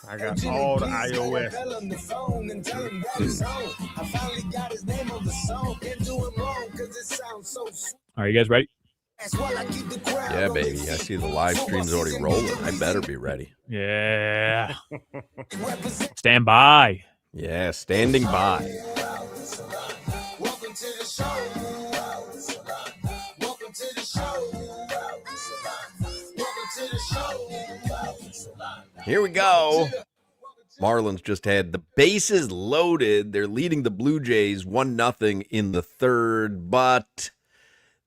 I got all the iOS. Are you guys ready? Yeah, baby. I see the live stream's already rolling. I better be ready. Yeah. Stand by. Yeah, standing by. Welcome to the show. Welcome to the show. Welcome to the show. Here we go. Marlins just had the bases loaded. They're leading the Blue Jays 1-0 in the third, but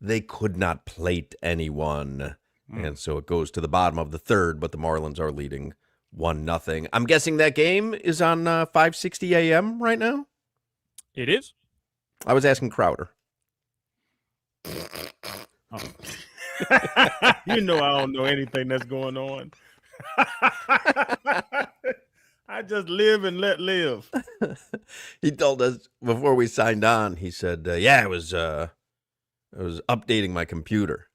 they could not plate anyone. And so it goes to the bottom of the third, but the Marlins are leading 1-0. I'm guessing that game is on 5:60 a.m. right now? It is? I was asking Crowder. Oh. You know I don't know anything that's going on. I just live and let live. He told us before we signed on, he said, I was updating my computer.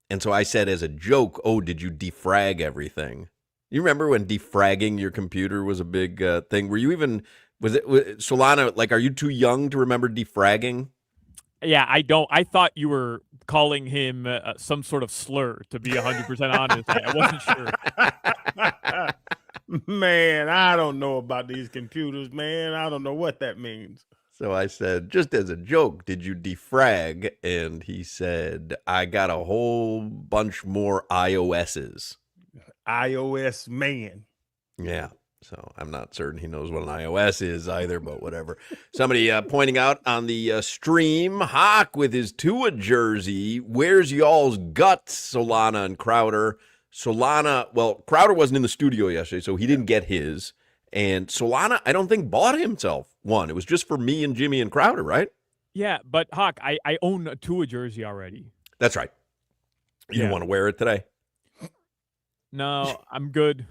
And so I said as a joke, oh, did you defrag everything? You remember when defragging your computer was a big thing? Were you even, was Solana, like, are you too young to remember defragging? Yeah, I don't. I thought you were calling him some sort of slur, to be 100% honest. I wasn't sure. Man, I don't know about these computers, man. I don't know what that means. So I said, just as a joke, did you defrag? And he said, I got a whole bunch more iOSs. iOS man. Yeah. So I'm not certain he knows what an iOS is either, but whatever. Somebody pointing out on the stream, Hoch with his Tua jersey. Where's y'all's guts, Solana and Crowder? Solana, well, Crowder wasn't in the studio yesterday, so he didn't get his. And Solana, I don't think, bought himself one. It was just for me and Jimmy and Crowder, right? Yeah, but Hoch, I own a Tua jersey already. That's right. You didn't want to wear it today? No, I'm good.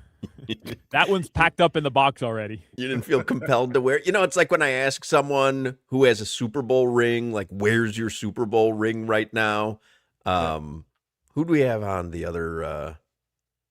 That one's packed up in the box already. You didn't feel compelled to wear it? You know, it's like when I ask someone who has a Super Bowl ring, like, where's your Super Bowl ring right now? Who do we have on the other?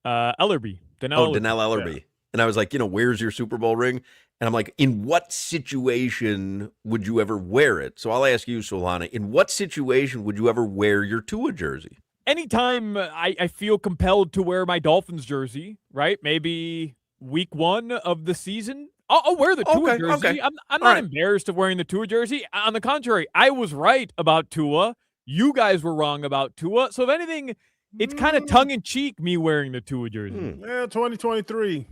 Ellerby. Donnell Ellerby. Yeah. And I was like, where's your Super Bowl ring? And I'm like, in what situation would you ever wear it? So I'll ask you, Solana, in what situation would you ever wear your Tua jersey? Anytime I feel compelled to wear my Dolphins jersey, right? Maybe week 1 of the season, I'll wear the Tua jersey. Okay. I'm not embarrassed of wearing the Tua jersey. On the contrary, I was right about Tua. You guys were wrong about Tua. So if anything, it's kind of tongue-in-cheek me wearing the Tua jersey. Yeah, 2023.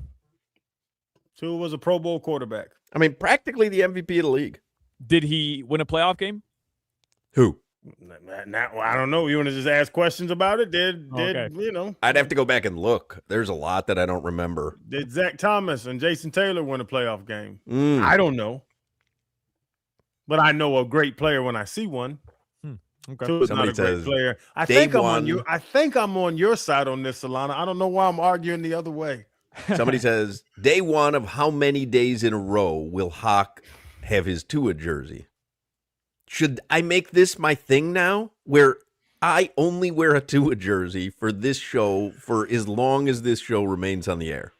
Tua was a Pro Bowl quarterback. I mean, practically the MVP of the league. Did he win a playoff game? Who? Now, I don't know. You want to just ask questions about it? Did I'd have to go back and look. There's a lot that I don't remember. Did Zach Thomas and Jason Taylor win a playoff game? I don't know. But I know a great player when I see one. Okay. Tua's not a great player. I think I'm on your side on this, Solana. I don't know why I'm arguing the other way. Somebody says, day one of how many days in a row will Hoch have his Tua jersey? Should I make this my thing now, where I only wear a Tua jersey for this show for as long as this show remains on the air?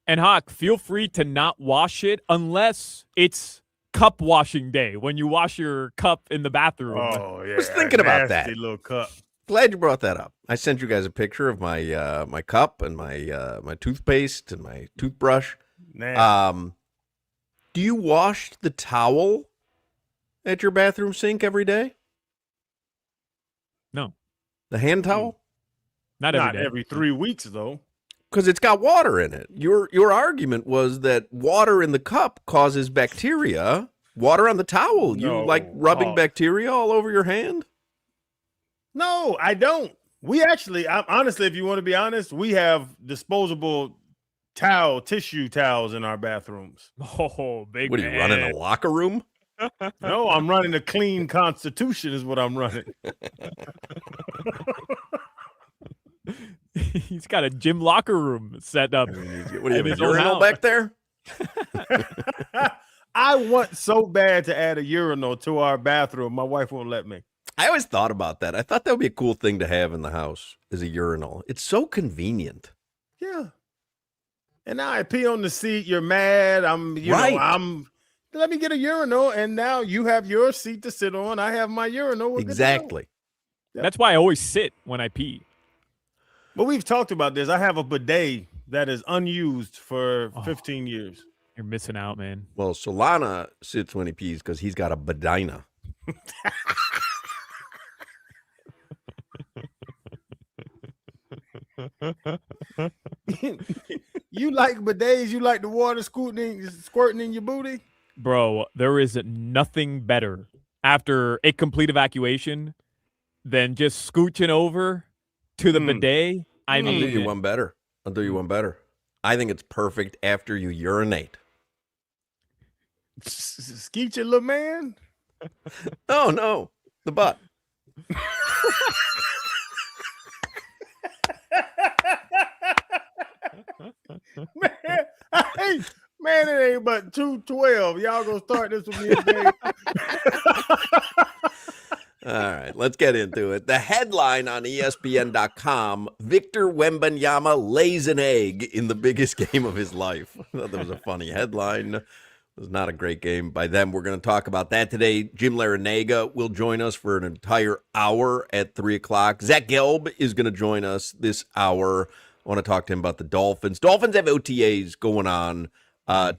And Hoch, feel free to not wash it unless it's cup washing day, when you wash your cup in the bathroom. Oh, yeah. I was thinking about that. Little cup. Glad you brought that up. I sent you guys a picture of my my cup and my toothpaste and my toothbrush. Nasty. Do you wash the towel at your bathroom sink every day? No. The hand towel? Not every day. Every 3 weeks, though. Because it's got water in it. Your argument was that water in the cup causes bacteria. Water on the towel. You like rubbing bacteria all over your hand? No, I don't. We actually, honestly, if you want to be honest, we have disposable tissue towels in our bathrooms. Oh, big What are you running, a locker room? No, I'm running a clean constitution is what I'm running. He's got a gym locker room set up. What do you have, a urinal back there? I want so bad to add a urinal to our bathroom. My wife won't let me. I always thought about that. I thought that would be a cool thing to have in the house, is a urinal. It's so convenient. Yeah. And now I pee on the seat. You're mad. Let me get a urinal. And now you have your seat to sit on. I have my urinal. We're good to go. Exactly. That's why I always sit when I pee. But we've talked about this. I have a bidet that is unused for 15 years. You're missing out, man. Well, Solana sits when he pees because he's got a bedina. You like bidets? You like the water squirting in your booty? Bro, there is nothing better after a complete evacuation than just scooching over to the bidet. I I'll do mean, you one better. I think it's perfect after you urinate. Skeet your little man. Oh, no. The butt. Man, it ain't but 2:12. Y'all gonna start this with me today. All right, let's get into it. The headline on ESPN.com, Victor Wembanyama lays an egg in the biggest game of his life. I thought that was a funny headline. It was not a great game by them. We're going to talk about that today. Jim Larinaga will join us for an entire hour at 3 o'clock. Zach Gelb is going to join us this hour. I want to talk to him about the Dolphins. Dolphins have OTAs going on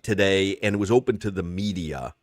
today, and it was open to the media.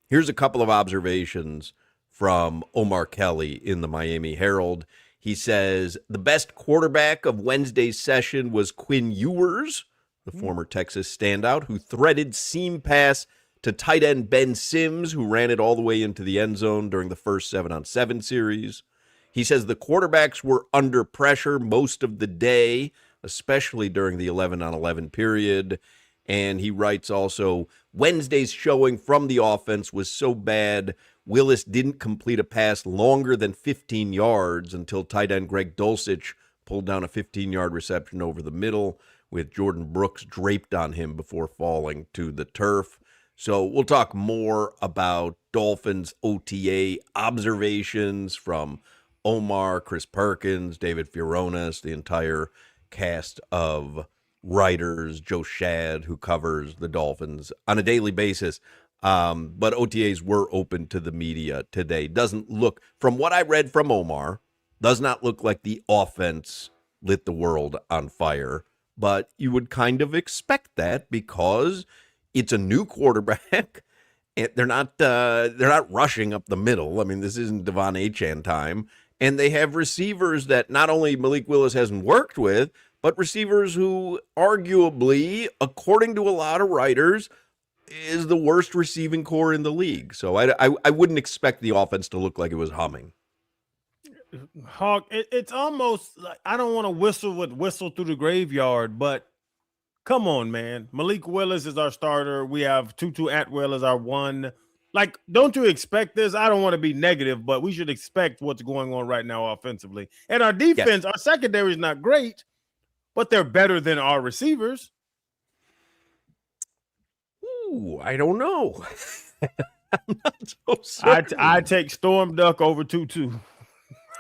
Here's a couple of observations from Omar Kelly in the Miami Herald. He says the best quarterback of Wednesday's session was Quinn Ewers, the former Texas standout, who threaded seam pass to tight end Ben Sims, who ran it all the way into the end zone during the first 7-on-7 series. He says the quarterbacks were under pressure most of the day, especially during the 11-on-11 period. And he writes also, Wednesday's showing from the offense was so bad, Willis didn't complete a pass longer than 15 yards until tight end Greg Dulcich pulled down a 15-yard reception over the middle with Jordan Brooks draped on him before falling to the turf. So we'll talk more about Dolphins OTA observations from Omar, Chris Perkins, David Furones, the entire cast of writers, Joe Shad, who covers the Dolphins on a daily basis. But OTAs were open to the media today. Doesn't look, from what I read from Omar, does not look like the offense lit the world on fire. But you would kind of expect that because it's a new quarterback. And they're not rushing up the middle. I mean, this isn't Devon Achane time. And they have receivers that not only Malik Willis hasn't worked with, but receivers who arguably, according to a lot of writers, is the worst receiving core in the league. So I wouldn't expect the offense to look like it was humming. Hawk, it's almost like I don't want to whistle through the graveyard, but come on, man. Malik Willis is our starter. We have Tutu Atwell as our one. Like, don't you expect this? I don't want to be negative, but we should expect what's going on right now offensively. And our defense, Our secondary is not great, but they're better than our receivers. Ooh, I don't know. I'm not so certain. I take Storm Duck over Tutu.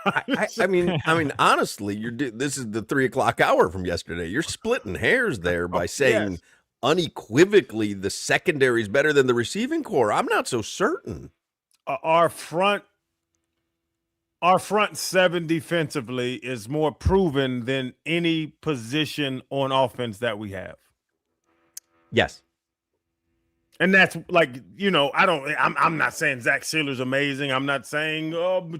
I mean, honestly, this is the 3 o'clock hour from yesterday. You're splitting hairs there by saying unequivocally the secondary is better than the receiving core. I'm not so certain. Our front seven defensively is more proven than any position on offense that we have. Yes. And that's like, I'm not saying Zach Sealer's amazing. I'm not saying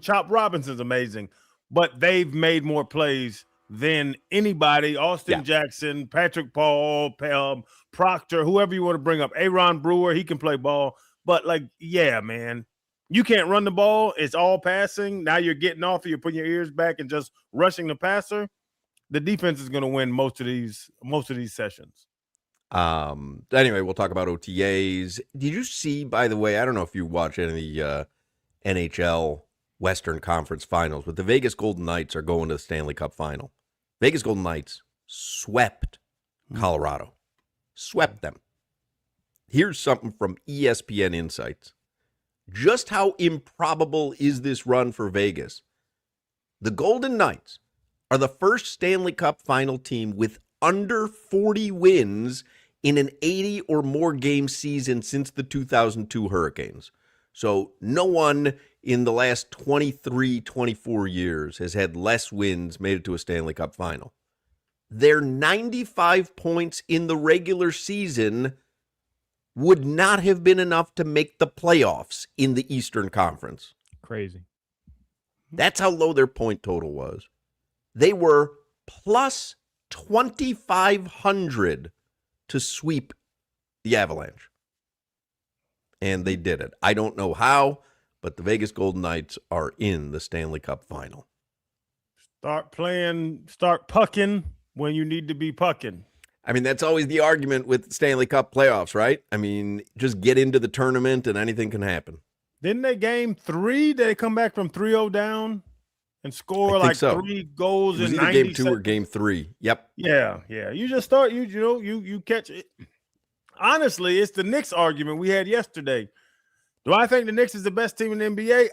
Chop Robinson's amazing, but they've made more plays than anybody. Austin Jackson, Patrick Paul, Proctor, whoever you want to bring up. Aaron Brewer, he can play ball. But man, you can't run the ball. It's all passing. Now you're getting off. You're putting your ears back and just rushing the passer. The defense is going to win most of these sessions. Anyway, we'll talk about OTAs. Did you see, by the way, I don't know if you watch any of the NHL Western Conference Finals, but the Vegas Golden Knights are going to the Stanley Cup Final. Vegas Golden Knights swept Colorado. Swept them. Here's something from ESPN Insights. Just how improbable is this run for Vegas? The Golden Knights are the first Stanley Cup Final team with under 40 wins in an 80 or more game season since the 2002 Hurricanes. So no one in the last 23, 24 years has had less wins, made it to a Stanley Cup final. Their 95 points in the regular season would not have been enough to make the playoffs in the Eastern Conference. Crazy. That's how low their point total was. They were plus 2,500 to sweep the Avalanche. And they did it. I don't know how, but the Vegas Golden Knights are in the Stanley Cup final. Start pucking when you need to be pucking. I mean, that's always the argument with Stanley Cup playoffs, right? I mean, just get into the tournament and anything can happen. Didn't they game 3? Did they come back from 3-0 down and score like so. 3 goals it was in either 90 game 2 seconds? or game 3. Yep. Yeah. You just start, you catch it. Honestly, it's the Knicks argument we had yesterday. Do I think the Knicks is the best team in the NBA?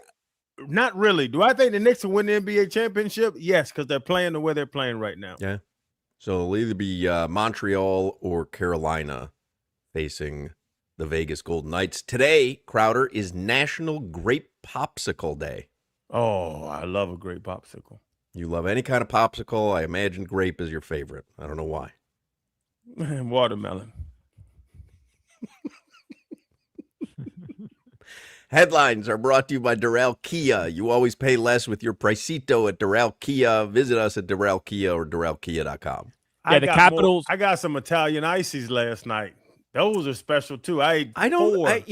Not really. Do I think the Knicks will win the NBA championship? Yes, because they're playing the way they're playing right now. Yeah. So it'll either be Montreal or Carolina facing the Vegas Golden Knights. Today, Crowder, is National Grape Popsicle Day. Oh, I love a grape popsicle. You love any kind of popsicle. I imagine grape is your favorite. I don't know why. Watermelon. Headlines are brought to you by Doral Kia. You always pay less with your Pricito at Doral Kia. Visit us at Doral Kia or DoralKia.com. Yeah, the Capitals. I got some Italian ices last night. Those are special too. I don't.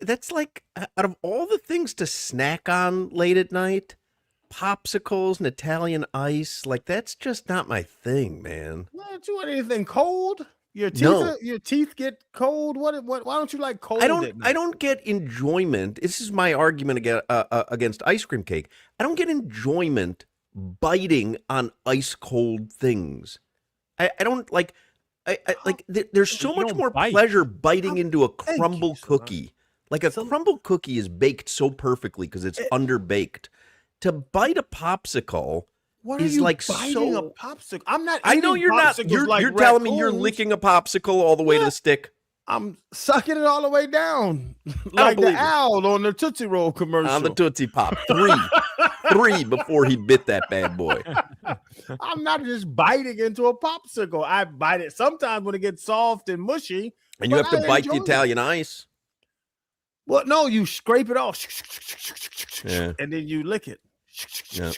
That's like out of all the things to snack on late at night, popsicles and Italian ice. Like that's just not my thing, man. Don't you want anything cold? Your teeth get cold. What? Why don't you like cold? I don't get enjoyment. This is my argument against ice cream cake. I don't get enjoyment biting on ice cold things. I don't like. There's so much more pleasure biting into a crumble cookie. Like a crumble cookie is baked so perfectly because it's underbaked. To bite a popsicle. What are is you like biting so a popsicle? I'm not. I know you're not. You're telling me you're licking a popsicle all the way to the stick. I'm sucking it all the way down, like the owl on the Tootsie Roll commercial. On the Tootsie Pop, three before he bit that bad boy. I'm not just biting into a popsicle. I bite it sometimes when it gets soft and mushy. And you have to bite the Italian ice. Well, no, you scrape it off, yeah. and then you lick it. Yeah,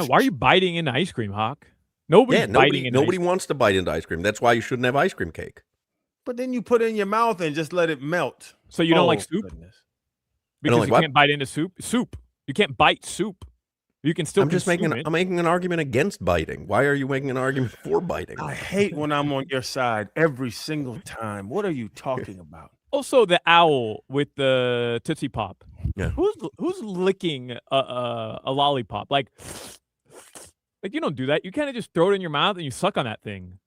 why are you biting into ice cream, Hawk? Nobody wants to bite into ice cream. That's why you shouldn't have ice cream cake. But then you put it in your mouth and just let it melt. So you don't like soup? Goodness. Because you can't bite into soup? Soup. You can't bite soup. You can still I'm making an argument against biting. Why are you making an argument for biting? I hate when I'm on your side every single time. What are you talking about? Also, the owl with the Tootsie Pop. Yeah. Who's licking a lollipop? Like you don't do that. You kind of just throw it in your mouth and you suck on that thing.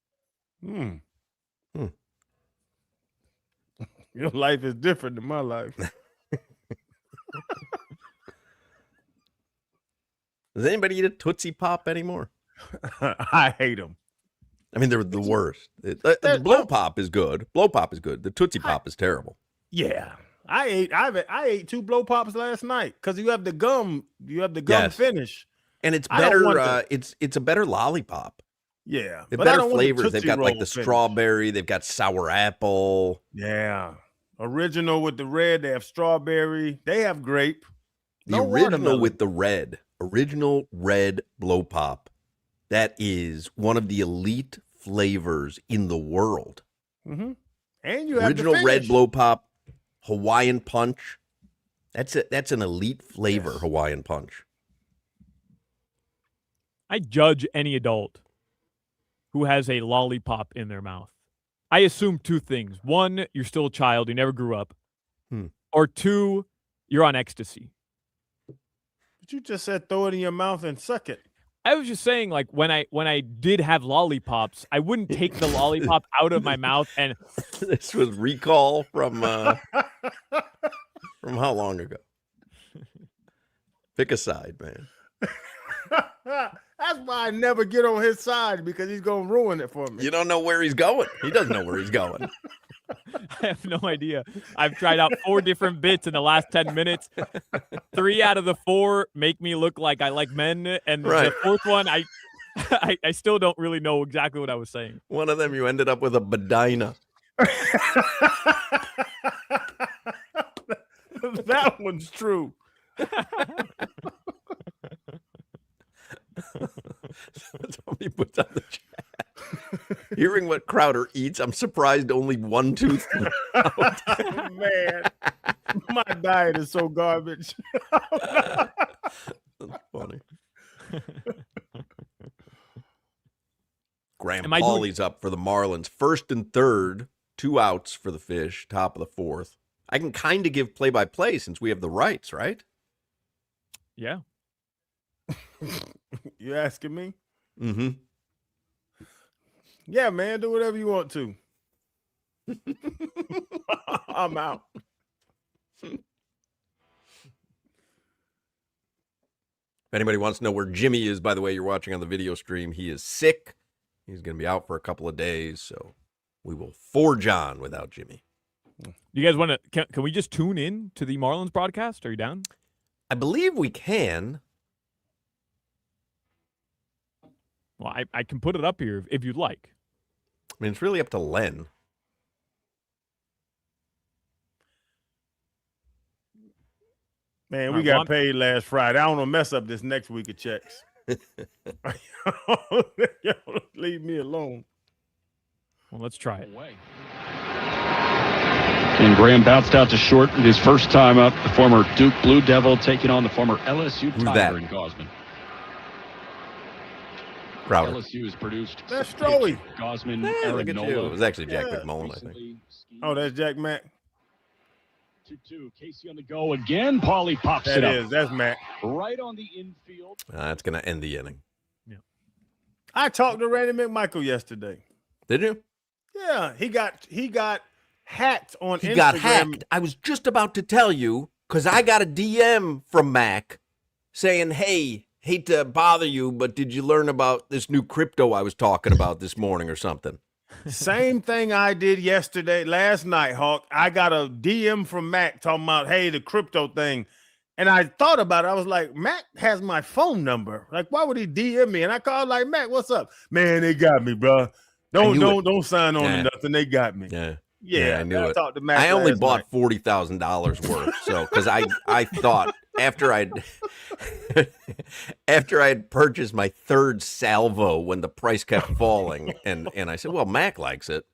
Your life is different than my life. Does anybody eat a Tootsie Pop anymore? I hate them. I mean, they're the worst. The Blow Pop is good. Blow Pop is good. The Tootsie Pop is terrible. Yeah. I ate 2 Blow Pops last night because you have the gum. You have the gum finish. And it's better. It's a better lollipop. Yeah. They're better flavors. They've got like the strawberry. They've got sour apple. Yeah. Original with the red. They have strawberry. They have grape. The original with the red. Original red Blow Pop. That is one of the elite flavors in the world. Mm-hmm. And you have original red Blow Pop, Hawaiian Punch. That's an elite flavor, yes. Hawaiian Punch. I judge any adult who has a lollipop in their mouth. I assume 2 things. 1, you're still a child, you never grew up. Or 2, you're on ecstasy. But you just said throw it in your mouth and suck it. I was just saying, like, when I did have lollipops, I wouldn't take the lollipop out of my mouth and... This was recall from how long ago? Pick a side, man. That's why I never get on his side because he's gonna ruin it for me. You don't know where he's going. He doesn't know where he's going. I have no idea. I've tried out 4 different bits in the last 10 minutes. 3 out of the 4 make me look like I like men, and Right. the 4th one, I still don't really know exactly what I was saying. One of them, you ended up with a Bedina. That one's true. Somebody puts on the chat. Hearing what Crowder eats, I'm surprised only one tooth. Man, my diet is so garbage. That's funny. Graham Am I doing- Pauley's up for the Marlins. 1st and 3rd, 2 outs for the Fish, top of the 4th. I can kind of give play-by-play since we have the rights, right? Yeah. You asking me? Mm-hmm. Yeah, man, do whatever you want to. I'm out. If anybody wants to know where Jimmy is, by the way, you're watching on the video stream, he is sick. He's going to be out for a couple of days, so we will forge on without Jimmy. You guys want to? Can we just tune in to the Marlins broadcast? Are you down? I believe we can. Well, I can put it up here if you'd like. I mean, it's really up to Len. Man, All we right, got well, paid last Friday. I don't want to mess up this next week of checks. Leave me alone. Well, let's try it. And Graham bounced out to short his first time up. The former Duke Blue Devil taking on the former LSU Who's Tiger that? in Gosman. Crowder. LSU has produced That's six pitch. Stroey. Gosman, Look Aaron at you. Nola. It was actually Jack Yeah. McMullen, I think. Recently skied Oh, that's Jack Mack. 2-2. Casey on the go again. Paulie pops That it up. is. That's Mac. Right on the infield. That's going to end the inning. I talked to Randy McMichael yesterday. Did you? Yeah, he got hacked on He Instagram. got hacked. I was just about to tell you because I got a DM from Mac saying, hey, hate to bother you, but did you learn about this new crypto I was talking about this morning or something? Same thing I did last night, Hawk. I got a DM from Mac talking about, hey, the crypto thing. And I thought about it. I was like, Mac has my phone number. Like, why would he DM me? And I called like, Mac, what's up? Man, they got me, bro. Don't sign on to nothing. They got me. Yeah, I knew it. Talked to Mac I only last bought night. $40,000 worth. So, because I thought after I'd purchased my 3rd salvo when the price kept falling, and I said, well, Mac likes it.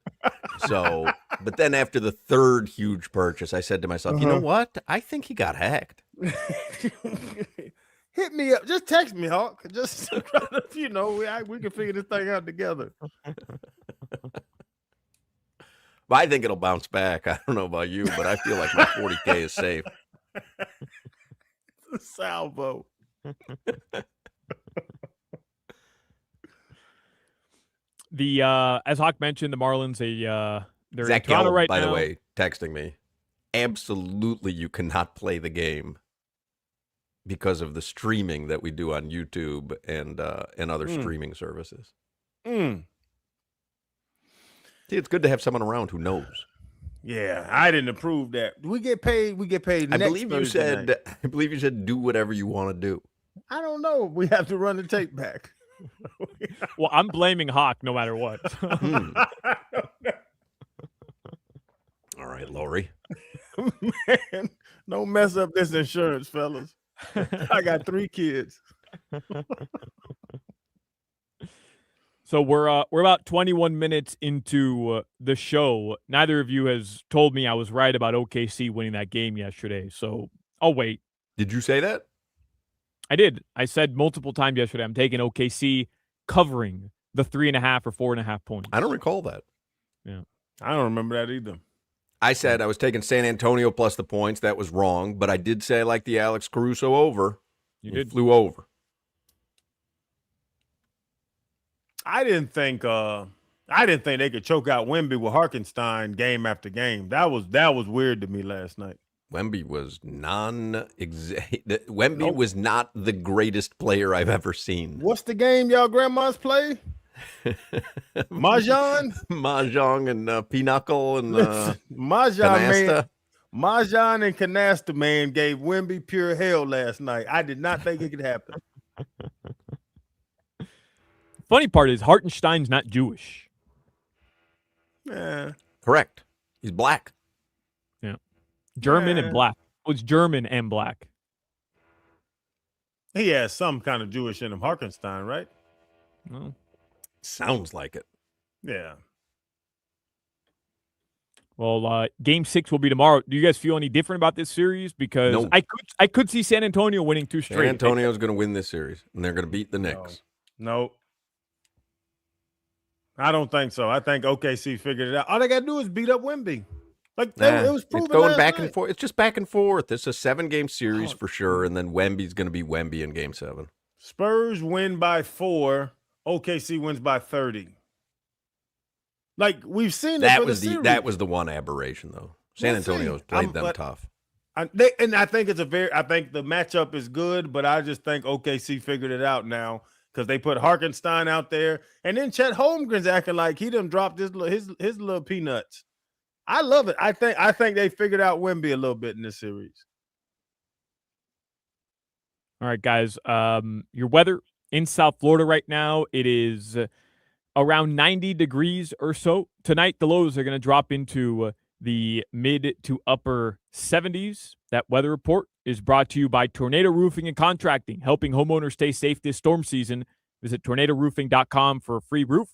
So, but then after the 3rd huge purchase, I said to myself, you know what? I think he got hacked. Hit me up. Just text me, Hawk. Just we can figure this thing out together. But I think it'll bounce back. I don't know about you, but I feel like my 40K is safe. Salvo. As Hawk mentioned, the Marlins, they're Zach in Toronto Gelb, right by now. the way, texting me. Absolutely, you cannot play the game because of the streaming that we do on YouTube and other streaming services. Mm. See, it's good to have someone around who knows. Yeah, I didn't approve that. We get paid. We get paid. I next believe you Thursday said. night. I believe you said do whatever you want to do. I don't know. We have to run the tape back. Well, I'm blaming Hawk no matter what. Hmm. All right, Lori. Man, don't mess up this insurance, fellas. I got 3 kids. So we're about 21 minutes into the show. Neither of you has told me I was right about OKC winning that game yesterday. So I'll wait. Did you say that? I did. I said multiple times yesterday I'm taking OKC covering the 3.5 or 4.5 points. I don't recall that. Yeah. I don't remember that either. I said I was taking San Antonio plus the points. That was wrong, but I did say I like the Alex Caruso over. You He did. flew over. I didn't think they could choke out Wemby with Harkenstein game after game. That was weird to me last night. Wemby was Wemby was not the greatest player I've ever seen. What's the game y'all grandmas play? Mahjong? Mahjong and Pinochle and Listen, Mahjong, man. Canasta. Mahjong and Canasta, man, gave Wemby pure hell last night. I did not think it could happen. Funny part is Hartenstein's not Jewish. Yeah. Correct. He's black. Yeah. German and Yeah. black. Well, it's German and black. He has some kind of Jewish in him. Harkenstein, right? Well, Sounds like it. Yeah. Well, Game 6 will be tomorrow. Do you guys feel any different about this series? Because No. I could see San Antonio winning 2 straight. San Antonio's going to win this series, and they're going to beat the Knicks. No. I don't think so. I think OKC figured it out. All they got to do is beat up Wemby. Like, it was proven it's going last back night. and forth. It's just back and forth. It's a 7-game series for sure, and then Wemby's going to be Wemby in Game 7. Spurs win by 4. OKC wins by 30. Like, we've seen That it for was the series. that was the one aberration, though. San We'll see. Antonio's played them But tough. I think I think the matchup is good, but I just think OKC figured it out now because they put Harkenstein out there, and then Chet Holmgren's acting like he done dropped his little peanuts. I love it. I think they figured out Wemby a little bit in this series. All right, guys. Your weather in South Florida right now, it is around 90 degrees or so. Tonight, the lows are going to drop into the mid to upper 70s. That weather report is brought to you by Tornado Roofing and Contracting, helping homeowners stay safe this storm season. Visit tornadoroofing.com for a free roof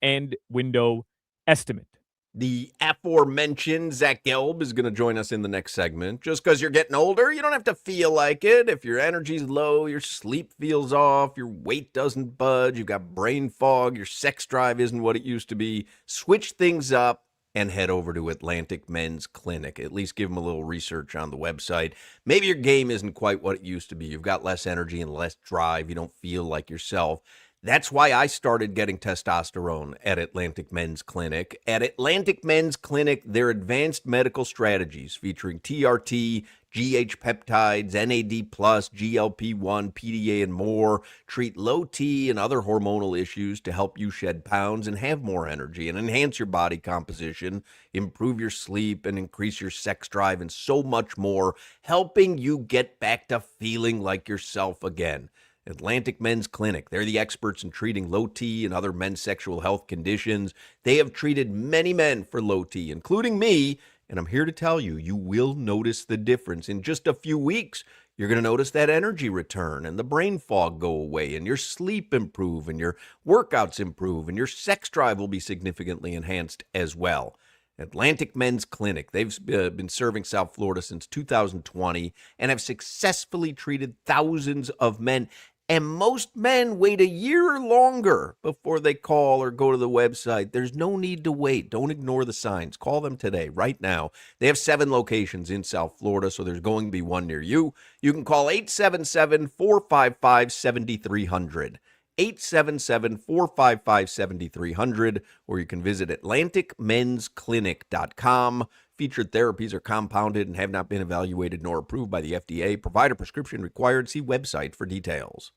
and window estimate. The aforementioned Zach Gelb is going to join us in the next segment. Just because you're getting older, you don't have to feel like it. If your energy's low, your sleep feels off, your weight doesn't budge, you've got brain fog, your sex drive isn't what it used to be, switch things up and head over to Atlantic Men's Clinic. At least give them a little research on the website. Maybe your game isn't quite what it used to be. You've got less energy and less drive. You don't feel like yourself. That's why I started getting testosterone at Atlantic Men's Clinic. At Atlantic Men's Clinic, their advanced medical strategies featuring TRT, GH peptides, NAD+, GLP-1, PDA, and more treat low T and other hormonal issues to help you shed pounds and have more energy and enhance your body composition, improve your sleep, and increase your sex drive, and so much more, helping you get back to feeling like yourself again. Atlantic Men's Clinic. They're the experts in treating low T and other men's sexual health conditions. They have treated many men for low T, including me, and I'm here to tell you, you will notice the difference. In just a few weeks, you're going to notice that energy return and the brain fog go away and your sleep improve and your workouts improve and your sex drive will be significantly enhanced as well. Atlantic Men's Clinic. They've been serving South Florida since 2020 and have successfully treated thousands of men. And most men wait a year or longer before they call or go to the website. There's no need to wait. Don't ignore the signs. Call them today, right now. They have 7 locations in South Florida, so there's going to be one near you. You can call 877-455-7300. 877-455-7300, or you can visit AtlanticMen'sClinic.com. Featured therapies are compounded and have not been evaluated nor approved by the FDA. Provider prescription required. See website for details.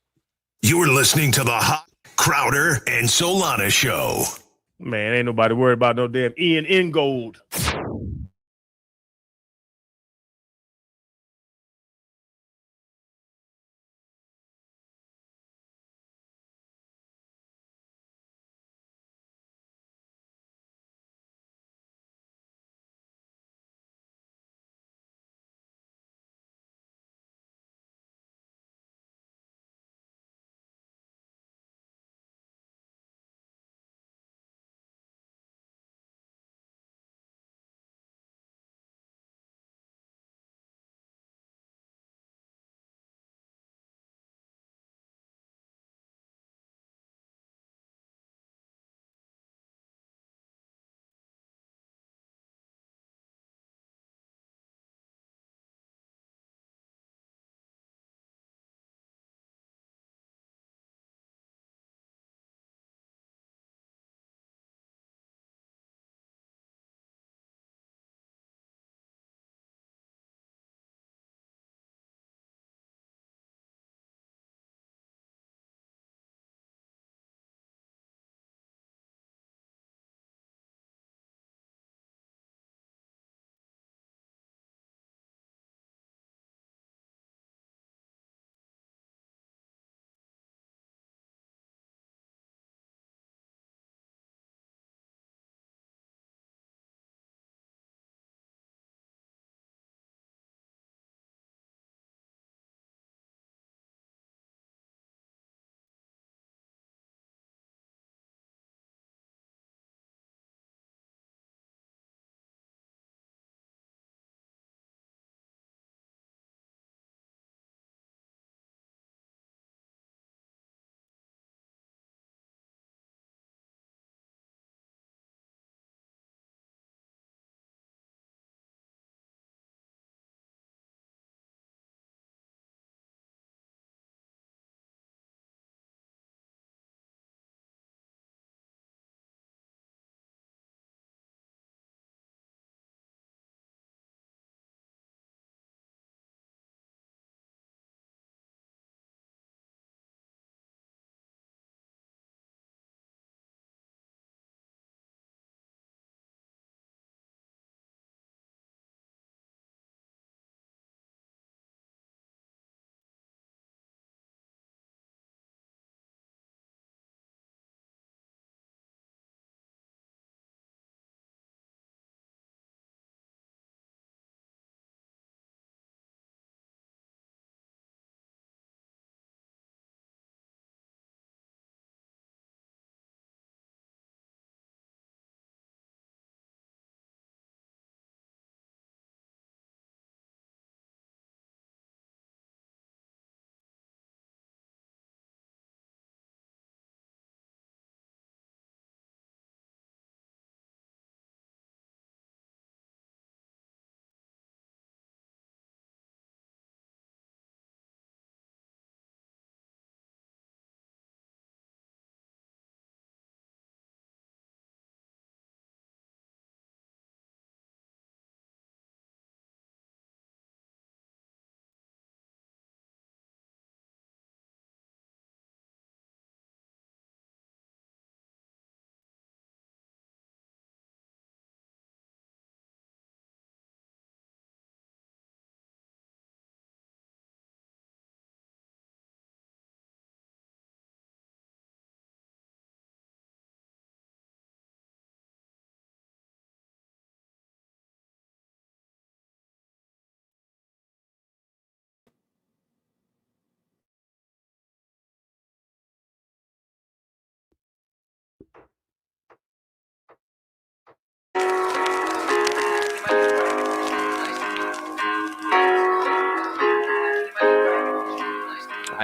You're listening to the Hot Crowder and Solana Show. Man, ain't nobody worried about no damn Ian Ingold.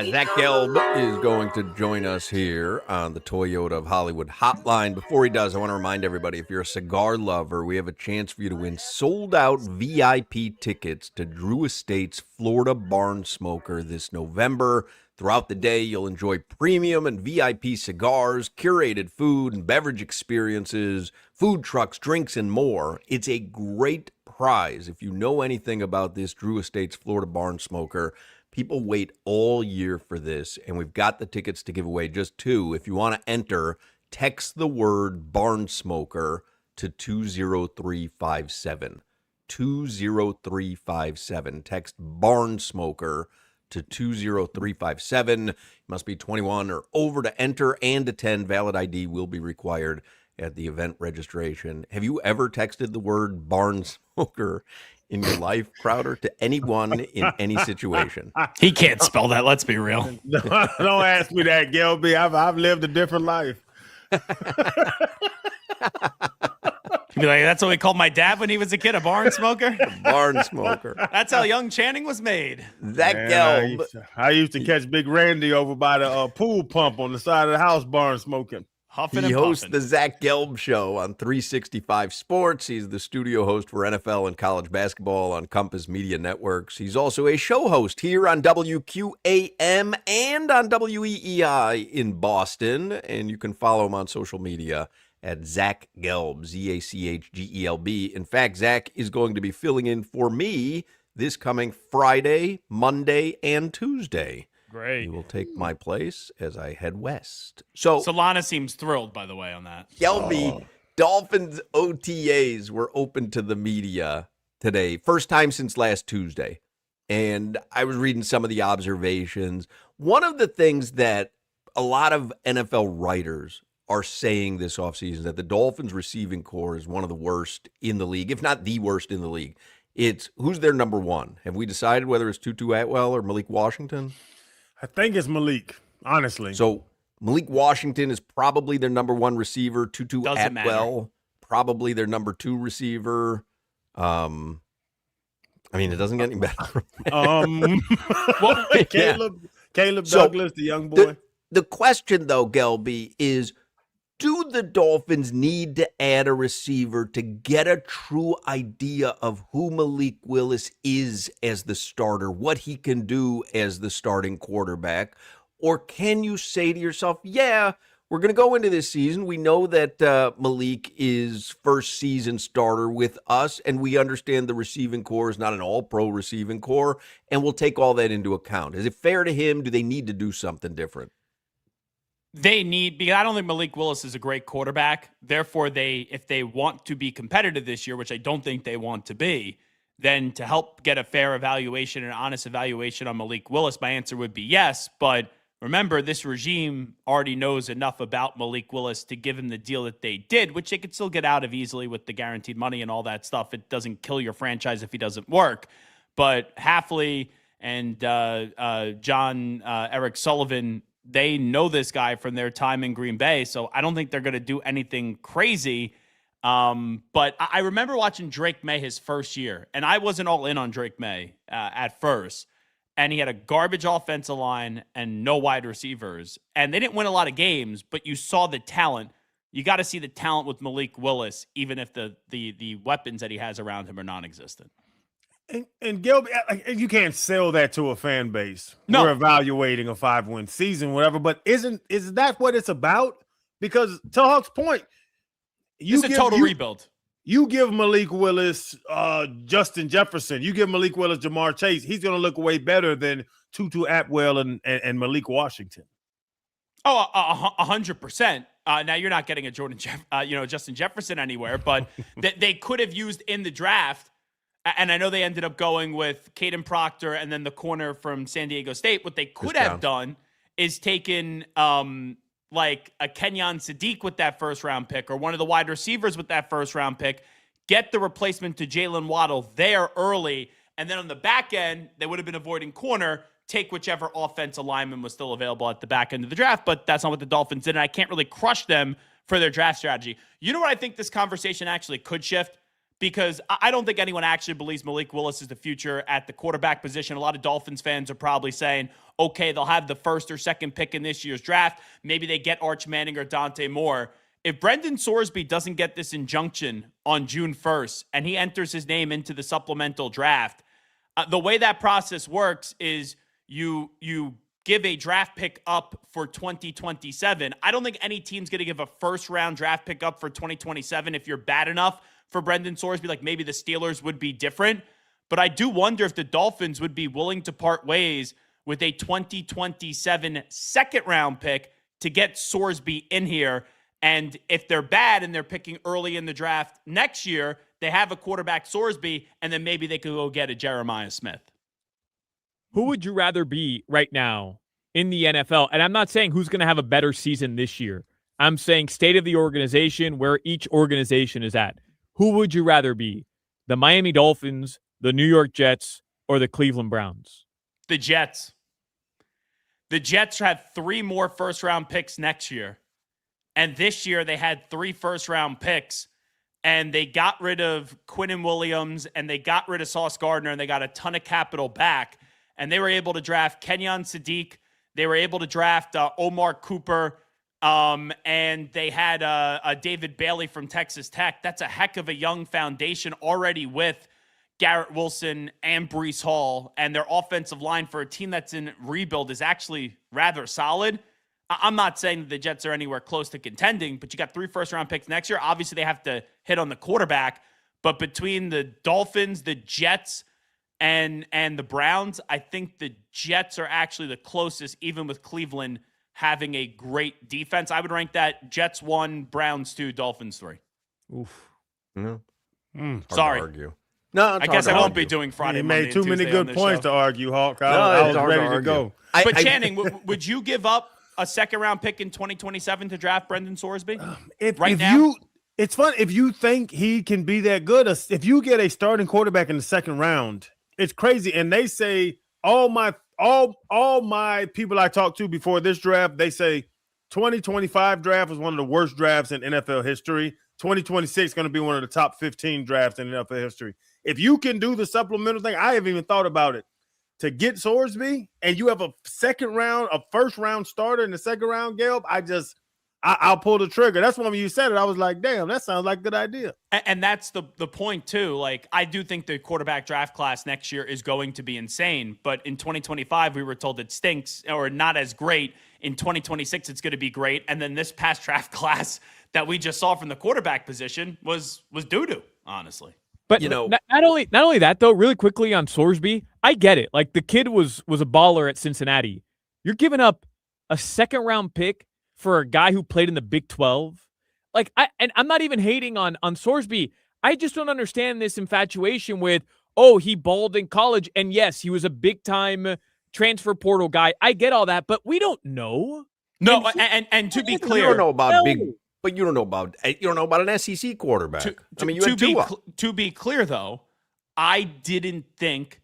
Zach Gelb is going to join us here on the Toyota of Hollywood hotline. Before he does, I want to remind everybody, if you're a cigar lover, we have a chance for you to win sold-out VIP tickets to Drew Estate's Florida Barn Smoker this November. Throughout the day, you'll enjoy premium and VIP cigars, curated food and beverage experiences, food trucks, drinks, and more. It's a great prize. If you know anything about this Drew Estate's Florida Barn Smoker, people wait all year for this, and we've got the tickets to give away, just 2. If you want to enter, text the word Barn Smoker to 20357. 20357. Text Barn Smoker to 20357. You must be 21 or over to enter and attend. Valid ID will be required at the event registration. Have you ever texted the word Barn Smoker in your life, Crowder, to anyone in any situation? He can't spell that. Let's be real. Don't ask me that, Gelby. I've lived a different life. He'd be like, that's what we called my dad when he was a kid, a barn smoker. Barn Smoker. That's how young Channing was made. Zach Gelb. I used to catch Big Randy over by the pool pump on the side of the house, barn smoking. Huffing He and hosts puffing. the Zach Gelb Show on 365 Sports. He's the studio host for NFL and college basketball on Compass Media Networks. He's also a show host here on WQAM and on WEEI in Boston. And you can follow him on social media at Zach Gelb, ZachGelb. In fact, Zach is going to be filling in for me this coming Friday, Monday, and Tuesday. Great. He will take my place as I head west. So Solana seems thrilled, by the way, on that. Gelby, Dolphins OTAs were open to the media today. First time since last Tuesday. And I was reading some of the observations. One of the things that a lot of NFL writers are saying this offseason is that the Dolphins receiving core is one of the worst in the league, if not the worst in the league. It's who's their number one? Have we decided whether it's Tutu Atwell or Malik Washington? I think it's Malik, honestly. So Malik Washington is probably their number one receiver. Tutu Doesn't Atwell, probably their number 2 receiver. I mean, it doesn't get any better. Caleb So, Douglas, the young boy. The question, though, Gelby, is do the Dolphins need to add a receiver to get a true idea of who Malik Willis is as the starter, what he can do as the starting quarterback? Or can you say to yourself, yeah, we're going to go into this season. We know that Malik is first season starter with us, and we understand the receiving core is not an all-pro receiving core, and we'll take all that into account. Is it fair to him? Do they need to do something different? They need, because I don't think Malik Willis is a great quarterback. Therefore, if they want to be competitive this year, which I don't think they want to be, then to help get a fair evaluation and honest evaluation on Malik Willis, my answer would be yes. But remember, this regime already knows enough about Malik Willis to give him the deal that they did, which they could still get out of easily with the guaranteed money and all that stuff. It doesn't kill your franchise if he doesn't work. But Hafley and John Eric Sullivan, they know this guy from their time in Green Bay, so I don't think they're going to do anything crazy. But I remember watching Drake May his first year, and I wasn't all in on Drake May at first. And he had a garbage offensive line and no wide receivers. And they didn't win a lot of games, but you saw the talent. You got to see the talent with Malik Willis, even if the weapons that he has around him are non-existent. And Gilby, you can't sell that to a fan base. No. We're evaluating a 5-win season, whatever. But is that what it's about? Because to Hawk's point, It's a total rebuild. You give Malik Willis Justin Jefferson. You give Malik Willis Jamar Chase. He's going to look way better than Tutu Atwell and Malik Washington. Oh, 100%. Now you're not getting a Justin Jefferson anywhere, but they could have used in the draft. And I know they ended up going with Caden Proctor and then the corner from San Diego State. What they could have done is taken like a Kenyon Sadiq with that first round pick or one of the wide receivers with that first round pick, get the replacement to Jalen Waddle there early. And then on the back end, they would have been avoiding corner, take whichever offensive lineman was still available at the back end of the draft. But that's not what the Dolphins did. And I can't really crush them for their draft strategy. You know what I think this conversation actually could shift? because I don't think anyone actually believes Malik Willis is the future at the quarterback position. A lot of Dolphins fans are probably saying, okay, they'll have the first or second pick in this year's draft. Maybe they get Arch Manning or Dante Moore. If Brendan Sorsby doesn't get this injunction on June 1st and he enters his name into the supplemental draft, the way that process works is you give a draft pick up for 2027. I don't think any team's going to give a first-round draft pick up for 2027 if you're bad enough for Brendan Sorsby. Like maybe the Steelers would be different. But I do wonder if the Dolphins would be willing to part ways with a 2027 second-round pick to get Sorsby in here. And if they're bad and they're picking early in the draft next year, they have a quarterback Sorsby, and then maybe they could go get a Jeremiah Smith. Who would you rather be right now in the NFL? And I'm not saying who's going to have a better season this year. I'm saying state of the organization, where each organization is at. Who would you rather be? The Miami Dolphins, the New York Jets, or the Cleveland Browns? The Jets. The Jets have 3 more first-round picks next year. And this year they had 3 first-round picks. And they got rid of Quinnen Williams, and they got rid of Sauce Gardner, and they got a ton of capital back. And they were able to draft Kenyon Sadiq. They were able to draft Omar Cooper. And they had a David Bailey from Texas Tech. That's a heck of a young foundation already with Garrett Wilson and Breece Hall. And their offensive line for a team that's in rebuild is actually rather solid. I'm not saying that the Jets are anywhere close to contending, but you got 3 first-round picks next year. Obviously, they have to hit on the quarterback. But between the Dolphins, the Jets, and the Browns, I think the Jets are actually the closest, even with Cleveland having a great defense. I would rank that Jets 1, Browns 2, Dolphins 3. Oof. No. Sorry. Hard to argue. No, I guess I won't be doing Friday. He Monday, made too many Tuesday on good this points show. to argue, Hawk. No, I was it's hard to ready to argue. go. But Channing, would you give up a second-round pick in 2027 to draft Brendan Sorsby? It's fun if you think he can be that good. If you get a starting quarterback in the second round, it's crazy. And they say all my people I talked to before this draft, they say 2025 draft was one of the worst drafts in NFL history. 2026 is going to be one of the top 15 drafts in NFL history. If you can do the supplemental thing, I haven't even thought about it. To get Sorsby and you have a first round starter in the second round, Gelb, I'll pull the trigger. That's when you said it. I was like, damn, that sounds like a good idea. And that's the point, too. Like, I do think the quarterback draft class next year is going to be insane. But in 2025, we were told it stinks or not as great. In 2026, it's going to be great. And then this past draft class that we just saw from the quarterback position was doo-doo, honestly. But not only that, though, really quickly on Sorsby, I get it. Like, the kid was a baller at Cincinnati. You're giving up a second-round pick for a guy who played in the Big 12. Like, I'm not even hating on Sorsby. I just don't understand this infatuation with, he balled in college. And yes, he was a big-time transfer portal guy. I get all that, but we don't know. No, and to be clear, you don't know about you don't know about an SEC quarterback. To be clear, though, I didn't think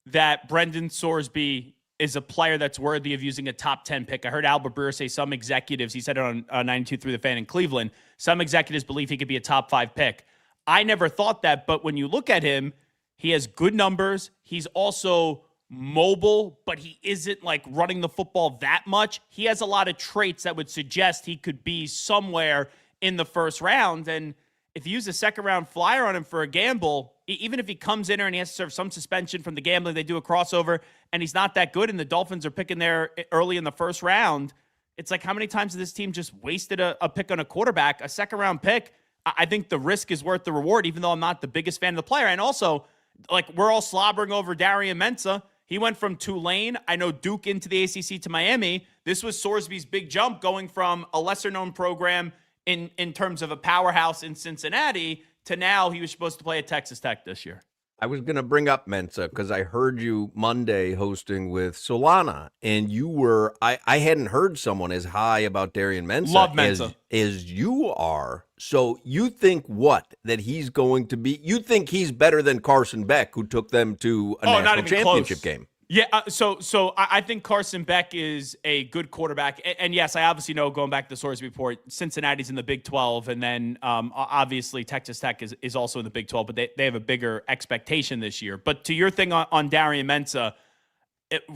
that Brendan Sorsby is a player that's worthy of using a top 10 pick. I heard Albert Breer say some executives, he said it on 92.3 The Fan in Cleveland, some executives believe he could be a top 5 pick. I never thought that, but when you look at him, he has good numbers. He's also mobile, but he isn't like running the football that much. He has a lot of traits that would suggest he could be somewhere in the first round. And if you use a second round flyer on him for a gamble, even if he comes in there and he has to serve some suspension from the gambling, they do a crossover and he's not that good and the Dolphins are picking there early in the first round, it's like, how many times has this team just wasted a pick on a quarterback, a second round pick? I think the risk is worth the reward, even though I'm not the biggest fan of the player. And also, like, we're all slobbering over Darian Mensah. He went from Tulane, I know Duke, into the ACC to Miami. This was Sorsby's big jump, going from a lesser-known program in terms of a powerhouse in Cincinnati to now he was supposed to play at Texas Tech this year. I was going to bring up Mensah because I heard you Monday hosting with Solana, and you were I hadn't heard someone as high about Darian Mensah, Love Mensah. as you are. So you think what? That he's going to be? You think he's better than Carson Beck, who took them to a national championship game? Yeah, I think Carson Beck is a good quarterback, and yes, I obviously know, going back to the source report, Cincinnati's in the Big 12, and then obviously Texas Tech is also in the Big 12, but they have a bigger expectation this year. But to your thing on Darian Mensah,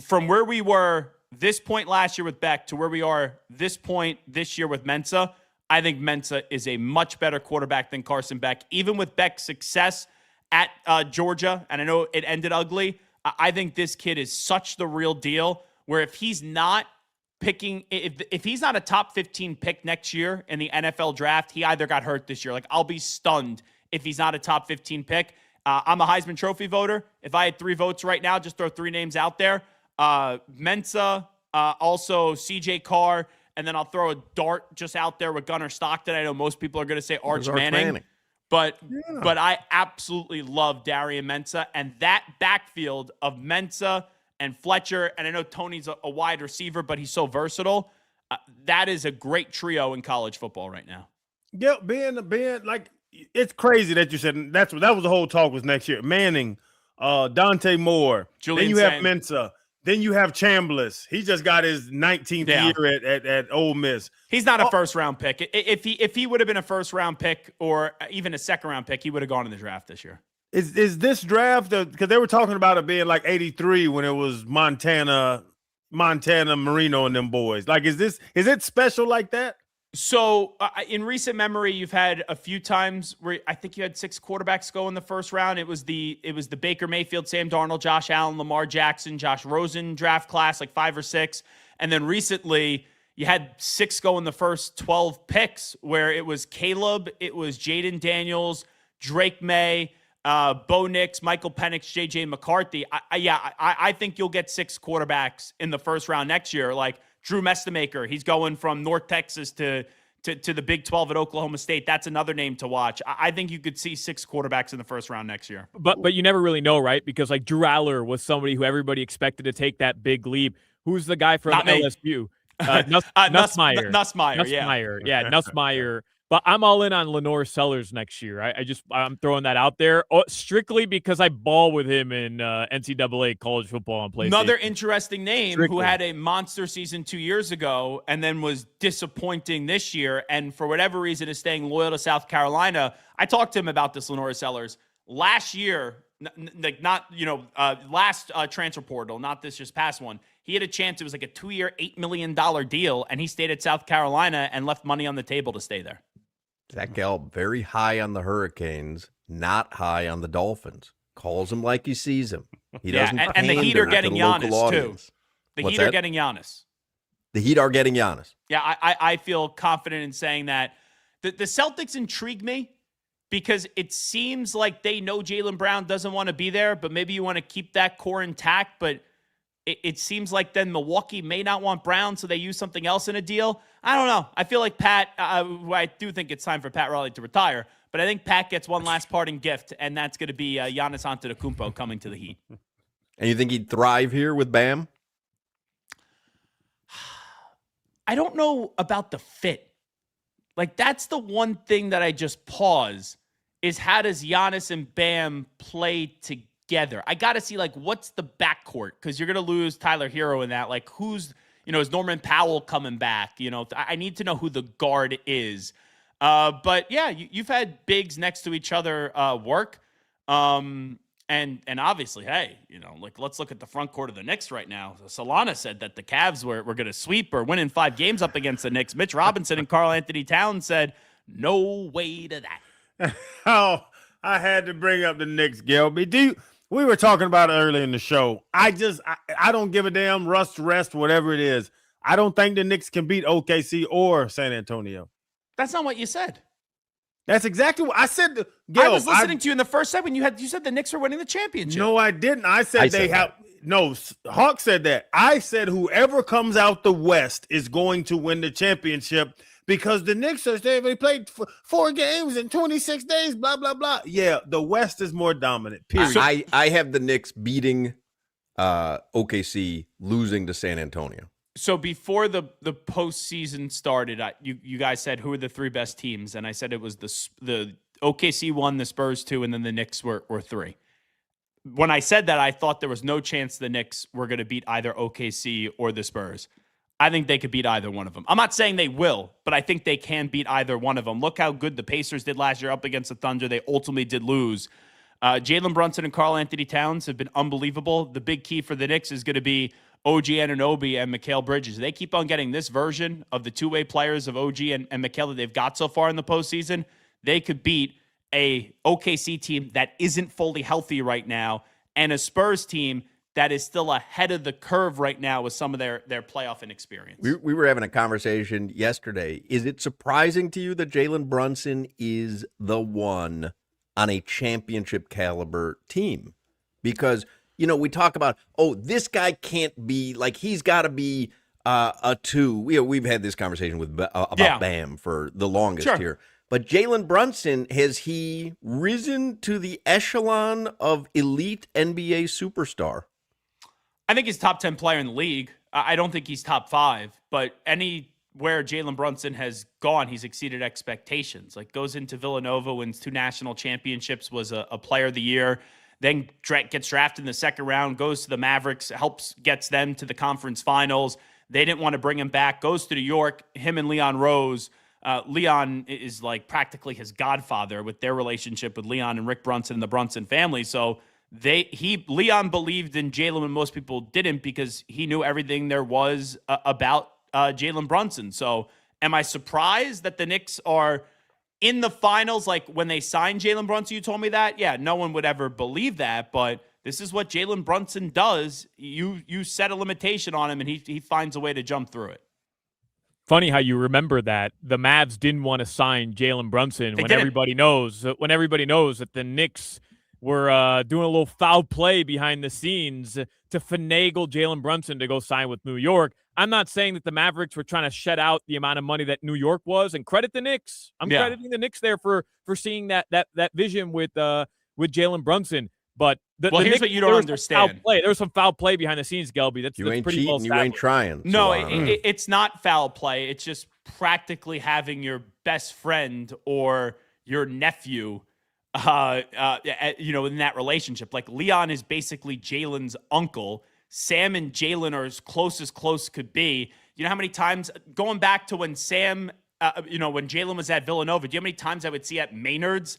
from where we were this point last year with Beck to where we are this point this year with Mensah, I think Mensah is a much better quarterback than Carson Beck, even with Beck's success at Georgia, and I know it ended ugly. I think this kid is such the real deal, where if he's not picking, if he's not a top 15 pick next year in the NFL draft, he either got hurt this year. Like, I'll be stunned if he's not a top 15 pick. I'm a Heisman Trophy voter. If I had 3 votes right now, just throw 3 names out there. Mensah, also CJ Carr, and then I'll throw a dart just out there with Gunnar Stockton. I know most people are going to say Arch Manning. But I absolutely love Darian Mensah, and that backfield of Mensah and Fletcher, and I know Tony's a wide receiver, but he's so versatile. That is a great trio in college football right now. Yeah, being like, it's crazy that you said that was the whole talk was next year. Manning, Dante Moore, Julian then you have Saint. Mensah, then you have Chambliss. He just got his 19th year at Ole Miss. He's not a first-round pick. If he would have been a first-round pick or even a second-round pick, he would have gone in the draft this year. Is this draft, because they were talking about it being like 83 when it was Montana, Marino, and them boys. Like, is it special like that? So in recent memory, you've had a few times where I think you had 6 quarterbacks go in the first round. It was the Baker Mayfield, Sam Darnold, Josh Allen, Lamar Jackson, Josh Rosen draft class, like 5 or 6. And then recently you had 6 go in the first 12 picks, where it was Caleb, it was Jaden Daniels, Drake May, Bo Nix, Michael Penix, J.J. McCarthy. I think you'll get 6 quarterbacks in the first round next year. Like Drew Mestamaker, he's going from North Texas to the Big 12 at Oklahoma State. That's another name to watch. I think you could see 6 quarterbacks in the first round next year. But you never really know, right? Because like Drew Aller was somebody who everybody expected to take that big leap. Who's the guy from LSU? Nussmeier. Nussmeier. Yeah, Nussmeier. But I'm all in on Lenore Sellers next year. I'm throwing that out there strictly because I ball with him in NCAA college football on PlayStation. Another interesting name who had a monster season 2 years ago and then was disappointing this year, and for whatever reason is staying loyal to South Carolina. I talked to him about this, Lenore Sellers. Last year, last transfer portal, not this just past one, he had a chance. It was like a 2-year, $8 million deal, and he stayed at South Carolina and left money on the table to stay there. Zach Gallup, very high on the Hurricanes, not high on the Dolphins. Calls him like he sees him. He doesn't. And the Heat are getting Giannis too. The Heat are getting Giannis. The Heat are getting Giannis. Yeah, I feel confident in saying that. The Celtics intrigue me because it seems like they know Jaylen Brown doesn't want to be there, but maybe you want to keep that core intact. But it seems like then Milwaukee may not want Brown, so they use something else in a deal. I don't know. I feel like Pat, I do think it's time for Pat Riley to retire, but I think Pat gets one last parting gift, and that's going to be Giannis Antetokounmpo coming to the Heat. And you think he'd thrive here with Bam? I don't know about the fit. Like, that's the one thing that I just pause, is how does Giannis and Bam play together? I got to see, like, what's the backcourt? Because you're going to lose Tyler Hero in that. Like, who's, is Norman Powell coming back? I need to know who the guard is. But, yeah, you've had bigs next to each other work. And obviously, hey, let's look at the front court of the Knicks right now. Solana said that the Cavs were going to sweep or winning 5 games up against the Knicks. Mitch Robinson and Karl Anthony Towns said, no way to that. Oh, I had to bring up the Knicks, Gilby. We were talking about it earlier in the show. I don't give a damn, rest, whatever it is. I don't think the Knicks can beat OKC or San Antonio. That's not what you said. That's exactly what I said. I was listening to you in the first segment. You said the Knicks were winning the championship. No, I didn't. I said they have. No, Hawk said that. I said whoever comes out the West is going to win the championship because the Knicks they played 4 games in 26 days. Blah blah blah. Yeah, the West is more dominant. Period. I have the Knicks beating OKC, losing to San Antonio. So before the postseason started, you guys said who are the 3 best teams, and I said it was the OKC 1, the Spurs 2, and then the Knicks were 3. when I said that, I thought there was no chance the Knicks were going to beat either OKC or the Spurs. I think they could beat either one of them. I'm not saying they will, but I think they can beat either one of them. Look how good the Pacers did last year up against the Thunder. They ultimately did lose. Jalen Brunson and Karl Anthony Towns have been unbelievable. The big key for the Knicks is going to be OG Anunoby and Mikal Bridges. They keep on getting this version of the two-way players of OG and Mikal that they've got so far in the postseason. They could beat a OKC team that isn't fully healthy right now and a Spurs team that is still ahead of the curve right now with some of their playoff inexperience. We were having a conversation yesterday. Is it surprising to you that Jalen Brunson is the one on a championship caliber team? Because, we talk about, this guy can't be, like, he's got to be a 2. We've had this conversation about Bam for the longest here. But Jalen Brunson, has he risen to the echelon of elite NBA superstar? I think he's top 10 player in the league. I don't think he's top 5, but anywhere Jalen Brunson has gone, he's exceeded expectations. Like, goes into Villanova, wins 2 national championships, was a player of the year, then gets drafted in the second round, goes to the Mavericks, gets them to the conference finals. They didn't want to bring him back, goes to New York, him and Leon Rose. Leon is like practically his godfather with their relationship with Leon and Rick Brunson and the Brunson family. So Leon believed in Jalen when most people didn't, because he knew everything there was about Jalen Brunson. So am I surprised that the Knicks are in the finals? Like, when they signed Jalen Brunson, you told me that? Yeah, no one would ever believe that, but this is what Jalen Brunson does. You set a limitation on him, and he finds a way to jump through it. Funny how you remember that the Mavs didn't want to sign Jalen Brunson when everybody knows that the Knicks were doing a little foul play behind the scenes to finagle Jalen Brunson to go sign with New York. I'm not saying that the Mavericks were trying to shed out the amount of money that New York was, and credit the Knicks. I'm crediting the Knicks there for seeing that vision with Jalen Brunson. But the here's Knicks, what you don't understand. There was some foul play behind the scenes, Gelby. That's ain't pretty cheating, well you ain't trying. No, it's not foul play. It's just practically having your best friend or your nephew, in that relationship. Like, Leon is basically Jalen's uncle. Sam and Jalen are as close could be. You know how many times, going back to when Sam, when Jalen was at Villanova, do you know how many times I would see at Maynard's,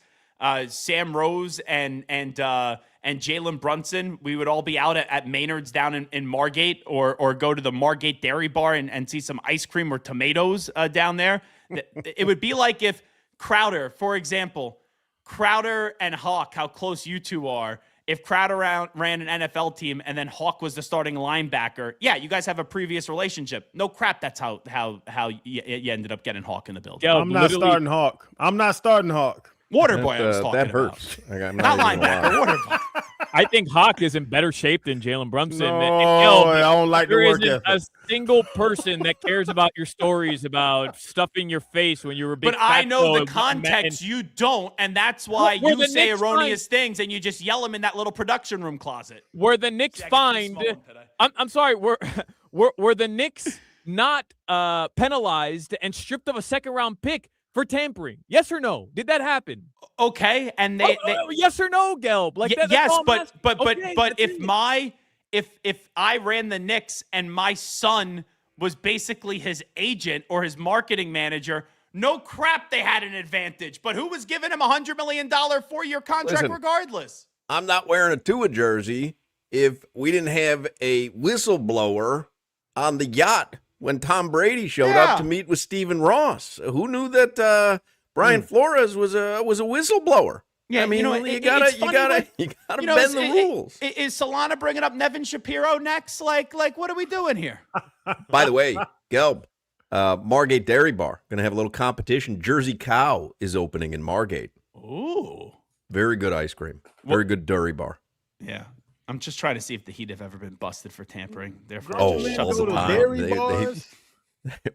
Sam Rose and Jalen Brunson? We would all be out at Maynard's down in Margate, or go to the Margate Dairy Bar and see some ice cream or tomatoes down there. It would be like if Crowder, for example, Crowder and Hawk, how close you two are. If Crowder ran an NFL team and then Hawk was the starting linebacker, yeah, you guys have a previous relationship. No crap, that's how you ended up getting Hawk in the building. I'm not starting Hawk. Waterboy, I was talking that about. hurts. Not linebacker, Waterboy. I think Hawk is in better shape than Jalen Brunson. No, I don't like the work There isn't ethic. a single person that cares about your stories about stuffing your face when you were big. But I know the and- context. You don't, and that's why Were you the say Knicks erroneous things, and you just yell them in that little production room closet. Were the Knicks fined? I'm sorry. Were the Knicks not penalized and stripped of a second-round pick for tampering? Yes or no? Did that happen? Okay, and they yes or no, Gelb? Like that, yes, that's all I'm asking. but Okay, if I ran the Knicks and my son was basically his agent or his marketing manager, no crap, they had an advantage. But who was giving him $100 million 4-year contract? Listen, regardless? I'm not wearing a Tua jersey if we didn't have a whistleblower on the yacht when Tom Brady showed up to meet with Stephen Ross. Who knew that Brian Flores was a whistleblower? Yeah, I mean, you gotta bend the rules. Is Solana bringing up Nevin Shapiro next? Like, what are we doing here? By the way, Gelb, Margate Dairy Bar gonna have a little competition. Jersey Cow is opening in Margate. Ooh, very good ice cream. Very good dairy bar. Yeah. I'm just trying to see if the Heat have ever been busted for tampering. Therefore, all shuts the them time. down. Dairy bars?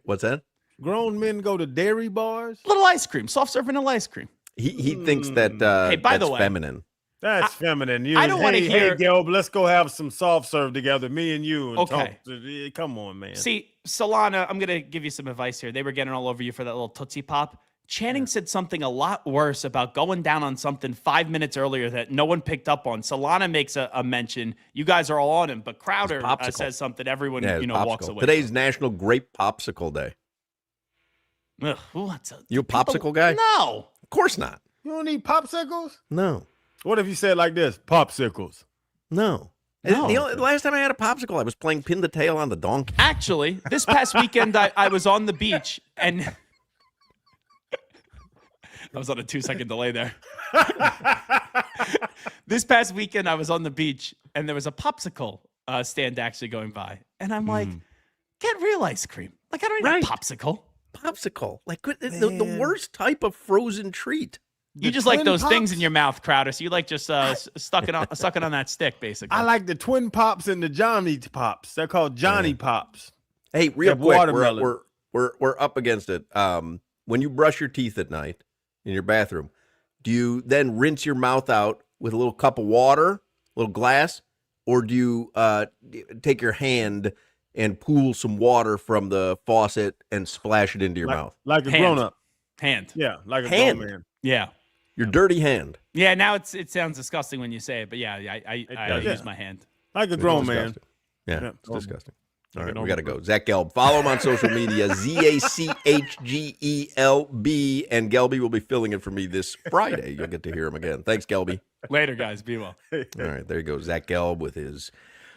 What's that? Grown men go to dairy bars? Little ice cream, soft serve vanilla ice cream. He thinks that Hey, by that's the way, feminine. That's feminine. I don't wanna hear- Hey, Gelb, let's go have some soft serve together, me and you. And Okay. Come on, man. See, Solana, I'm going to give you some advice here. They were getting all over you for that little Tootsie Pop. Channing said something a lot worse about going down on something 5 minutes earlier that no one picked up on. Solana makes a mention. You guys are all on him, but Crowder says something everyone walks away. Today's from. National Grape Popsicle Day. Ugh, what's You a popsicle guy? No. Of course not. You don't eat popsicles? No. What if you said like this? Popsicles. No. No. The last time I had a popsicle, I was playing pin the tail on the donkey. Actually, this past weekend, I was on the beach and I was on a 2-second delay there. This past weekend, I was on the beach and there was a popsicle stand actually going by. And I'm like, get real ice cream. Like, I don't need a popsicle. Popsicle. Like the worst type of frozen treat. You just like those things in your mouth, Crowder. So you like just sucking on that stick, basically. I like the Twin Pops and the Johnny Pops. They're called Johnny Pops. Hey, real quick, watermelon. we're up against it. When you brush your teeth at night in your bathroom, do you then rinse your mouth out with a little cup of water, a little glass, or do you take your hand and pool some water from the faucet and splash it into your mouth? Like a grown-up. Hand. Yeah, like a Hand. grown man. Yeah. Your dirty hand. Yeah, now it sounds disgusting when you say it, but yeah, I use my hand. Like a grown man. Yeah, Yeah. it's disgusting. All right, an we got to go. Zach Gelb. Follow him on social media, ZACHGELB, and Gelby will be filling in for me this Friday. You'll get to hear him again. Thanks, Gelby. Later, guys. Be well. All right, there you go. Zach Gelb with his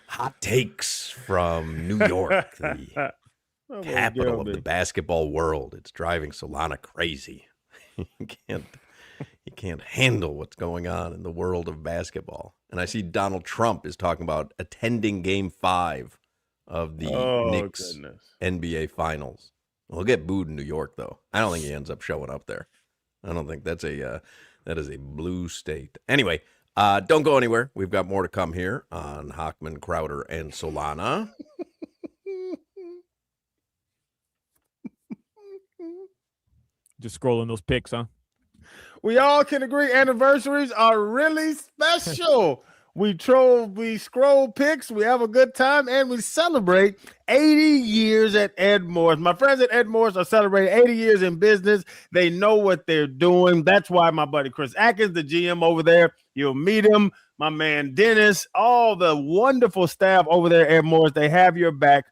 hot takes from New York, the capital of the basketball world. It's driving Solana crazy. You can't handle what's going on in the world of basketball. And I see Donald Trump is talking about attending Game 5 of the Knicks NBA Finals. He'll get booed in New York, though. I don't think he ends up showing up there. I don't think that is a blue state. Anyway, don't go anywhere. We've got more to come here on Hochman, Crowder, and Solana. Just scrolling those pics, huh? We all can agree anniversaries are really special. We scroll pics, we have a good time, and we celebrate 80 years at Ed Moore's. My friends at Ed Moore's are celebrating 80 years in business. They know what they're doing. That's why my buddy Chris Atkins, the GM over there, you'll meet him. My man Dennis, all the wonderful staff over there at Ed Moore's, they have your back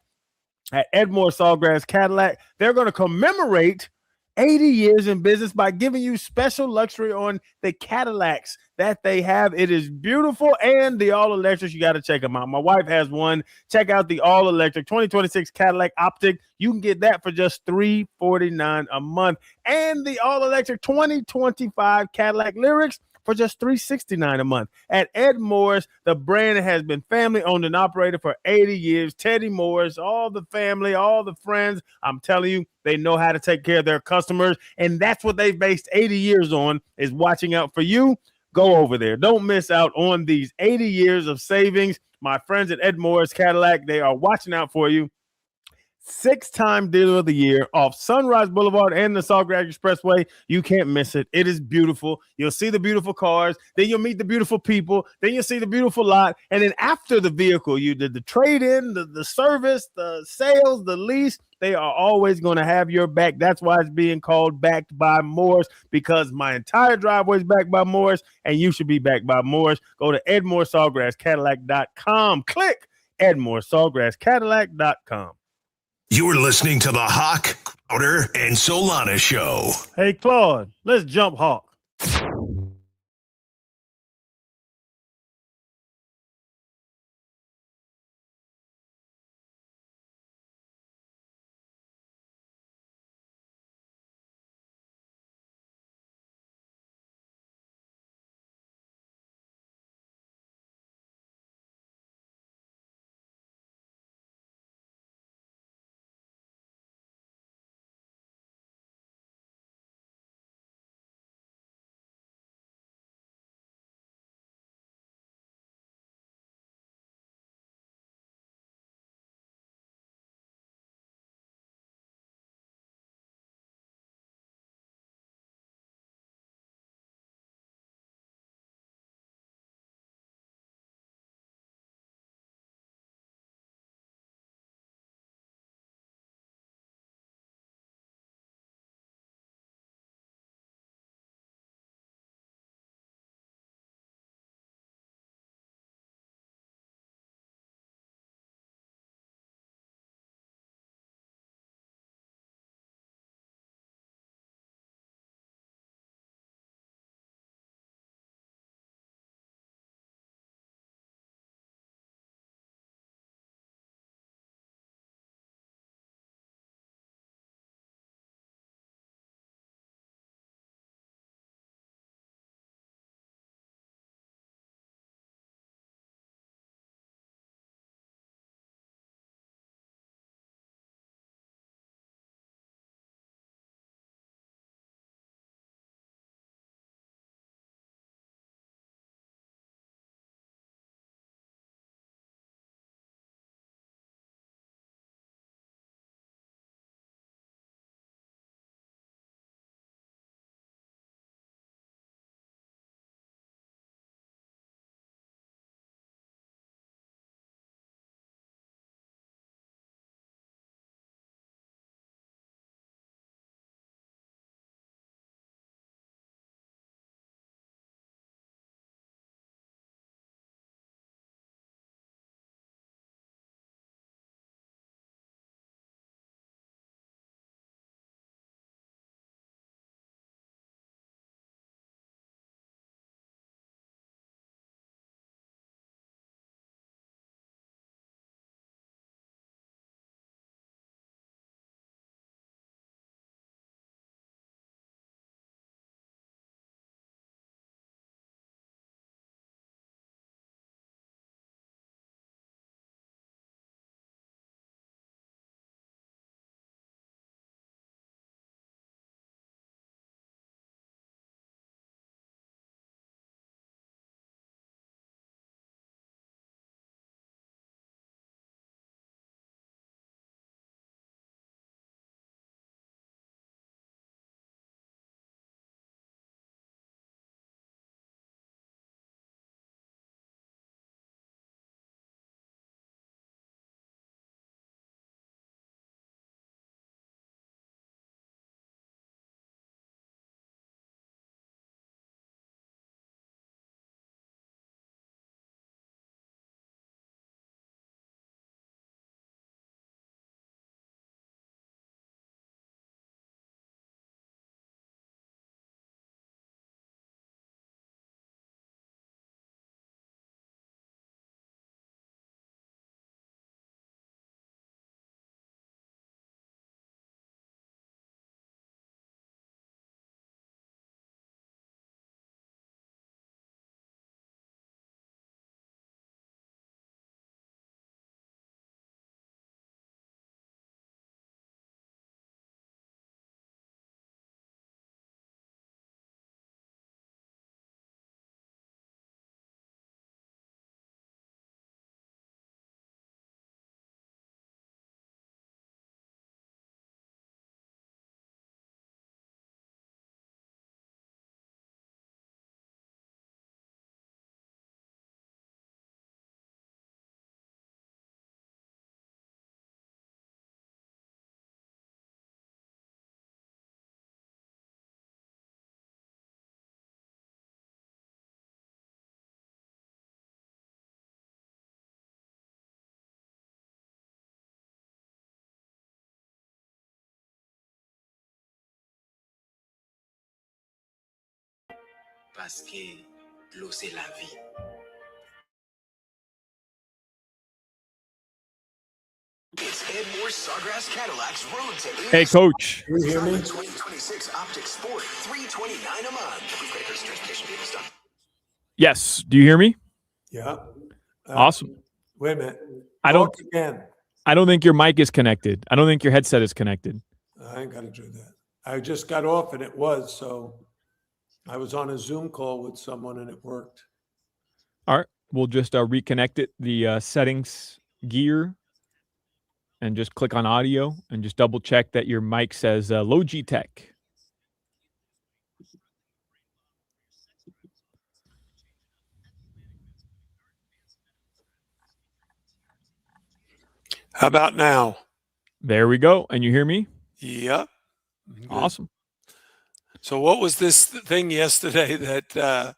at Ed Moore's Sawgrass Cadillac. They're going to commemorate 80 years in business by giving you special luxury on the Cadillacs that they have. It is beautiful, and the all-electrics, you got to check them out. My wife has one. Check out the all-electric 2026 Cadillac Optic. You can get that for just $349 a month, and the all-electric 2025 Cadillac Lyrics for just $369 a month. At Ed Moore's, the brand has been family-owned and operated for 80 years. Teddy Moore's, all the family, all the friends, I'm telling you, they know how to take care of their customers, and that's what they've based 80 years on, is watching out for you. Go over there. Don't miss out on these 80 years of savings. My friends at Ed Moore's Cadillac, they are watching out for you. 6-time dealer of the year off Sunrise Boulevard and the Sawgrass Expressway. You can't miss it. It is beautiful. You'll see the beautiful cars. Then you'll meet the beautiful people. Then you'll see the beautiful lot. And then after the vehicle, you did the trade-in, the service, the sales, the lease. They are always going to have your back. That's why it's being called Backed by Moore's, because my entire driveway is backed by Moore's, and you should be backed by Moore's. Go to EdmoreSawgrassCadillac.com. Click EdmoreSawgrassCadillac.com. You're listening to the Hawk, Crowder, and Solana Show. Hey, Claude, let's jump Hawk. Parce que l'eau, c'est la vie. It's Ed Moore's Sawgrass Cadillacs Road to Hey, Coach. Can you hear me? 2026 Optic Sport, $329 a month. Breakers, transportation, vehicle stuff. Yes. Do you hear me? Yeah. Awesome. Wait a minute. I don't- Talk again. I don't think your mic is connected. I don't think your headset is connected. I ain't got to do that. I just got off and it was, so I was on a Zoom call with someone and it worked. All right. We'll just reconnect it, the settings gear, and just click on audio and just double check that your mic says Logitech. How about now? There we go. And you hear me? Yep. Awesome. So what was this thing yesterday that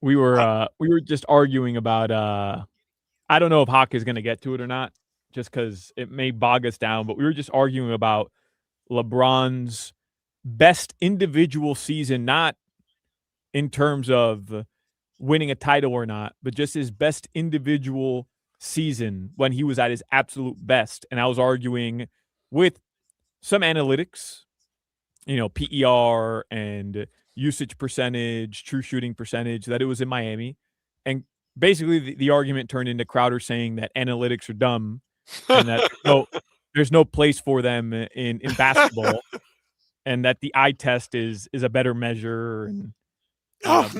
We were just arguing about I don't know if Hawk is going to get to it or not, just because it may bog us down. But we were just arguing about LeBron's best individual season, not in terms of winning a title or not, but just his best individual season when he was at his absolute best. And I was arguing with some analytics, PER and usage percentage, true shooting percentage, that it was in Miami. And basically the argument turned into Crowder saying that analytics are dumb and that there's no place for them in basketball and that the eye test is a better measure. And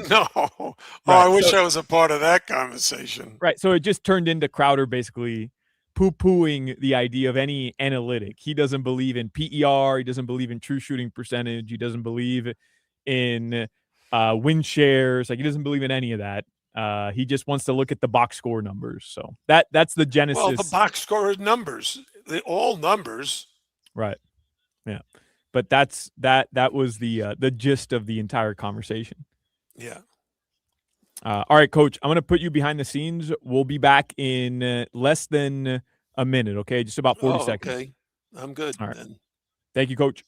no. Oh, right, I wish I was a part of that conversation. right. So it just turned into Crowder basically poo-pooing the idea of any analytic. He doesn't believe in PER. He doesn't believe in true shooting percentage. He doesn't believe in win shares. Like, he doesn't believe in any of that. He just wants to look at the box score numbers. So that's the genesis. Well, the box score numbers, all numbers. Right. Yeah. But that was the gist of the entire conversation. Yeah. All right, Coach, I'm going to put you behind the scenes. We'll be back in less than a minute, okay? Just about 40 seconds. Okay. I'm good. All right. Then. Thank you, Coach.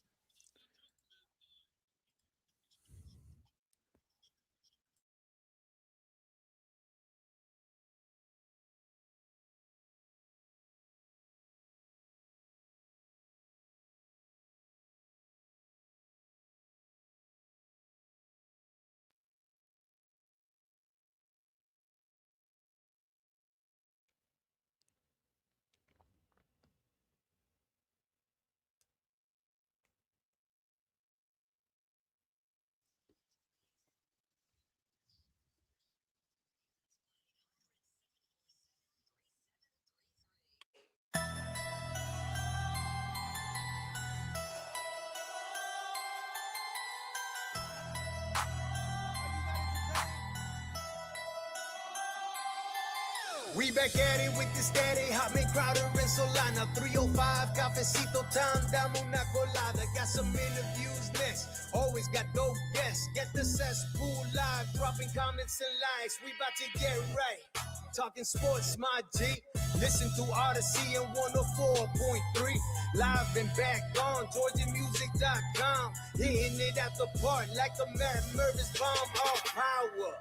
We back at it with this daddy, Hochman, Crowder, and Solana. 305, cafecito time, dame una colada. Got some interviews next, always got dope guests. Get the cesspool live, dropping comments and likes. We about to get right, talking sports, my G. Listen to Odyssey and 104.3. Live and back on GeorgiaMusic.com. Hitting it at the park like a Matt Mervis bomb off power.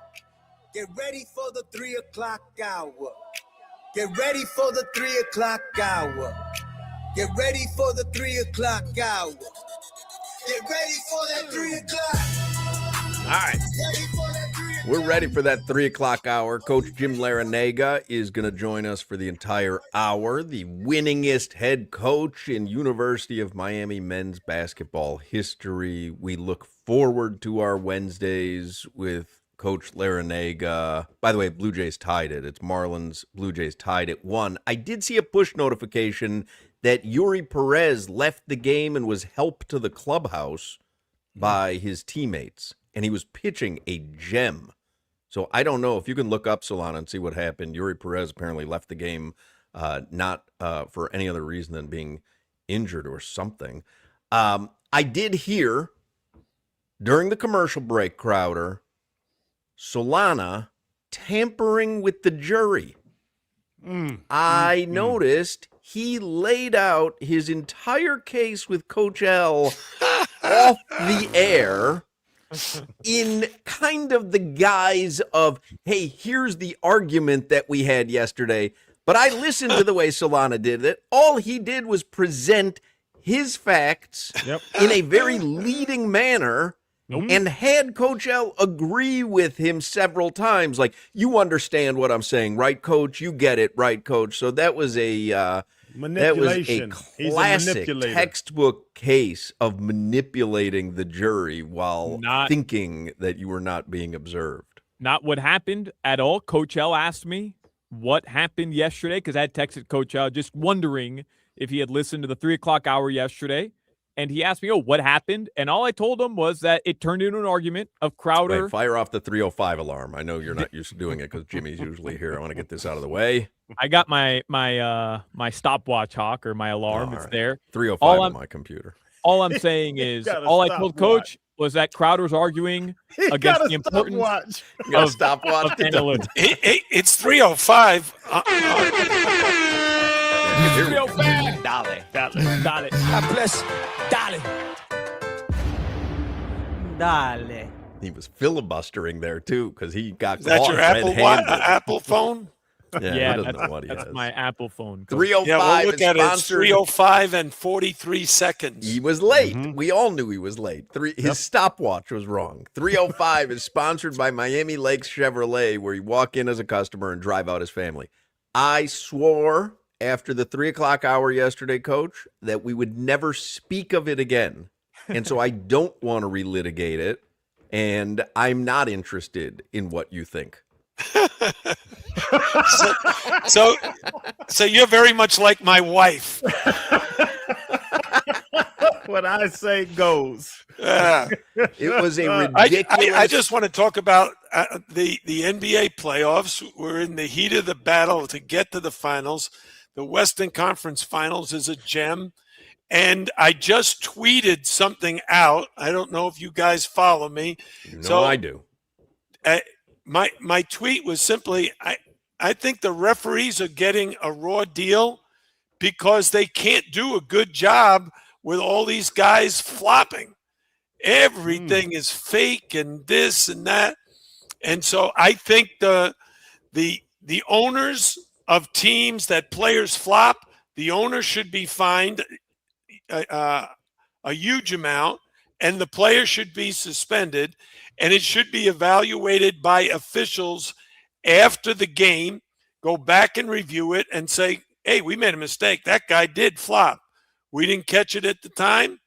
Get ready for the 3 o'clock hour. Get ready for the 3 o'clock hour. Get ready for the 3 o'clock hour. Get ready for that 3 o'clock. All right. We're ready for that 3 o'clock hour. Coach Jim Larrañaga is going to join us for the entire hour. The winningest head coach in University of Miami men's basketball history. We look forward to our Wednesdays with Coach Larrañaga. By the way, Blue Jays tied it. It's Marlins. Blue Jays tied it 1. I did see a push notification that Yuri Perez left the game and was helped to the clubhouse by his teammates, and he was pitching a gem. So I don't know if you can look up Solana and see what happened. Yuri Perez apparently left the game not for any other reason than being injured or something. I did hear during the commercial break, Crowder, Solana tampering with the jury. I noticed he laid out his entire case with Coach L off the air in kind of the guise of, hey, here's the argument that we had yesterday. But I listened to the way Solana did it. All he did was present his facts in a very leading manner. And had Coach L agree with him several times, like, you understand what I'm saying, right, Coach? You get it, right, Coach? So that was a manipulation. He's a classic manipulator. textbook case of manipulating the jury while Not- thinking that you were not being observed. Not what happened at all. Coach L asked me what happened yesterday because I had texted Coach L just wondering if he had listened to the 3 o'clock hour yesterday. And he asked me, what happened? And all I told him was that it turned into an argument of Crowder. Right, fire off the 305 alarm. I know you're not used to doing it because Jimmy's usually here. I want to get this out of the way. I got my stopwatch, Hawk, or my alarm. All It's right. there. 305 on my computer. All I'm saying is, got a all I told stopwatch. Coach was that Crowder's arguing He against got a the importance stopwatch. You got to of- stopwatch. of analytics. It's 3:05. Dale. Dale. He was filibustering there too because he got Is that caught your red-handed. Apple phone? Yeah, he doesn't know what he that's has. my Apple phone. Coach. 305 Yeah, well, look is at it. It's sponsored. 3:05 and 43 seconds. He was late. We all knew he was late. His stopwatch was wrong. 305 is sponsored by Miami Lakes Chevrolet, where you walk in as a customer and drive out as family. I swore after the 3 o'clock hour yesterday, Coach, that we would never speak of it again. And so I don't want to relitigate it. And I'm not interested in what you think. So you're very much like my wife. What I say goes. It was a ridiculous. I just want to talk about the NBA playoffs. We're in the heat of the battle to get to the finals. The Western Conference Finals is a gem. And I just tweeted something out. I don't know if you guys follow me. No, I do. My tweet was simply, I think the referees are getting a raw deal because they can't do a good job with all these guys flopping. Everything is fake and this and that. And so I think the owners of teams that players flop, the owners should be fined a huge amount, and the player should be suspended, and it should be evaluated by officials after the game. Go back and review it and say, hey, we made a mistake. That guy did flop. We didn't catch it at the time,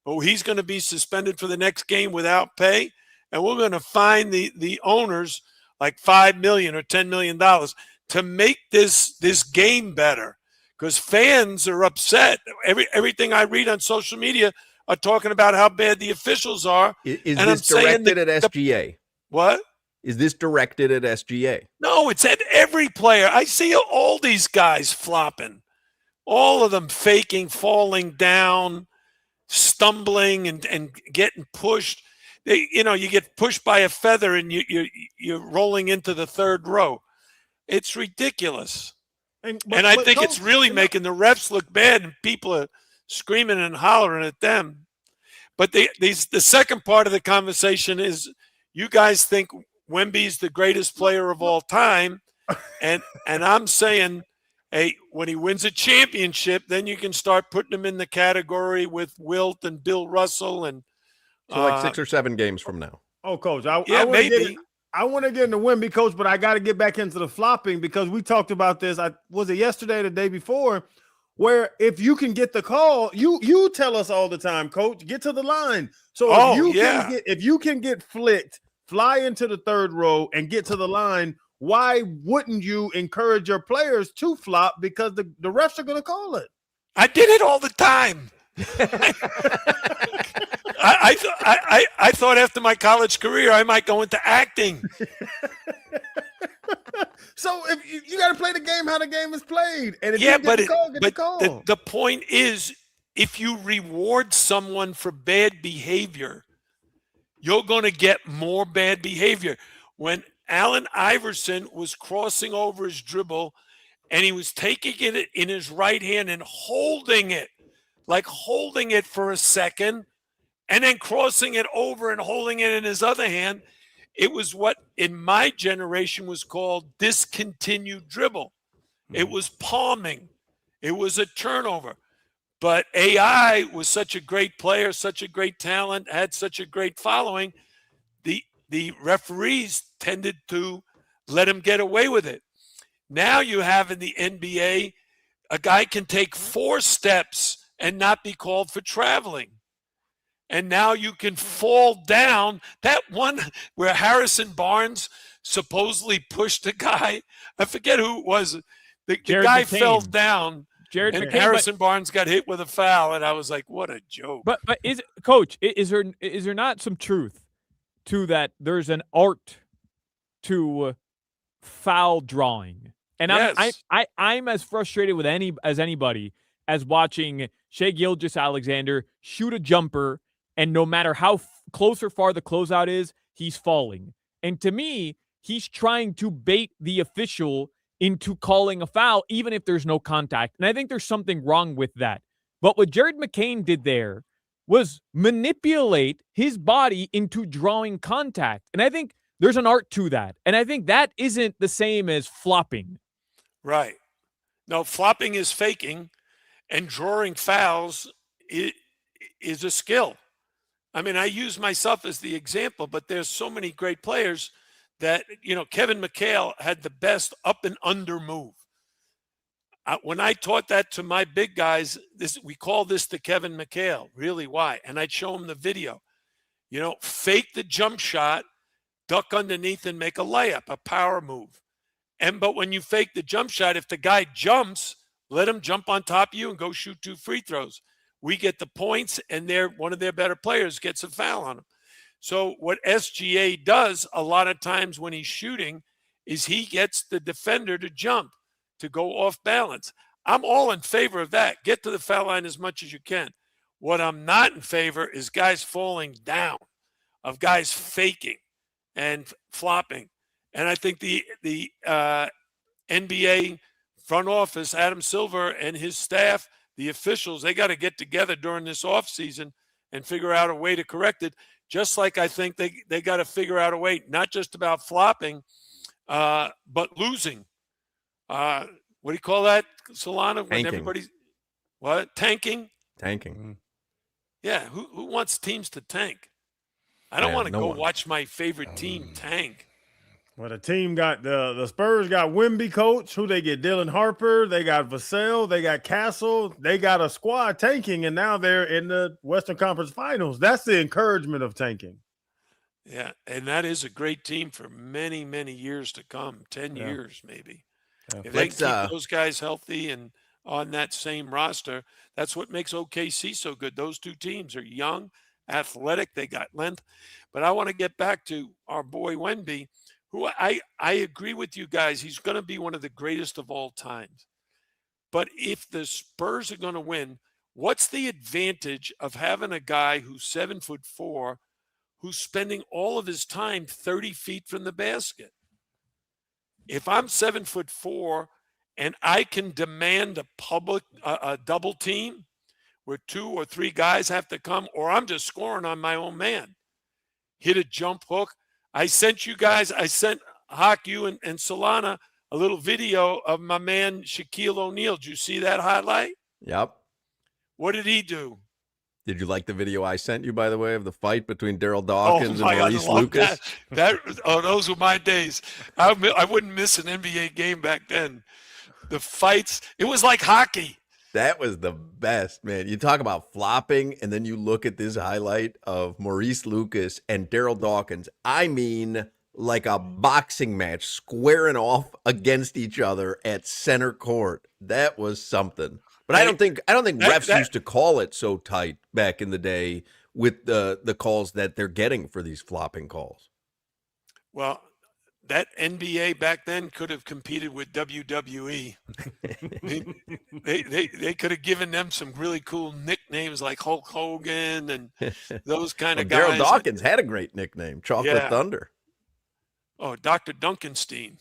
but he's going to be suspended for the next game without pay, and we're going to fine the owners like $5 million or $10 million to make this game better. Because fans are upset. Everything I read on social media are talking about how bad the officials are. Is and this directed at SGA? What? Is this directed at SGA? No, it's at every player. I see all these guys flopping. All of them faking, falling down, stumbling, and getting pushed. You get pushed by a feather and you're rolling into the third row. It's ridiculous. And I think it's really making the refs look bad, and people are screaming and hollering at them. But the second part of the conversation is you guys think Wemby's the greatest player of all time, and I'm saying, hey, when he wins a championship, then you can start putting him in the category with Wilt and Bill Russell and So like 6 or 7 games from now. Oh, Coach, maybe. I want to get in the Wemby, Coach, but I got to get back into the flopping because we talked about this. Was it yesterday or the day before, where if you can get the call, you tell us all the time, Coach, get to the line. So if you can get flicked, fly into the third row and get to the line, why wouldn't you encourage your players to flop? Because the refs are going to call it. I did it all the time. I thought after my college career I might go into acting. So if you got to play the game how the game is played, and if the point is, if you reward someone for bad behavior, you're going to get more bad behavior. When Allen Iverson was crossing over his dribble, and he was taking it in his right hand and holding it for a second, and then crossing it over and holding it in his other hand. It was what in my generation was called discontinued dribble. It was palming. It was a turnover. But AI was such a great player, such a great talent, had such a great following. The referees tended to let him get away with it. Now you have in the NBA, a guy can take 4 steps and not be called for traveling. And now you can fall down. That one where Harrison Barnes supposedly pushed a guy, I forget who it was. The guy McCain. fell down. Jared And McCain, Harrison Barnes got hit with a foul, and I was like, "What a joke!" But is Coach, is there not some truth to that? There's an art to foul drawing, and Yes. I'm as frustrated with anybody as watching Shai Gilgeous-Alexander shoot a jumper, and no matter how close or far the closeout is, he's falling. And to me, he's trying to bait the official into calling a foul, even if there's no contact. And I think there's something wrong with that. But what Jared McCain did there was manipulate his body into drawing contact. And I think there's an art to that. And I think that isn't the same as flopping. Right. No, flopping is faking, and drawing fouls is a skill. I mean, I use myself as the example, but there's so many great players that, Kevin McHale had the best up and under move. When I taught that to my big guys, we call this the Kevin McHale. Really, why? And I'd show them the video. Fake the jump shot, duck underneath, and make a layup, a power move. But when you fake the jump shot, if the guy jumps, let him jump on top of you and go shoot 2 free throws. We get the points, and one of their better players gets a foul on him. So what SGA does a lot of times when he's shooting is he gets the defender to jump, to go off balance. I'm all in favor of that. Get to the foul line as much as you can. What I'm not in favor is guys falling down, of guys faking and flopping. And I think the NBA front office, Adam Silver and his staff, the officials, they got to get together during this offseason and figure out a way to correct it. Just like I think they got to figure out a way, not just about flopping, but losing. What do you call that, Solana? When everybody's what? Tanking? Tanking. Yeah. Who wants teams to tank? I don't want to go watch my favorite team tank. Well, the team got the Spurs got Wemby coach, who they get Dylan Harper, they got Vassell, they got Castle, they got a squad tanking, and now they're in the Western Conference Finals. That's the encouragement of tanking. Yeah, and that is a great team for many, many years to come, 10 years maybe. Yeah. If they can keep those guys healthy and on that same roster, that's what makes OKC so good. Those 2 teams are young, athletic, they got length. But I want to get back to our boy Wemby, who I agree with you guys. He's going to be one of the greatest of all times. But if the Spurs are going to win, what's the advantage of having a guy who's 7'4", who's spending all of his time 30 feet from the basket? If I'm 7'4" and I can demand a double team where 2 or 3 guys have to come, or I'm just scoring on my own man, hit a jump hook. I sent Hock, you and Solana a little video of my man Shaquille O'Neal. Did you see that highlight? Yep. What did he do? Did you like the video I sent you, by the way, of the fight between Daryl Dawkins and Maurice God, Lucas? Those were my days. I wouldn't miss an NBA game back then. The fights, it was like hockey. That was the best, man. You talk about flopping, and then you look at this highlight of Maurice Lucas and Daryl Dawkins. I mean, like a boxing match, squaring off against each other at center court. That was something. But I don't think refs used to call it so tight back in the day with the calls that they're getting for these flopping calls. Well, that NBA back then could have competed with WWE. they could have given them some really cool nicknames like Hulk Hogan and those kind of guys. Daryl Dawkins had a great nickname, Chocolate Thunder. Oh, Dr. Duncanstein.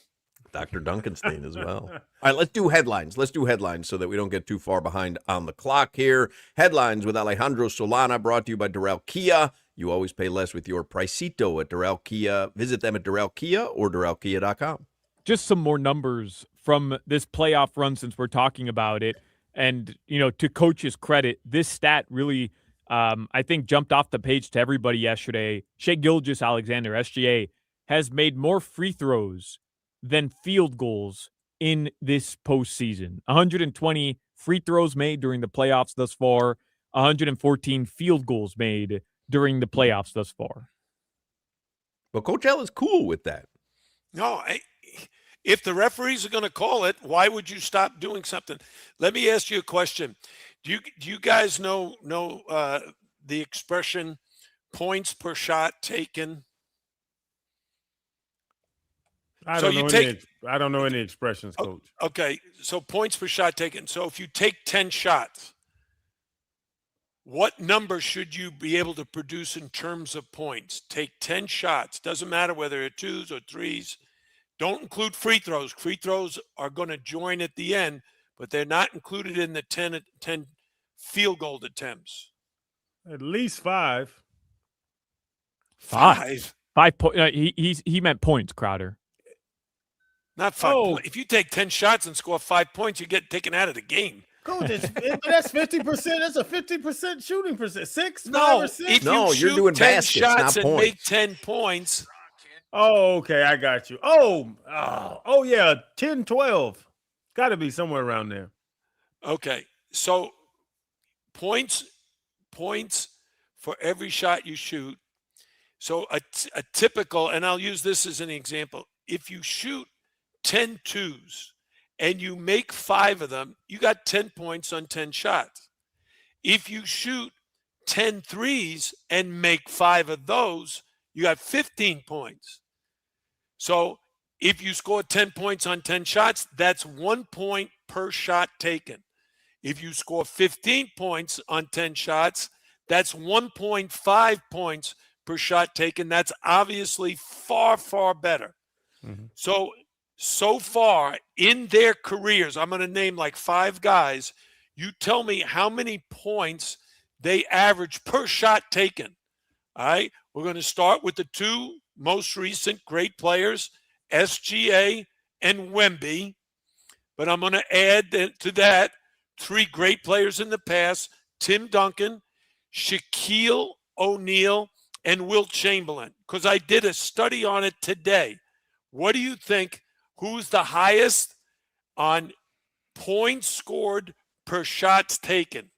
Dr. Duncanstein as well. All right, let's do headlines. Let's do headlines so that we don't get too far behind on the clock here. Headlines with Alejandro Solana, brought to you by Durrell Kia. You always pay less with your Pricito at Durrell Kia. Visit them at Durrell Kia or DurrellKia.com. Just some more numbers from this playoff run since we're talking about it. And, to Coach's credit, this stat really, I think, jumped off the page to everybody yesterday. Shai Gilgeous-Alexander, SGA, has made more free throws than field goals in this postseason. 120 free throws made during the playoffs thus far, 114 field goals made during the playoffs thus far. But Coach L is cool with that. No, if the referees are going to call it, why would you stop doing something? Let me ask you a question. Do you guys know the expression points per shot taken? I don't know any expressions, Coach. Okay, so points per shot taken. So if you take 10 shots, what number should you be able to produce in terms of points? Take 10 shots. Doesn't matter whether they're twos or threes. Don't include free throws. Free throws are going to join at the end, but they're not included in the 10 field goal attempts. At least 5. 5? 5 points. He meant points, Crowder. Not 5 points. If you take 10 shots and score 5 points, you get taken out of the game. Coach, that's 50%. That's a 50% shooting percent. 6? No, 5 or 6? if No, you you're doing shoot 10 baskets, shots not and points. make 10 points. Oh, okay. I got you. Oh, yeah. 10, 12. Got to be somewhere around there. Okay. So points for every shot you shoot. So a typical, and I'll use this as an example. If you shoot 10 twos and you make 5 of them, you got 10 points on 10 shots. If you shoot 10 threes and make 5 of those, you got 15 points. So if you score 10 points on 10 shots, that's 1 point per shot taken. If you score 15 points on 10 shots, that's 1.5 points per shot taken. That's obviously far, far better. Mm-hmm. So far in their careers, I'm going to name like 5 guys. You tell me how many points they average per shot taken. All right. We're going to start with the 2 most recent great players, SGA and Wemby. But I'm going to add to that 3 great players in the past, Tim Duncan, Shaquille O'Neal, and Wilt Chamberlain, because I did a study on it today. What do you think? Who's the highest on points scored per shots taken?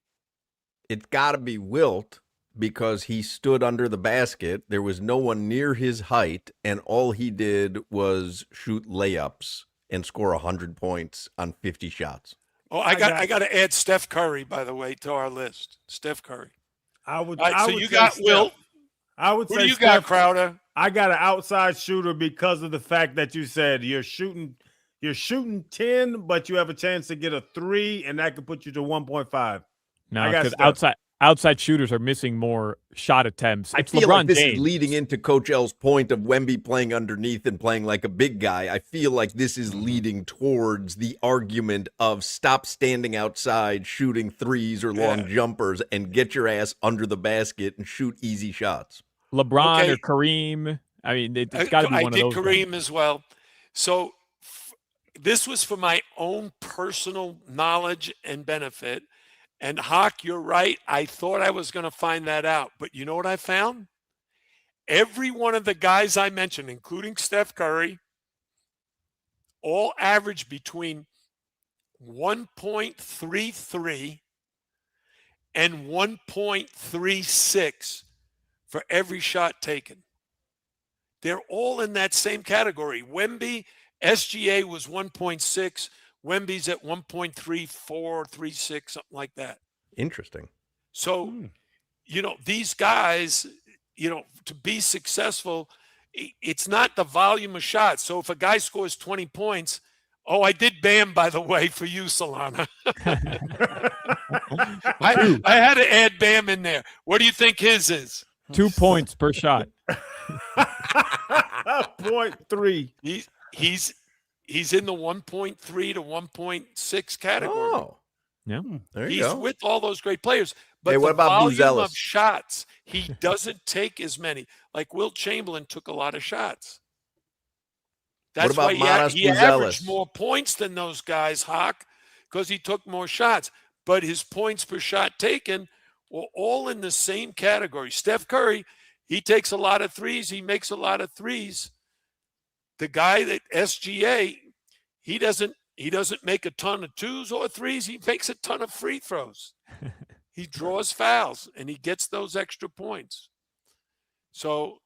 It's got to be Wilt, because he stood under the basket. There was no one near his height, and all he did was shoot layups and score 100 points on 50 shots. Oh, I got to add Steph Curry, by the way, to our list. Steph Curry. So you got Steph. Wilt. I would Who say do you Steph. got, Crowder? I got an outside shooter because of the fact that you said you're shooting 10, but you have a chance to get a 3, and that could put you to 1.5. No, because outside shooters are missing more shot attempts. I feel LeBron like this James. is leading into Coach L's point of Wemby playing underneath and playing like a big guy. I feel like this is leading towards the argument of stop standing outside shooting threes or long jumpers and get your ass under the basket and shoot easy shots. LeBron or Kareem. I mean, it's got to be one of those. I did Kareem as well. So this was for my own personal knowledge and benefit. And Hawk, you're right. I thought I was going to find that out. But you know what I found? Every one of the guys I mentioned, including Steph Curry, all average between 1.33 and 1.36 for every shot taken. They're all in that same category. Wemby, SGA was 1.6. Wemby's at 1.34, 36, something like that. Interesting. So, these guys, to be successful, it's not the volume of shots. So if a guy scores 20 points, I did Bam, by the way, for you, Solana. I had to add Bam in there. What do you think his is? 2 points per shot. 0.3. He's in the 1.3 to 1.6 category. Oh, Yeah. there you He's go. with all those great players. But Hey, what the about volume Buzelis? of shots, he doesn't take as many. Like Will Chamberlain took a lot of shots. That's about why Matas he averaged Buzelis? more points than those guys, Hawk, because he took more shots. But his points per shot taken were all in the same category. Steph Curry, he takes a lot of threes. He makes a lot of threes. The guy that SGA, he doesn't make a ton of twos or threes. He makes a ton of free throws. He draws fouls and he gets those extra points. So,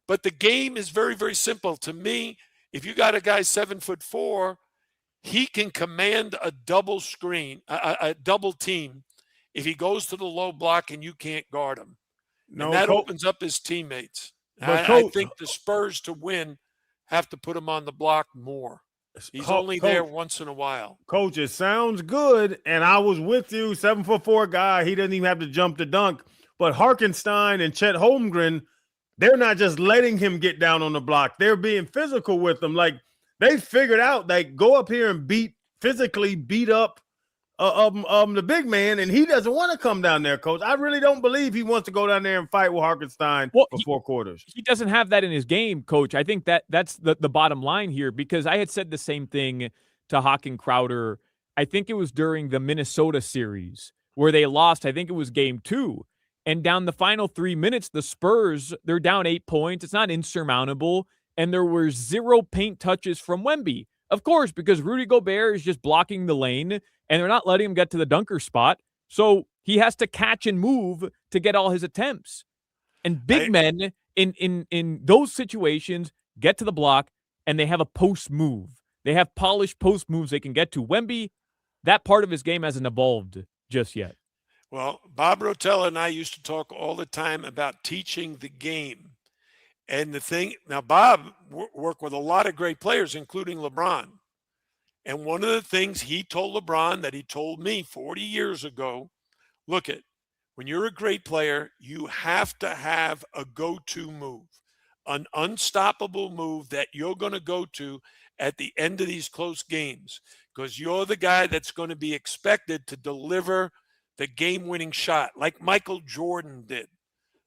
but the game is very, very simple. To me, if you got a guy 7'4", he can command a double screen, a double team if he goes to the low block and you can't guard him. And that opens up his teammates. I think the Spurs to win have to put him on the block more. He's only there once in a while. Coach, it sounds good, and I was with you. 7'4" guy, he doesn't even have to jump to dunk. But Harkenstein and Chet Holmgren, they're not just letting him get down on the block. They're being physical with him. Like, they figured out, like, go up here and physically beat up the big man, and he doesn't want to come down there, Coach. I really don't believe he wants to go down there and fight with Harkenstein for 4 quarters. He doesn't have that in his game, Coach. I think that's the bottom line here, because I had said the same thing to Hawk and Crowder. I think it was during the Minnesota series where they lost. I think it was game 2. And down the final 3 minutes, the Spurs, they're down 8 points. It's not insurmountable. And there were 0 paint touches from Wemby. Of course, because Rudy Gobert is just blocking the lane, and they're not letting him get to the dunker spot. So he has to catch and move to get all his attempts. And big men in those situations get to the block, and they have a post move. They have polished post moves they can get to. Wemby, that part of his game hasn't evolved just yet. Well, Bob Rotella and I used to talk all the time about teaching the game. And the thing, now Bob worked with a lot of great players, including LeBron. And one of the things he told LeBron that he told me 40 years ago, look at, when you're a great player, you have to have a go-to move, an unstoppable move that you're going to go to at the end of these close games, because you're the guy that's going to be expected to deliver the game-winning shot like Michael Jordan did,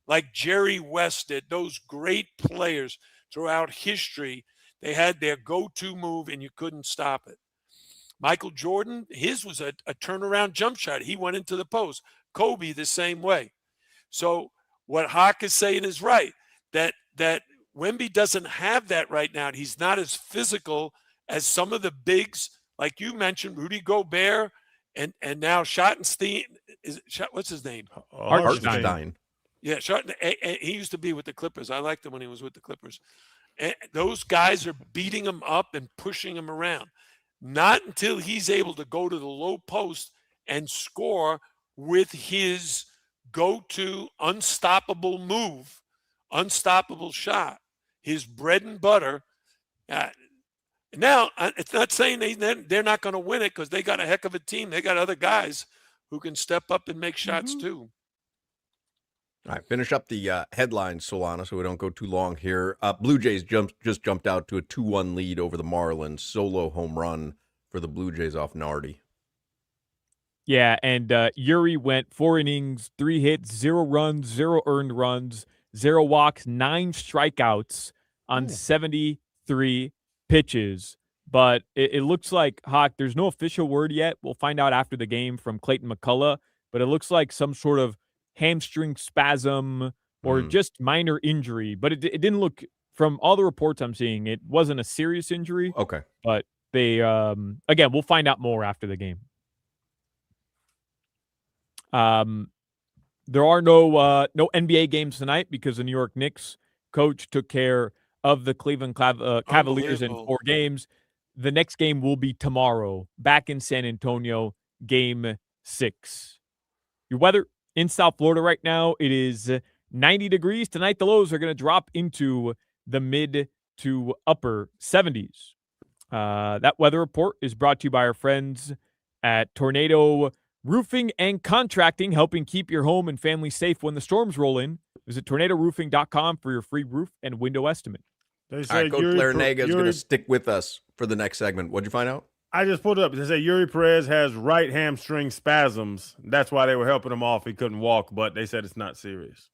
like Jerry West did. Those great players throughout history, they had their go-to move and you couldn't stop it. Michael Jordan, his was a turnaround jump shot. He went into the post. Kobe the same way. So what Hawk is saying is right, that Wemby doesn't have that right now. He's not as physical as some of the bigs, like you mentioned, Rudy Gobert, and now Schottenstein. What's his name? Hartenstein. Yeah, he used to be with the Clippers. I liked him when he was with the Clippers. And those guys are beating him up and pushing him around. Not until he's able to go to the low post and score with his go-to unstoppable move, unstoppable shot, his bread and butter. Now, it's not saying they're not going to win it, because they got a heck of a team. They got other guys who can step up and make shots too. All right, finish up the headlines, Solana, so we don't go too long here. Blue Jays just jumped out to a 2-1 lead over the Marlins. Solo home run for the Blue Jays off Nardi. Yeah, and Yuri went 4 innings, 3 hits, 0 runs, 0 earned runs, 0 walks, 9 strikeouts on 73 pitches. But it looks like, Hawk, there's no official word yet. We'll find out after the game from Clayton McCullough. But it looks like some sort of hamstring spasm or just minor injury. But it didn't look, from all the reports I'm seeing, it wasn't a serious injury. Okay. But they, again, we'll find out more after the game. There are no NBA games tonight because the New York Knicks coach took care of the Cleveland Cavaliers in 4 games. The next game will be tomorrow, back in San Antonio, game 6. Your weather in South Florida right now, it is 90 degrees. Tonight, the lows are going to drop into the mid to upper 70s. That weather report is brought to you by our friends at Tornado Roofing and Contracting, helping keep your home and family safe when the storms roll in. Visit tornadoroofing.com for your free roof and window estimate. All right, Coach Larinaga is going to stick with us for the next segment. What'd you find out? I just pulled it up. They say Yuri Perez has right hamstring spasms. That's why they were helping him off. He couldn't walk, but they said it's not serious.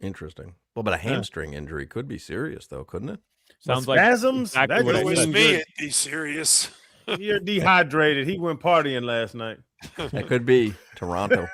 Interesting. Well, but a hamstring injury could be serious, though, couldn't it? Sounds like spasms? exactly That what If I it just was said. means me, you're- it'd be serious. You're dehydrated. He went partying last night. That could be Toronto.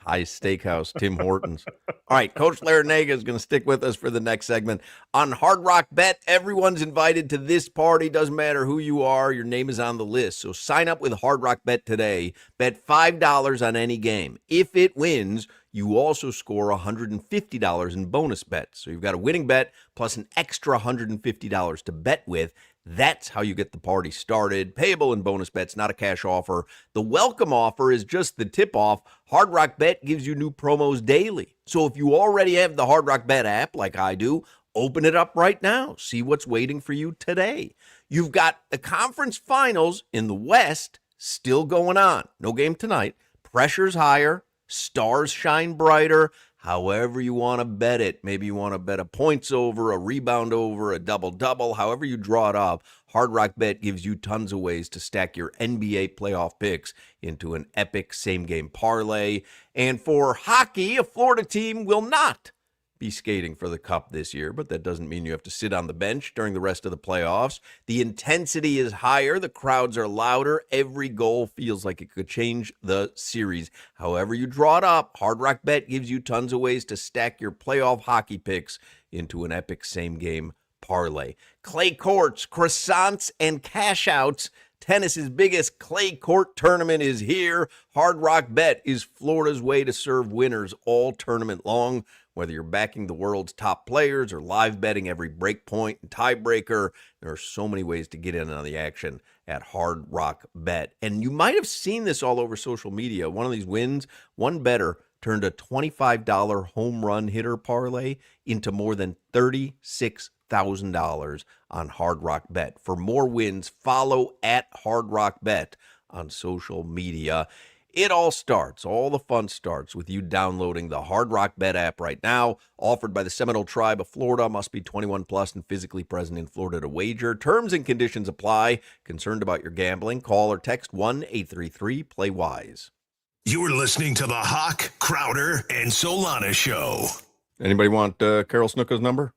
High Steakhouse, Tim Hortons. All right, Coach Larinaga is going to stick with us for the next segment. On Hard Rock Bet, everyone's invited to this party. Doesn't matter who you are, your name is on the list. So sign up with Hard Rock Bet today. Bet $5 on any game. If it wins, you also score $150 in bonus bets. So you've got a winning bet plus an extra $150 to bet with. That's how you get the party started. Payable in bonus bets, not a cash offer. The welcome offer is just the tip-off. Hard Rock Bet gives you new promos daily. So if you already have the Hard Rock Bet app, like I do, open it up right now. See what's waiting for you today. You've got the conference finals in the West still going on. No game tonight. Pressure's higher. Stars shine brighter. However you want to bet it. Maybe you want to bet a points over, a rebound over, a double-double. However you draw it up, Hard Rock Bet gives you tons of ways to stack your NBA playoff picks into an epic same-game parlay. And for hockey, a Florida team will not be skating for the cup this year, but that doesn't mean you have to sit on the bench during the rest of the playoffs. The intensity is higher. The crowds are louder. Every goal feels like it could change the series. However you draw it up, Hard Rock Bet gives you tons of ways to stack your playoff hockey picks into an epic same-game parlay. Clay courts, croissants, and cash outs. Tennis's biggest clay court tournament is here. Hard Rock Bet is Florida's way to serve winners all tournament long. Whether you're backing the world's top players or live betting every break point and tiebreaker, there are so many ways to get in on the action at Hard Rock Bet. And you might have seen this all over social media. One of these wins, one bettor turned a $25 home run hitter parlay into more than $36,000 on Hard Rock Bet. For more wins, follow at Hard Rock Bet on social media. It all starts, all the fun starts with you downloading the Hard Rock Bet app right now. Offered by the Seminole Tribe of Florida. Must be 21 plus and physically present in Florida to wager. Terms and conditions apply. Concerned about your gambling? Call or text 1-833-PLAY-WISE. You're listening to the Hawk, Crowder, and Solana Show. Anybody want Carol Snooka's number?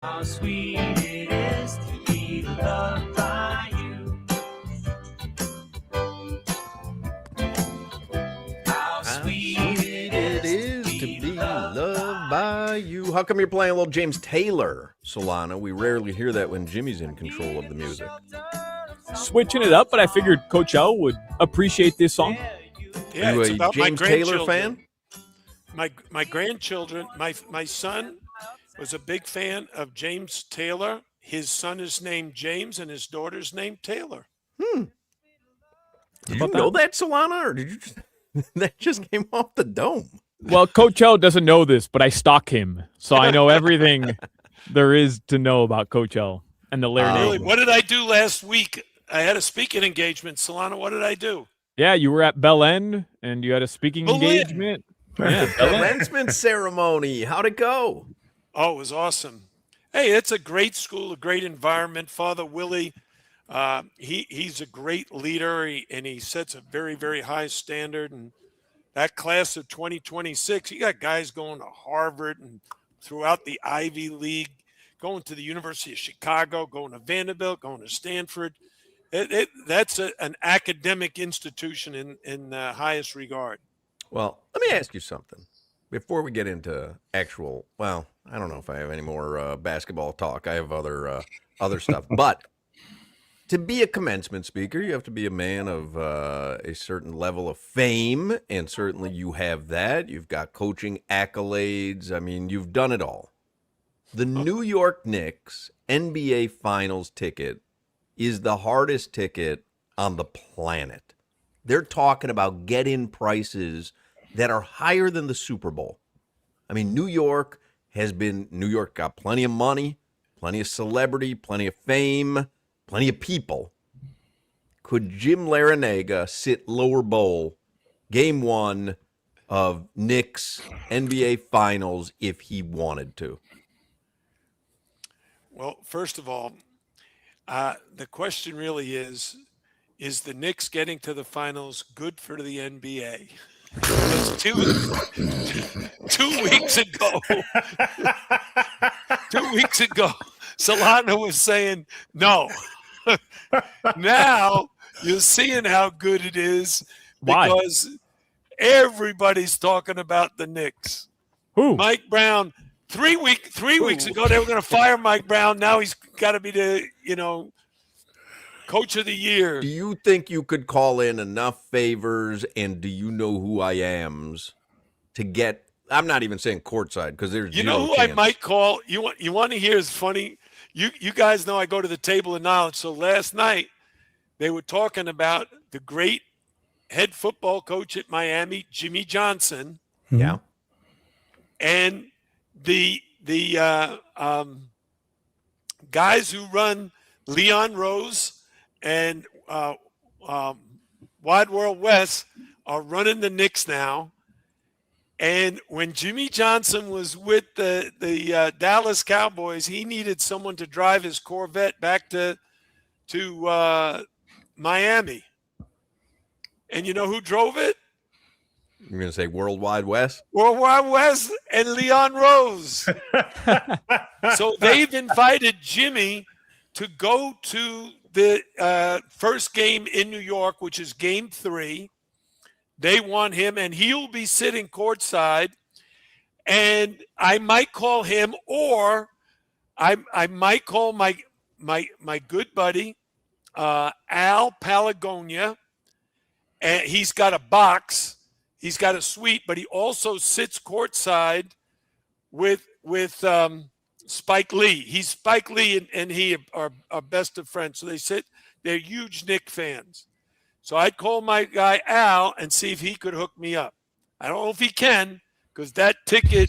How sweet it is to be loved by you. How sweet it is to be loved by you. How come you're playing a little James Taylor, Solana? We rarely hear that when Jimmy's in control of the music. Switching it up, but I figured Coach L would appreciate this song. Yeah, Are it's you a about James my Taylor grandchildren. fan? My grandchildren, my son was a big fan of James Taylor. His son is named James and his daughter's named Taylor. Did you know that, Solana, or did you just that just came off the dome? Well, Coach L doesn't know this, but I stalk him, so I know everything there is to know about Coach L and the Larry. Really, what did I do last week? I had a speaking engagement. Solana, what did I do? Yeah, you were at Belen and you had a speaking engagement. Yeah, Commencement ceremony. How'd it go? Oh, it was awesome. Hey, it's a great school, a great environment. Father Willie, he's a great leader, and he sets a very, very high standard. And that class of 2026, you got guys going to Harvard and throughout the Ivy League, going to the University of Chicago, going to Vanderbilt, going to Stanford. That's an academic institution in the highest regard. Well, let me ask you something before we get into actual. Well, I don't know if I have any more basketball talk. I have other stuff, but to be a commencement speaker, you have to be a man of a certain level of fame, and certainly you have that. You've got coaching accolades. I mean, you've done it all. The New York Knicks NBA Finals ticket is the hardest ticket on the planet. They're talking about get-in prices that are higher than the Super Bowl. I mean, New York got plenty of money, plenty of celebrity, plenty of fame, plenty of people. Could Jim Larinaga sit lower bowl game 1 of Knicks NBA Finals if he wanted to? Well, first of all, the question really is the Knicks getting to the finals good for the NBA? Because 2 weeks ago, 2 weeks ago, Solana was saying no. Now you're seeing how good it is because everybody's talking about the Knicks. Who? Mike Brown. 3 weeks ago, they were going to fire Mike Brown. Now he's got to be the, coach of the year. Do you think you could call in enough favors and do you know who I am's to get? I'm not even saying courtside because there's you know who chance. I might call. You want to hear is funny. You guys know I go to the table of knowledge. So last night they were talking about the great head football coach at Miami, Jimmy Johnson. Yeah, and the guys who run Leon Rose and Wide World West are running the Knicks now. And when Jimmy Johnson was with the Dallas Cowboys, he needed someone to drive his Corvette back to Miami. And you know who drove it? you're gonna say World Wide West? World Wide West and Leon Rose. So they've invited Jimmy to go to the first game in New York, which is game 3. They want him, and he'll be sitting courtside. And I might call him, or I might call my good buddy Al Palagonia, and he's got a box. He's got a suite, but he also sits courtside with Spike Lee. He's Spike Lee and he are best of friends. So they're huge Knick fans. So I'd call my guy Al and see if he could hook me up. I don't know if he can because that ticket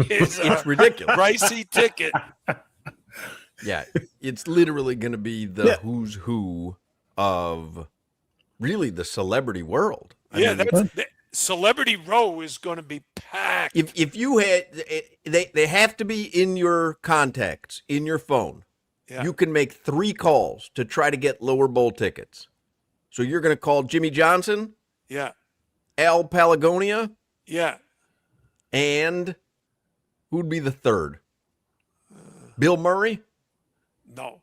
is It's ridiculous. Pricey ticket. Yeah, it's literally going to be the who's who of really the celebrity world. I mean, Celebrity Row is going to be packed. If you had, they have to be in your contacts, in your phone. Yeah. You can make 3 calls to try to get lower bowl tickets. So you're going to call Jimmy Johnson, Yeah. Al Palagonia, Yeah. and who'd be the third? Bill Murray? No.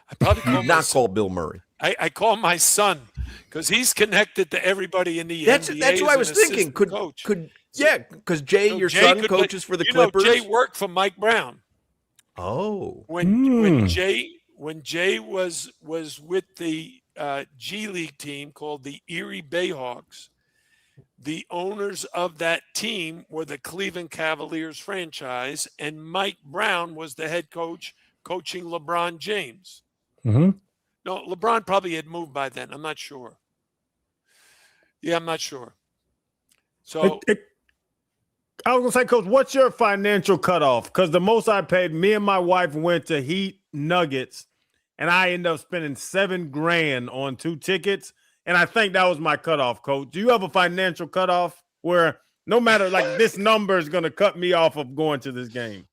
I probably call Not call Bill Murray. I call my son because he's connected to everybody in the That's NBA. that's what I as was an thinking. assistant coach. Because Jay, So your Jay son, could coaches for the you know, Clippers. Jay worked for Mike Brown. Oh, When Jay was with the G League team called the Erie Bayhawks, the owners of that team were the Cleveland Cavaliers franchise, and Mike Brown was the head coach coaching LeBron James. Mm-hmm. No, LeBron probably had moved by then. I'm not sure. Yeah, I'm not sure. So I was gonna say, Coach, what's your financial cutoff? Because the most I paid, me and my wife went to Heat Nuggets, and I ended up spending $7,000 on 2 tickets, and I think that was my cutoff. Coach, do you have a financial cutoff where no matter like this number is gonna cut me off of going to this game?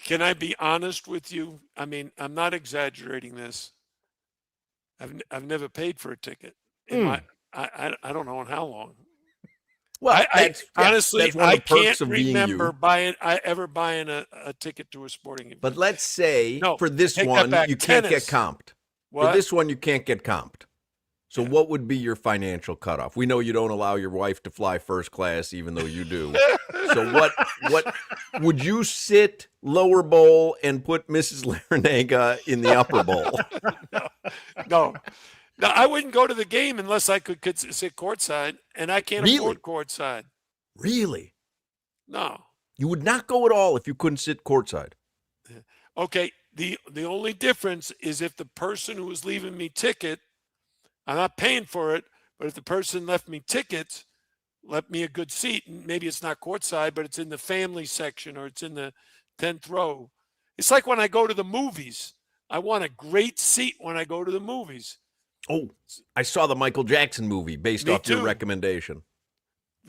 can I be honest with you? I mean, I'm not exaggerating this. I've never paid for a ticket in my I don't know in how long. well, Honestly, that's one of I the perks can't of being remember you. ever buying a ticket to a sporting event. But let's say No, for this take that one, back. you can't get Tennis. comped. What? For this one, you can't get comped. So Yeah. what would be your financial cutoff? We know you don't allow your wife to fly first class, even though you do. So what would you sit lower bowl and put Mrs. Larinaga in the upper bowl? No, I wouldn't go to the game unless I could sit courtside, and I can't Really? afford courtside. Really? No. You would not go at all if you couldn't sit courtside. Okay. The only difference is if the person who was leaving me ticket, I'm not paying for it, but if the person left me tickets, left me a good seat, and maybe it's not courtside, but it's in the family section or it's in the 10th row. It's like when I go to the movies. I want a great seat when I go to the movies. Oh, I saw the Michael Jackson movie based Me off your too. recommendation.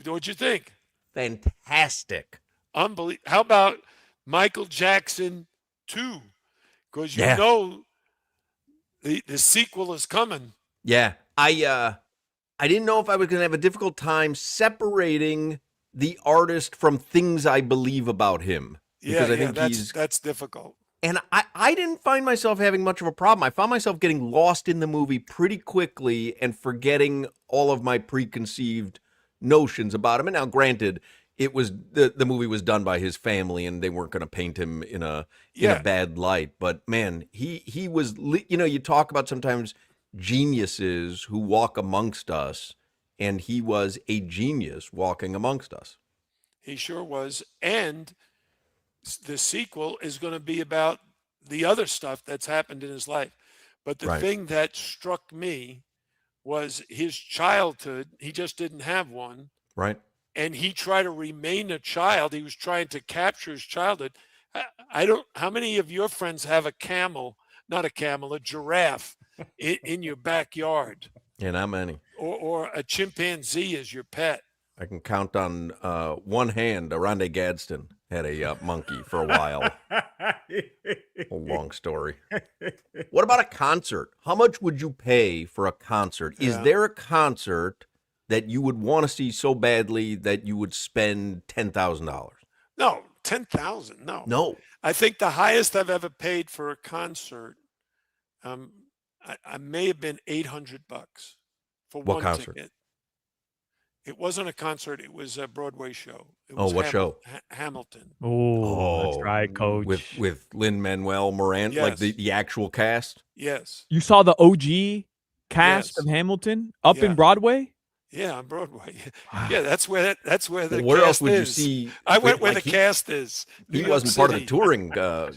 What'd you think? Fantastic. Unbelievable. How about Michael Jackson 2? Because you Yeah. know the sequel is coming. Yeah. I didn't know if I was going to have a difficult time separating the artist from things I believe about him. Because I think that's difficult. And I didn't find myself having much of a problem. I found myself getting lost in the movie pretty quickly and forgetting all of my preconceived notions about him. And now, granted, it was the movie was done by his family, and they weren't going to paint him in a bad light. But man, he was. You talk about sometimes geniuses who walk amongst us, and he was a genius walking amongst us. He sure was. And the sequel is going to be about the other stuff that's happened in his life. But the thing that struck me was his childhood. He just didn't have one. Right. And he tried to remain a child. He was trying to capture his childhood. How many of your friends have a giraffe in your backyard? Yeah, not many. Or a chimpanzee as your pet? I can count on one hand. Aronde Gadsden had a monkey for a while. A long story. What about a concert? How much would you pay for a concert? Is there a concert that you would want to see so badly that you would spend $10,000? No, $10,000. No. I think the highest I've ever paid for a concert, I may have been $800 for What one concert? ticket. It wasn't a concert. It was a Broadway show. It Oh, was what show? Hamilton. Oh, that's right, Coach. With Lin-Manuel Miranda, like Yes. the actual cast? Yes. You saw the OG cast Yes. of Hamilton up Yeah. in Broadway? Yeah, on Broadway. Yeah, that's where the Where cast else would you is. see? I went where like the cast is. New He York wasn't part of the City. touring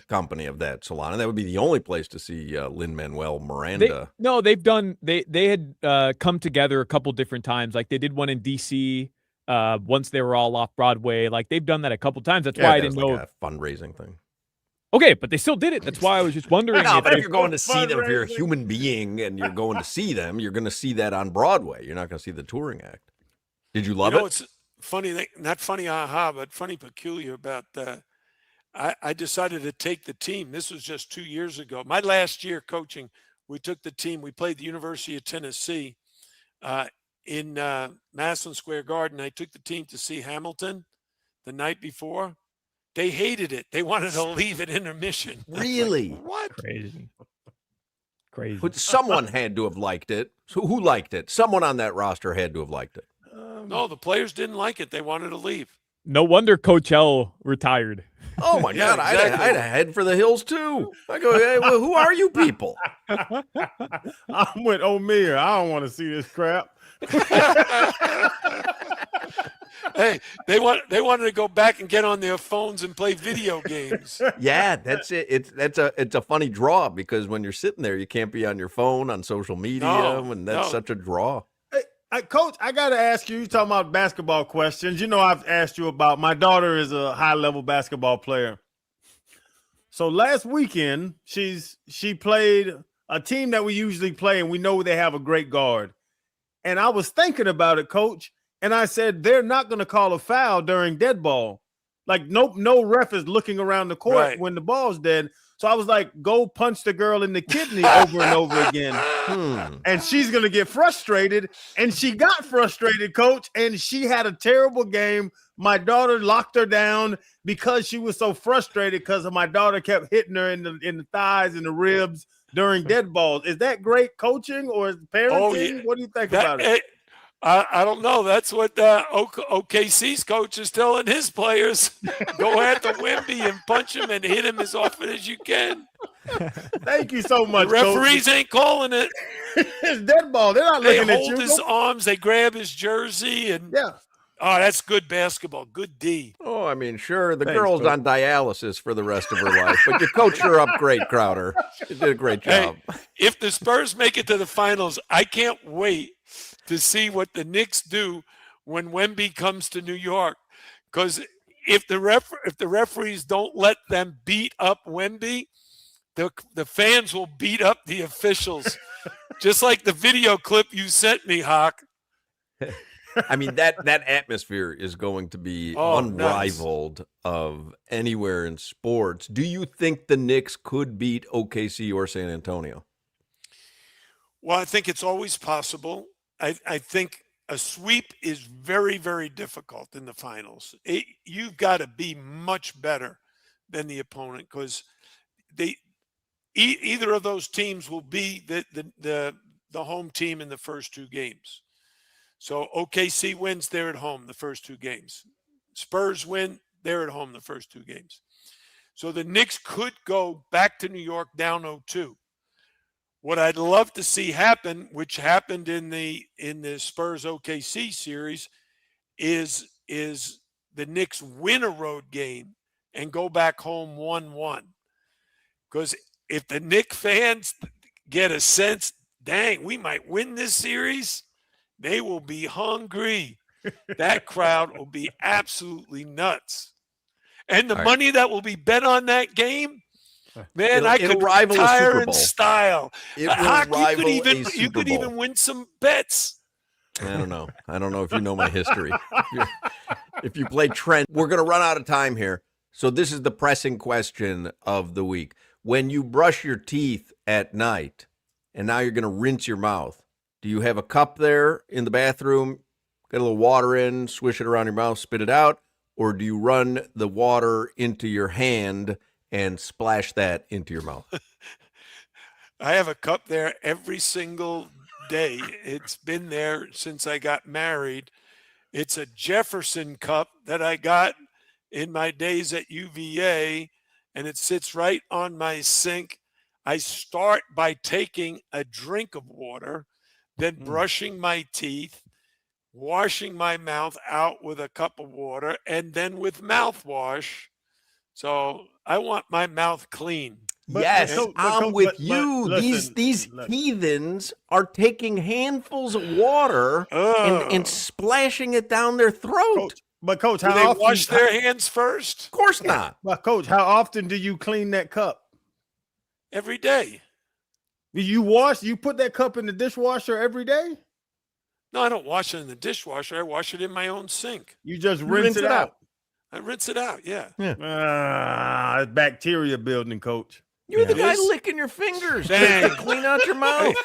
company of that, Solana. That would be the only place to see Lin-Manuel Miranda. They had come together a couple different times. Like they did one in DC once they were all off Broadway. Like they've done that a couple times. That's why I didn't know. Like a fundraising thing. Okay, but they still did it. That's why I was just wondering. No, but if you're going to see them, if you're a human being and you're going to see them, you're going to see that on Broadway. You're not going to see the touring act. Did you love it? It's funny, not funny, but funny peculiar about that. I decided to take the team. This was just 2 years ago. My last year coaching, we took the team. We played the University of Tennessee in Madison Square Garden. I took the team to see Hamilton the night before. They hated it. They wanted to leave at intermission. Really? What? Crazy. Crazy. But someone had to have liked it. So who liked it? Someone on that roster had to have liked it. No, the players didn't like it. They wanted to leave. No wonder Coach L retired. Oh my Yeah, God! exactly. I'd head for the hills too. I go, hey, well, who are you people? I'm with O'Meara. I don't want to see this crap. Hey, they wanted to go back and get on their phones and play video games. Yeah, that's it. It's a funny draw because when you're sitting there, you can't be on your phone on social media, No, and that's no. such a draw. Coach, I got to ask you, you're talking about basketball questions. You know, I've asked you about my daughter is a high-level basketball player. So last weekend, she played a team that we usually play, and we know they have a great guard. And I was thinking about it, Coach, and I said, they're not going to call a foul during dead ball. Like, no ref is looking around the court Right. when the ball's dead. So I was like, go punch the girl in the kidney over and over again. And she's going to get frustrated. And she got frustrated, Coach, and she had a terrible game. My daughter locked her down because she was so frustrated because my daughter kept hitting her in the thighs and the ribs during dead balls. Is that great coaching or is parenting? Oh, yeah. What do you think about it? I don't know. That's what OKC's coach is telling his players. Go after Wemby and punch him and hit him as often as you can. Thank you so The much, referees ain't calling it. Coach. It's dead ball. They're not They looking at hold you. his arms. They grab his jersey. And Yeah. oh, that's good basketball. Good D. Oh, I mean, sure, the Thanks, girl's Coach. on dialysis for the rest of her life, but you coached her up great, Crowder. You did a great job. Hey, if the Spurs make it to the finals, I can't wait to see what the Knicks do when Wemby comes to New York. Because if the referees don't let them beat up Wemby, the fans will beat up the officials. Just like the video clip you sent me, Hawk. I mean, that atmosphere is going to be Oh, unrivaled of anywhere in sports. Do you think the Knicks could beat OKC or San Antonio? Well, I think it's always possible. I think a sweep is very, very difficult in the finals. You've got to be much better than the opponent because either of those teams will be the home team in the first two games. So OKC wins, they're at home the first two games. Spurs win, they're at home the first two games. So the Knicks could go back to New York down 0-2. What I'd love to see happen, which happened in the Spurs OKC series, is the Knicks win a road game and go back home 1-1. Because if the Knicks fans get a sense, dang, we might win this series, they will be hungry. That crowd will be absolutely nuts. And the money that will be bet on that game, man, I could rival a retire Super in Bowl. Style. It will Hawk, rival you could even win some bets. I don't know. I don't know if you know my history. If you play Trent, we're going to run out of time here. So this is the pressing question of the week. When you brush your teeth at night and now you're going to rinse your mouth, do you have a cup there in the bathroom, get a little water in, swish it around your mouth, spit it out, or do you run the water into your hand and splash that into your mouth? I have a cup there every single day. It's been there since I got married. It's a Jefferson cup that I got in my days at UVA, and it sits right on my sink. I start by taking a drink of water, then brushing my teeth, washing my mouth out with a cup of water, and then with mouthwash. So I want my mouth clean. Yes, I'm with you. listen, These heathens are taking handfuls of water and splashing it down their throat. Coach, Do how they often wash their hands first? Of course not. But Coach, how often do you clean that cup? Every day. You put that cup in the dishwasher every day? No, I don't wash it in the dishwasher. I wash it in my own sink. You just rinse it out. I rinse it out, yeah. It's bacteria building, Coach. You're the It guy is. licking your fingers. Dang. To clean out your mouth.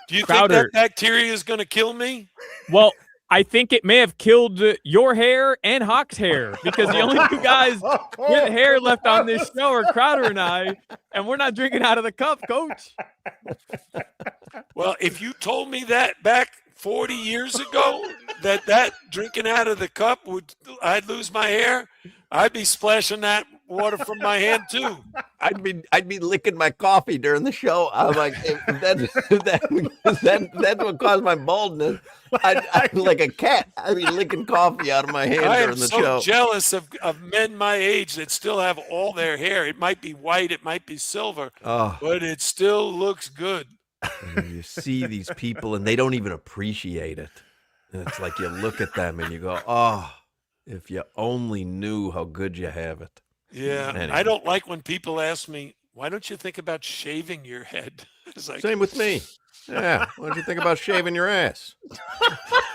Do you Crowder. think that bacteria is going to kill me? Well, I think it may have killed your hair and Hawk's hair because the only two guys with hair left on this show are Crowder and I, and we're not drinking out of the cup, Coach. Well, if you told me that back 40 years ago, that drinking out of the cup I'd lose my hair, I'd be splashing that water from my hand too. I'd be licking my coffee during the show. I'm like, that's what caused my baldness. I'd like a cat. I'd be licking coffee out of my hand I am during the so show. jealous of men my age that still have all their hair. It might be white, it might be silver, but it still looks good. And you see these people and they don't even appreciate it. And it's like you look at them and you go, oh, if you only knew how good you have it. Yeah. Anyway. I don't like when people ask me, why don't you think about shaving your head? It's like, Same with me. Yeah. Why don't you think about shaving your ass?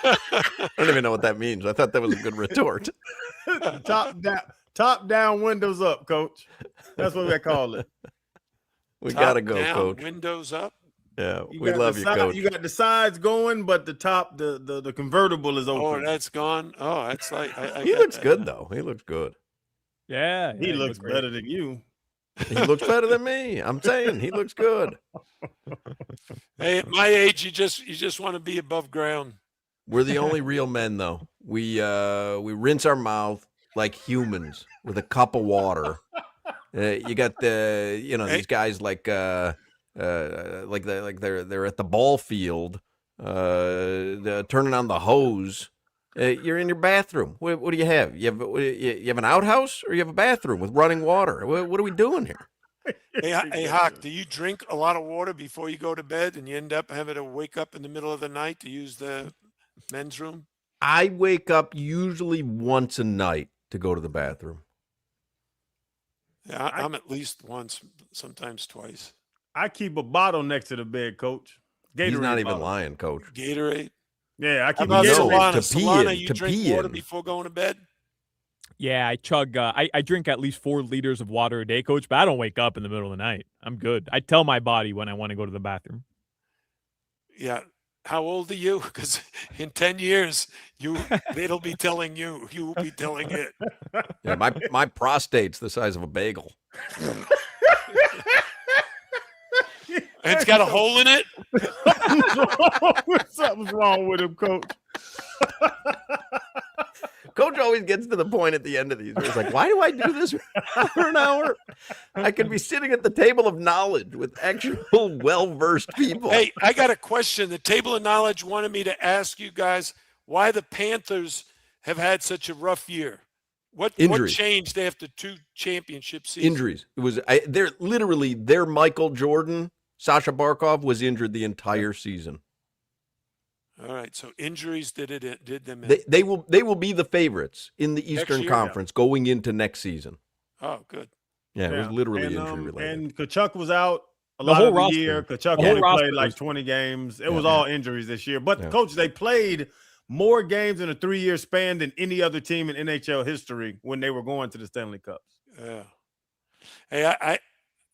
I don't even know what that means. I thought that was a good retort. Top down, windows up, Coach. That's what we call it. We top gotta go, down, Coach. windows up. Yeah, You we got love the you, side- Coach. You got the sides going, but the top, the convertible is Oh, open. that's gone. Oh, that's like I He got looks that good now. though. He looks good. Yeah. He you looks look great. better than you. He looks better than me. I'm saying he looks good. Hey, at my age, you just want to be above ground. We're the only real men though. We rinse our mouth like humans with a cup of water. You got these guys like they're at the ball field, turning on the hose. You're in your bathroom. What do you have? You have an outhouse or you have a bathroom with running water? What are we doing here? Hey, Hawk, do you drink a lot of water before you go to bed and you end up having to wake up in the middle of the night to use the men's room? I wake up usually once a night to go to the bathroom. Yeah, I'm at least once, sometimes twice. I keep a bottle next to the bed, Coach. Gatorade He's not even bottle. lying, Coach. Gatorade. Yeah, I How keep a about No, Gatorade. Solana? to pee Solana, in, you to drink pee water in. before going to bed? Yeah, I chug. I drink at least 4 liters of water a day, Coach, but I don't wake up in the middle of the night. I'm good. I tell my body when I want to go to the bathroom. Yeah. How old are you? Because in 10 years, it'll be telling you. You will be telling it. Yeah, my prostate's the size of a bagel. And it's got a hole in it. Something's wrong with him, Coach. Coach always gets to the point at the end of these where he's like, why do I do this for an hour? I could be sitting at the table of knowledge with actual well-versed people. Hey, I got a question. The Table of Knowledge wanted me to ask you guys why the Panthers have had such a rough year. What Injuries. changed after 2 championship seasons? Injuries. It was their Michael Jordan, Sasha Barkov was injured the entire season. All right, so injuries did them in. They will be the favorites in the Eastern year, Conference going into next season. Oh, good. Yeah, it was literally and, injury related. And Kachuk was out a The lot whole of the roster. year. Kachuk The whole only roster played like was- 20 games. It was all injuries this year. But, Yeah. Coach, they played more games in a 3-year span than any other team in NHL history when they were going to the Stanley Cups. Yeah. Hey,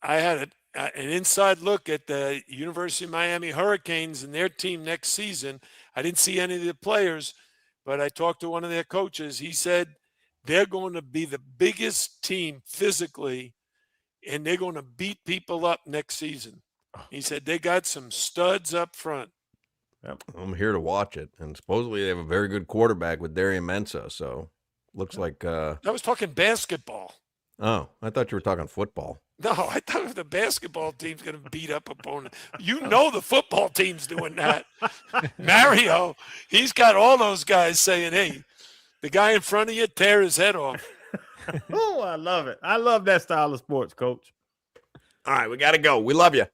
I had an inside look at the University of Miami Hurricanes and their team next season. I didn't see any of the players, but I talked to one of their coaches. He said they're going to be the biggest team physically, and they're going to beat people up next season. He said they got some studs up front. I'm here to watch it. And supposedly they have a very good quarterback with Darian Mensah. So looks like I was talking basketball. oh, I thought you were talking football. No, I thought the basketball team's going to beat up opponent. You know the football team's doing that. Mario, he's got all those guys saying, hey, the guy in front of you, tear his head off. Oh, I love it. I love that style of sports, Coach. All right, we got to go. We love you.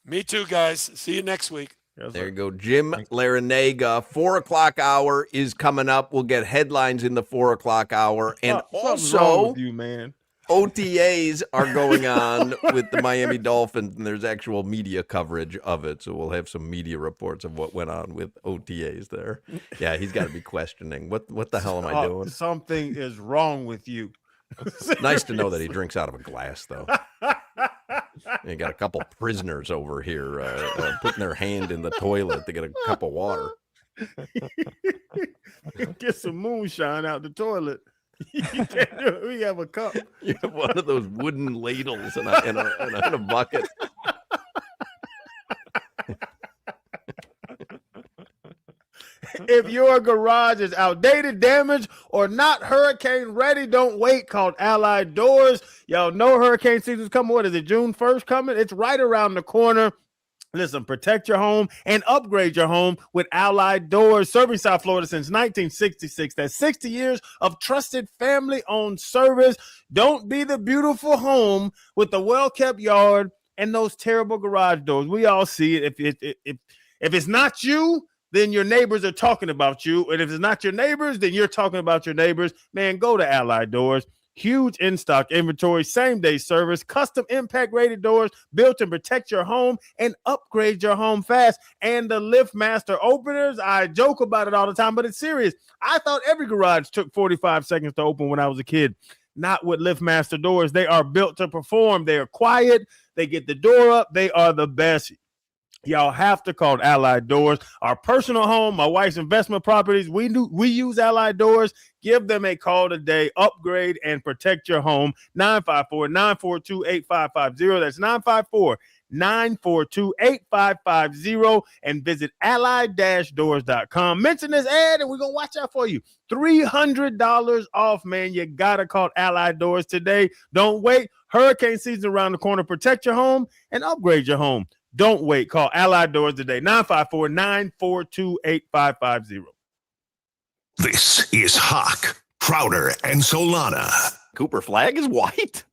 Me too, guys. See you next week. Yes, There sir. you go. Jim Larinaga, 4 o'clock hour is coming up. We'll get headlines in the 4 o'clock hour. And Something's wrong also, with you, man. OTAs are going on with the Miami Dolphins, and there's actual media coverage of it. So we'll have some media reports of what went on with OTAs there. Yeah, he's got to be questioning. What the hell am I doing? Something is wrong with you. Nice to know that he drinks out of a glass, though. And you got a couple prisoners over here putting their hand in the toilet to get a cup of water. get some moonshine out the toilet. You can't do it. We have a cup. You have one of those wooden ladles in a bucket. If your garage is outdated, damaged, or not hurricane ready, don't wait. Call Allied Doors. Y'all know hurricane season's coming. What is it, June 1st coming? It's right around the corner. Listen, protect your home and upgrade your home with Allied Doors, serving South Florida since 1966. That's 60 years of trusted family-owned service. Don't be the beautiful home with the well-kept yard and those terrible garage doors. We all see it. If it's not you, then your neighbors are talking about you. And if it's not your neighbors, then you're talking about your neighbors. Man, go to Allied Doors. Huge in-stock inventory, same-day service, custom impact-rated doors built to protect your home and upgrade your home fast. And the LiftMaster openers, I joke about it all the time, but it's serious. I thought every garage took 45 seconds to open when I was a kid. Not with LiftMaster doors. They are built to perform. They are quiet. They get the door up. They are the best. Y'all have to call Allied Doors. Our personal home, my wife's investment properties, we use Allied Doors. Give them a call today. Upgrade and protect your home. 954-942-8550. That's 954-942-8550. And visit allied-doors.com. Mention this ad and we're going to watch out for you. $300 off, man. You got to call Allied Doors today. Don't wait. Hurricane season around the corner. Protect your home and upgrade your home. Don't wait. Call Allied Doors today. 954-942-8550. This is Hawk, Crowder, and Solana. Cooper flag is white.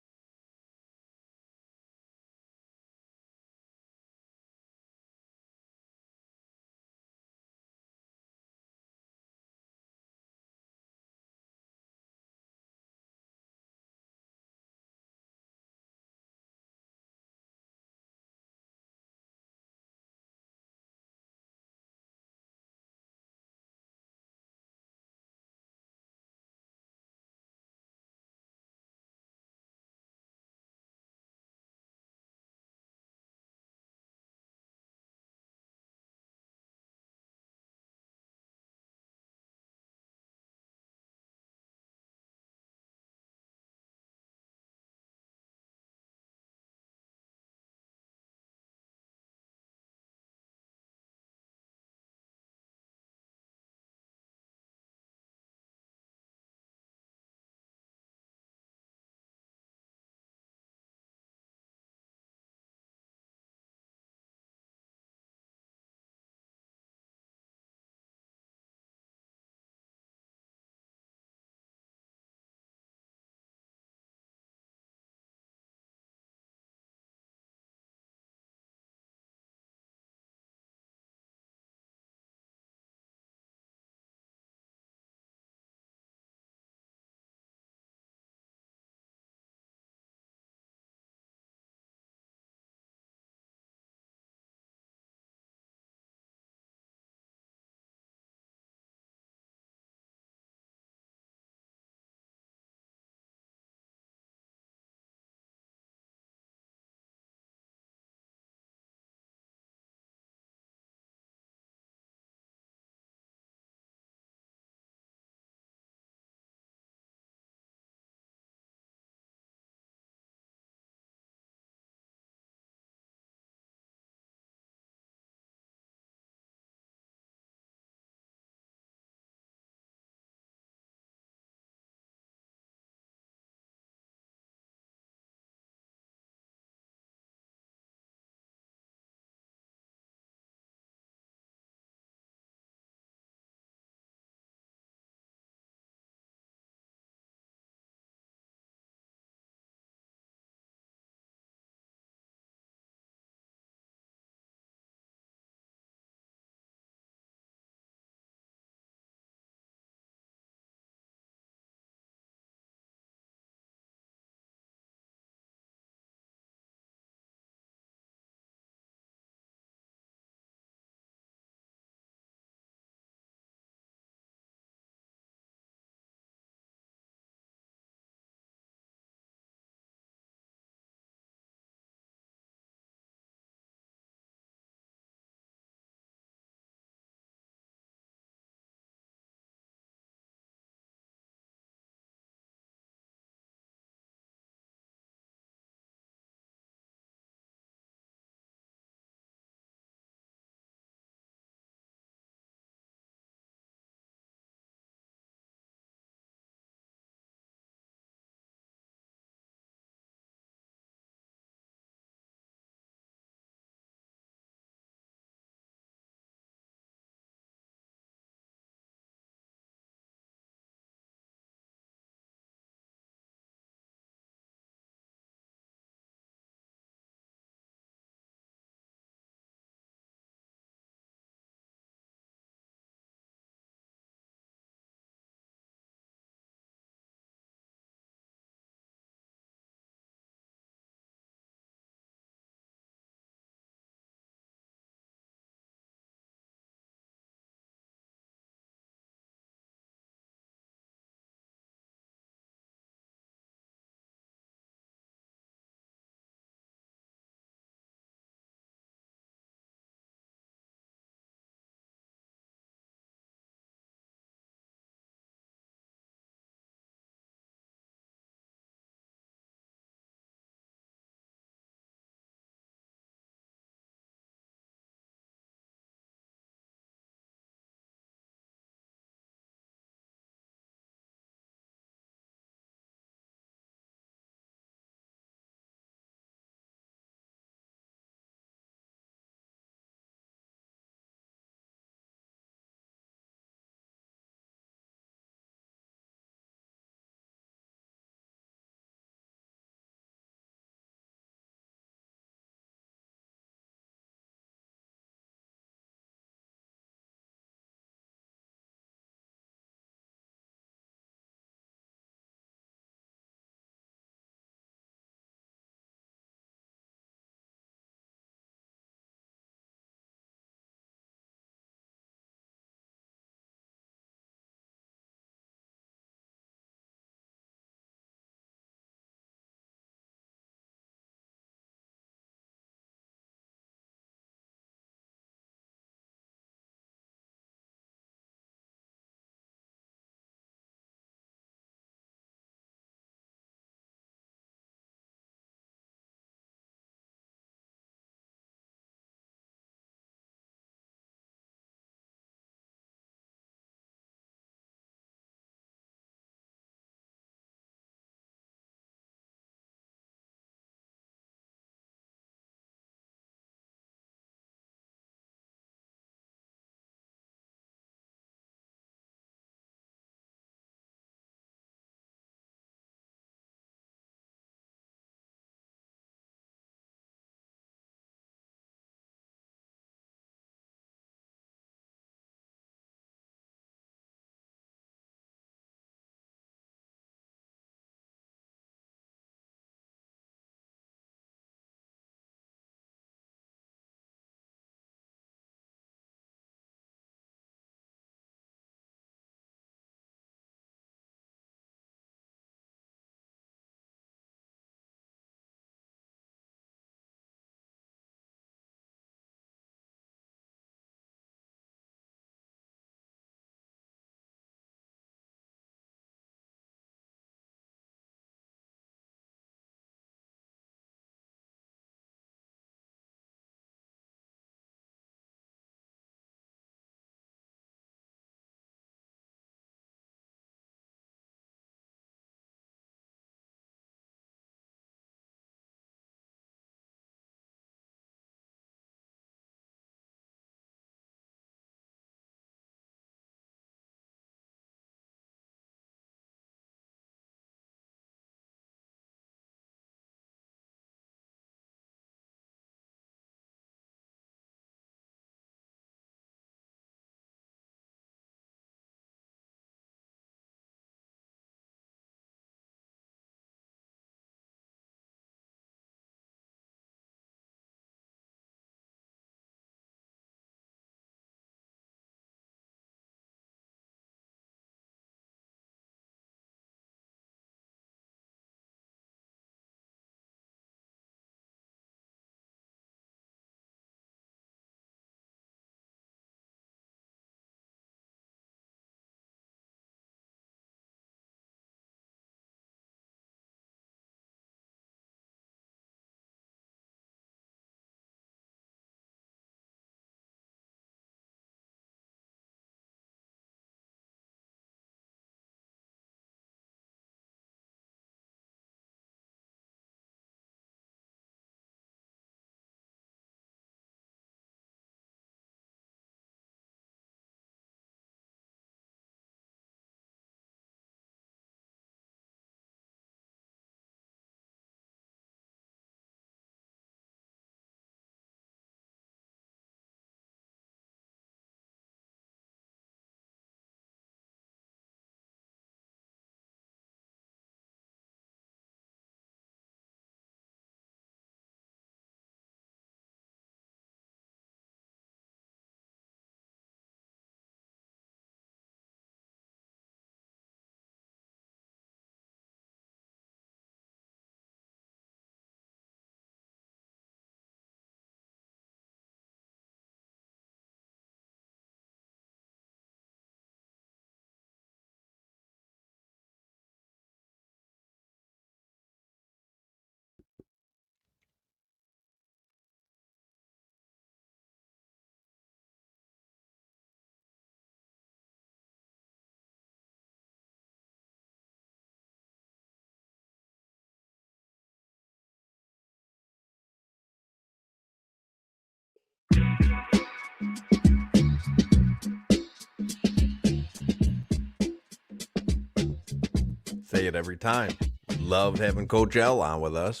say it every time. We love having Coach L on with us.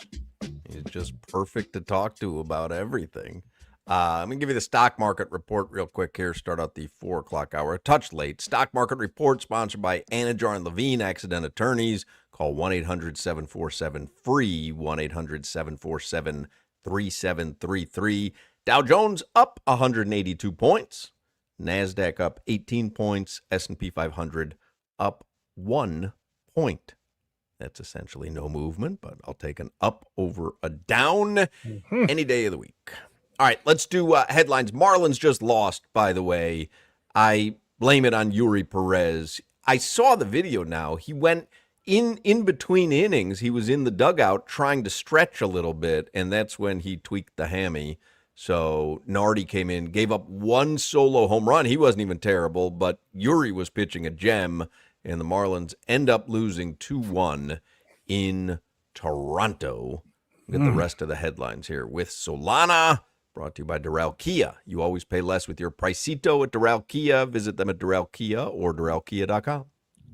He's just perfect to talk to about everything. I'm going to give you the stock market report real quick here. Start out the 4 o'clock hour. A touch late. Stock market report sponsored by Anajar and Levine, Accident Attorneys. Call 1-800-747-FREE, 1-800-747-3733. Dow Jones up 182 points. NASDAQ up 18 points. S&P 500 up 1 point. That's essentially no movement, but I'll take an up over a down any day of the week. All right, let's do headlines. Marlins just lost, by the way. I blame it on Yuri Perez. I saw the video now. He went in between innings. He was in the dugout trying to stretch a little bit, and that's when he tweaked the hammy. So Nardi came in, gave up 1 solo home run. He wasn't even terrible, but Yuri was pitching a gem, and the Marlins end up losing 2-1 in Toronto. Get the rest of the headlines here with Solana, brought to you by Doral Kia. You always pay less with your Pricito at Doral Kia. Visit them at Doral Kia or DoralKia.com.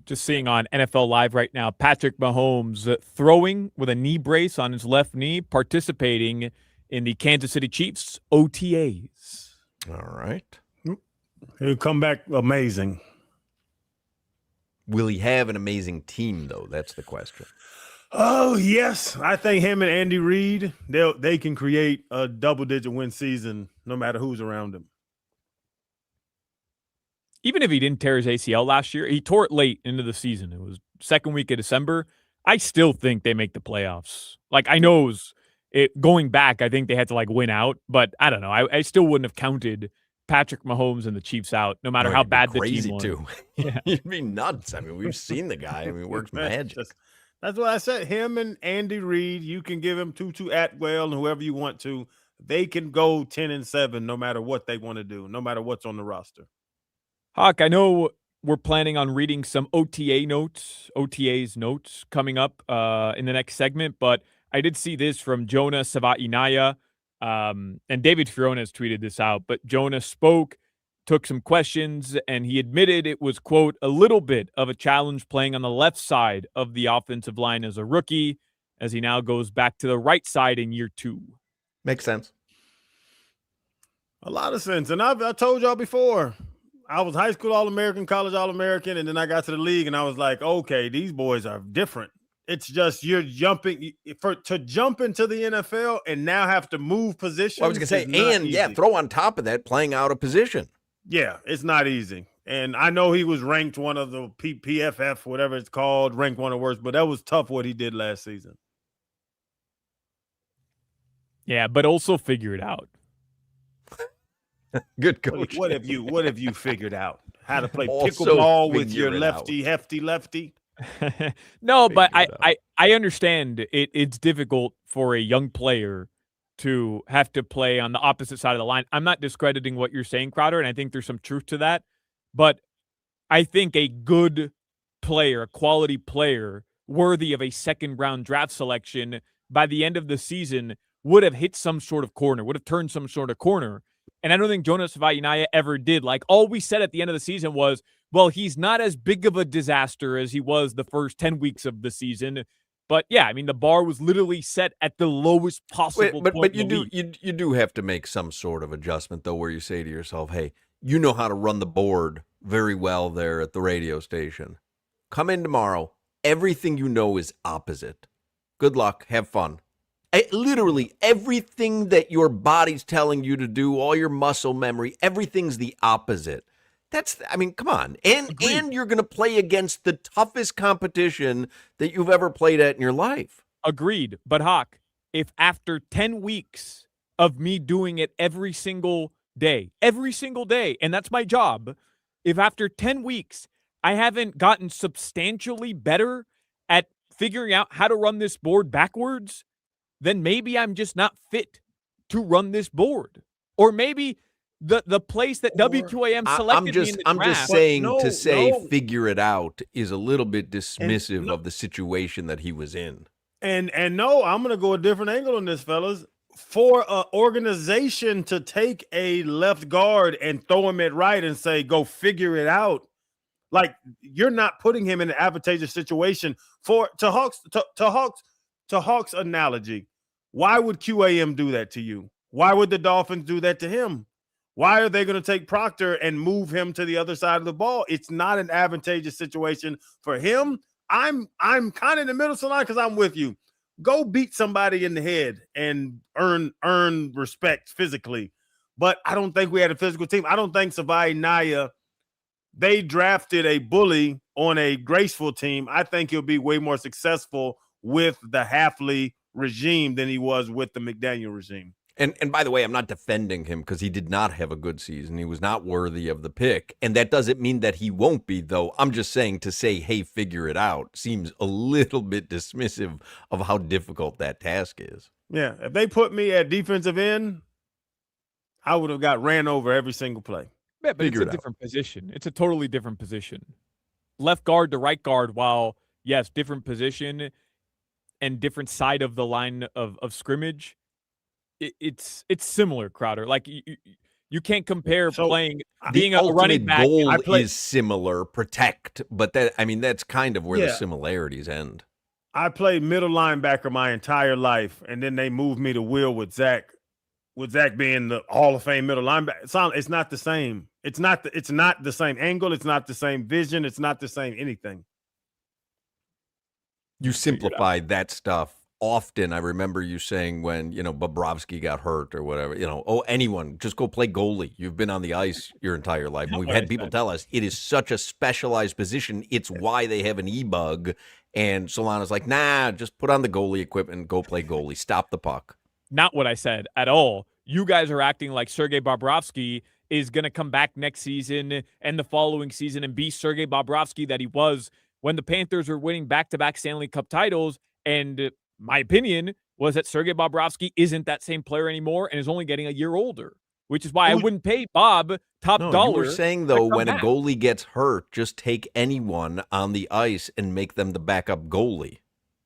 Just seeing on NFL Live right now, Patrick Mahomes throwing with a knee brace on his left knee, participating in the Kansas City Chiefs OTAs. All right. He'll come back amazing. Will he have an amazing team, though? That's the question. Oh, yes. I think him and Andy Reid, they can create a double-digit win season no matter who's around him. Even if he didn't tear his ACL last year, he tore it late into the season. It was second week of December. I still think they make the playoffs. Like, I know going back, I think they had to, like, win out. But I don't know. I still wouldn't have counted Patrick Mahomes and the Chiefs out, no matter how bad the team was. Too. Yeah. You'd be nuts. I mean, we've seen the guy. I mean, it works magic. That's what I said. Him and Andy Reid, you can give him Tutu Atwell and whoever you want to. They can go 10-7 no matter what they want to do, no matter what's on the roster. Hawk, I know we're planning on reading some OTA's notes coming up in the next segment, but I did see this from Jonah Savaiinaya, and David Fiorina has tweeted this out, but Jonah spoke, took some questions, and he admitted it was, quote, a little bit of a challenge playing on the left side of the offensive line as a rookie, as he now goes back to the right side in year 2. Makes sense. A lot of sense. And I told y'all before, I was high school All-American, college All-American, and then I got to the league, and I was like, okay, these boys are different. It's just you're jumping to jump into the NFL and now have to move positions. Well, I was going to say, and easy. Throw on top of that playing out of position. Yeah, it's not easy. And I know he was ranked one of the PFF, whatever it's called, ranked one of the worst, but that was tough what he did last season. Yeah, but also figure it out. Good coach. What have you figured out? How to play pickleball with your hefty lefty? No, but I understand it's difficult for a young player to have to play on the opposite side of the line. I'm not discrediting what you're saying, Crowder, and I think there's some truth to that. But I think a good player, a quality player, worthy of a second-round draft selection by the end of the season would have hit some sort of corner, would have turned some sort of corner. And I don't think Jonas Savaiinaya ever did. Like, all we said at the end of the season was, well, he's not as big of a disaster as he was the first 10 weeks of the season. But yeah, I mean, the bar was literally set at the lowest possible point. But you do have to make some sort of adjustment, though, where you say to yourself, hey, you know how to run the board very well there at the radio station. Come in tomorrow. Everything you know is opposite. Good luck. Have fun. Literally everything that your body's telling you to do, all your muscle memory, everything's the opposite. Come on. And you're going to play against the toughest competition that you've ever played at in your life. Agreed. But Hawk, if after 10 weeks of me doing it every single day, and that's my job, if after 10 weeks I haven't gotten substantially better at figuring out how to run this board backwards, then maybe I'm just not fit to run this board. Or maybe the place that WQAM selected me in the draft. I'm just saying figure it out is a little bit dismissive of the situation that he was in. And no, I'm going to go a different angle on this, fellas. For an organization to take a left guard and throw him at right and say, go figure it out, Like, you're not putting him in an advantageous situation to Hawks analogy. Why would QAM do that to you? Why would the Dolphins do that to him? Why are they going to take Proctor and move him to the other side of the ball? It's not an advantageous situation for him. I'm kind of in the middle, Solana, because I'm with you. Go beat somebody in the head and earn respect physically. But I don't think we had a physical team. I don't think Savai Naya, they drafted a bully on a graceful team. I think he'll be way more successful with the Hafley regime than he was with the McDaniel regime. And by the way, I'm not defending him because he did not have a good season. He was not worthy of the pick. And that doesn't mean that he won't be, though. I'm just saying to say, hey, figure it out seems a little bit dismissive of how difficult that task is. Yeah, if they put me at defensive end, I would have got ran over every single play. Yeah, but it's a different position. It's a totally different position. Left guard to right guard, while, yes, different position and different side of the line of scrimmage, it's similar, Crowder. Like, you can't compare playing being a running back. The goal is similar, protect, but that's kind of where the similarities end. I played middle linebacker my entire life, and then they moved me to Will with Zach being the Hall of Fame middle linebacker. It's not the same. It's not the same angle. It's not the same vision. It's not the same anything. You simplify that stuff often. I remember you saying when, Bobrovsky got hurt or whatever, anyone, just go play goalie. You've been on the ice your entire life. And we've had people tell us it is such a specialized position. It's why they have an e-bug. And Solana's like, nah, just put on the goalie equipment and go play goalie. Stop the puck. Not what I said at all. You guys are acting like Sergei Bobrovsky is going to come back next season and the following season and be Sergei Bobrovsky that he was when the Panthers were winning back-to-back Stanley Cup titles. And my opinion was that Sergei Bobrovsky isn't that same player anymore and is only getting a year older, which is why I wouldn't pay Bob top dollar. You were saying, though, when a goalie gets hurt, just take anyone on the ice and make them the backup goalie.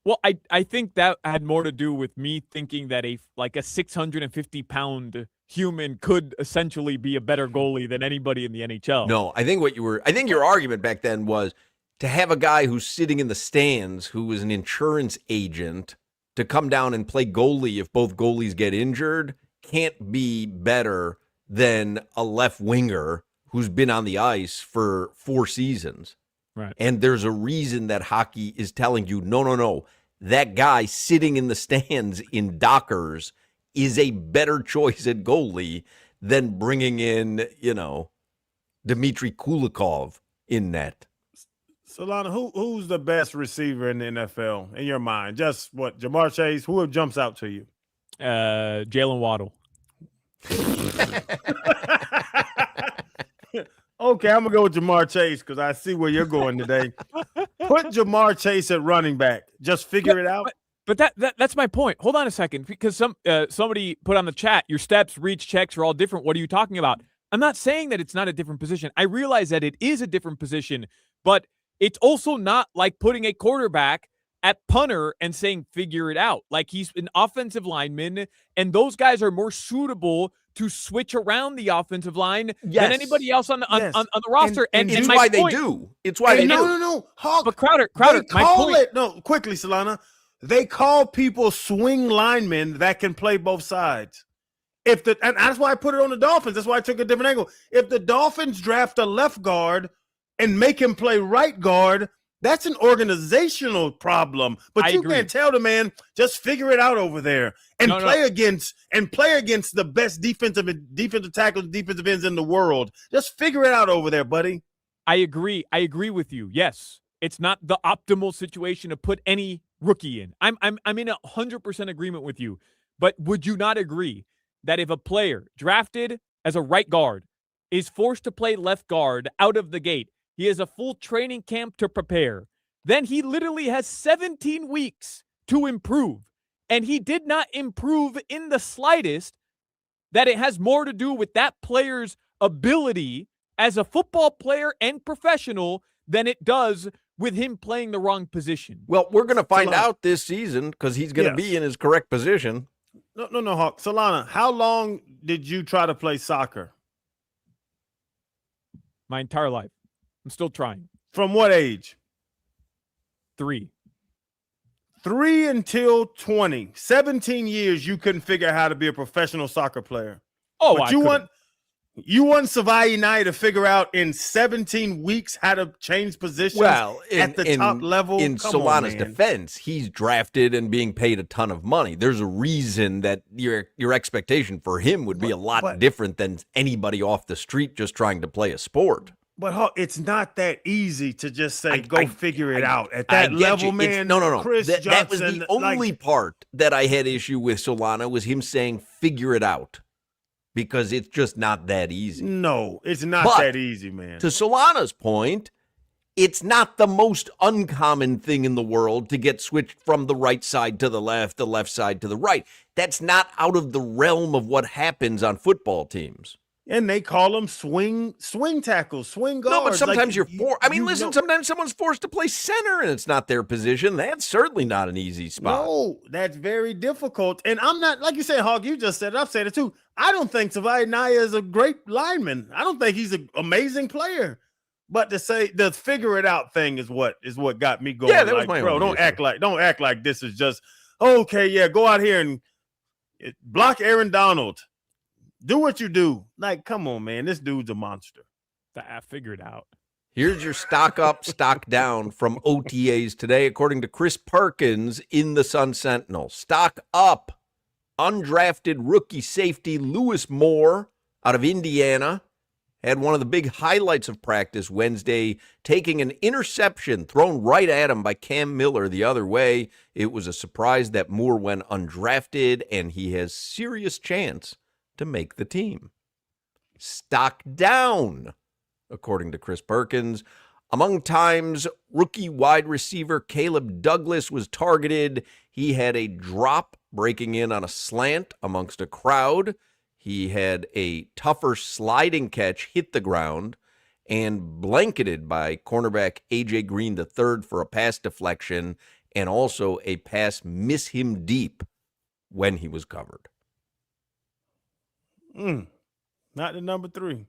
Well, I think that had more to do with me thinking that a 650-pound human could essentially be a better goalie than anybody in the NHL. No, I think your argument back then was to have a guy who's sitting in the stands who is an insurance agent to come down and play goalie if both goalies get injured can't be better than a left winger who's been on the ice for 4 seasons. Right. And there's a reason that hockey is telling you, no. That guy sitting in the stands in Dockers is a better choice at goalie than bringing in, Dmitry Kulikov in net. Solana, who's the best receiver in the NFL in your mind? Just what, Jamar Chase? Who jumps out to you? Jalen Waddle. Okay, I'm going to go with Jamar Chase because I see where you're going today. Put Jamar Chase at running back. Just figure it out. But that's my point. Hold on a second, because somebody put on the chat, your steps, reach, checks are all different. What are you talking about? I'm not saying that it's not a different position. I realize that it is a different position, but it's also not like putting a quarterback at punter and saying, figure it out. Like, he's an offensive lineman, and those guys are more suitable to switch around the offensive line than anybody else on the roster. And it's why they do. It's why they do. No. Hawk, but Crowder, they call it, no, quickly, Solana. They call people swing linemen that can play both sides. And that's why I put it on the Dolphins. That's why I took a different angle. If the Dolphins draft a left guard and make him play right guard, that's an organizational problem. But you can't tell the man, just figure it out over there and play against the best defensive tackles, defensive ends in the world. Just figure it out over there, buddy. I agree. I agree with you. Yes, it's not the optimal situation to put any rookie in. I'm in 100% agreement with you. But would you not agree that if a player drafted as a right guard is forced to play left guard out of the gate, he has a full training camp to prepare, then he literally has 17 weeks to improve. And he did not improve in the slightest, that it has more to do with that player's ability as a football player and professional than it does with him playing the wrong position. Well, we're going to find out this season because he's going to be in his correct position. No, Hawk. Solana, how long did you try to play soccer? My entire life. I'm still trying. From what age? 3. 3 until 20. 17 years you couldn't figure out how to be a professional soccer player. Oh, but you want Savai Nai to figure out in 17 weeks how to change positions at the top level? In Solana's defense, he's drafted and being paid a ton of money. There's a reason that your expectation for him would be a lot different than anybody off the street just trying to play a sport. But it's not that easy to just say, go figure it out. At that level, man, no. Chris Johnson, that was the only part that I had issue with Solana was him saying, figure it out. Because it's just not that easy. No, it's not that easy, man. To Solana's point, it's not the most uncommon thing in the world to get switched from the right side to the left side to the right. That's not out of the realm of what happens on football teams. And they call them swing tackles, swing guards. No, but sometimes you're forced. I mean, listen, sometimes someone's forced to play center and it's not their position. That's certainly not an easy spot. No, that's very difficult. And I'm not, like you said, Hawk, you just said it, I've said it too. I don't think Savai Naya is a great lineman. I don't think he's an amazing player. But to say the figure it out thing is what got me going. Yeah, that was my bro, don't act like this is just okay. Yeah, go out here and block Aaron Donald. Do what you do. Like, come on, man. This dude's a monster. I figured out. Here's your stock up, stock down from OTAs today, according to Chris Perkins in the Sun Sentinel. Stock up. Undrafted rookie safety Lewis Moore out of Indiana had one of the big highlights of practice Wednesday, taking an interception thrown right at him by Cam Miller the other way. It was a surprise that Moore went undrafted, and he has serious chance to make the team. Stock down, according to Chris Perkins. Among times, rookie wide receiver Caleb Douglas was targeted. He had a drop breaking in on a slant amongst a crowd. He had a tougher sliding catch hit the ground and blanketed by cornerback A.J. Green III for a pass deflection, and also a pass miss him deep when he was covered. Not the number 3.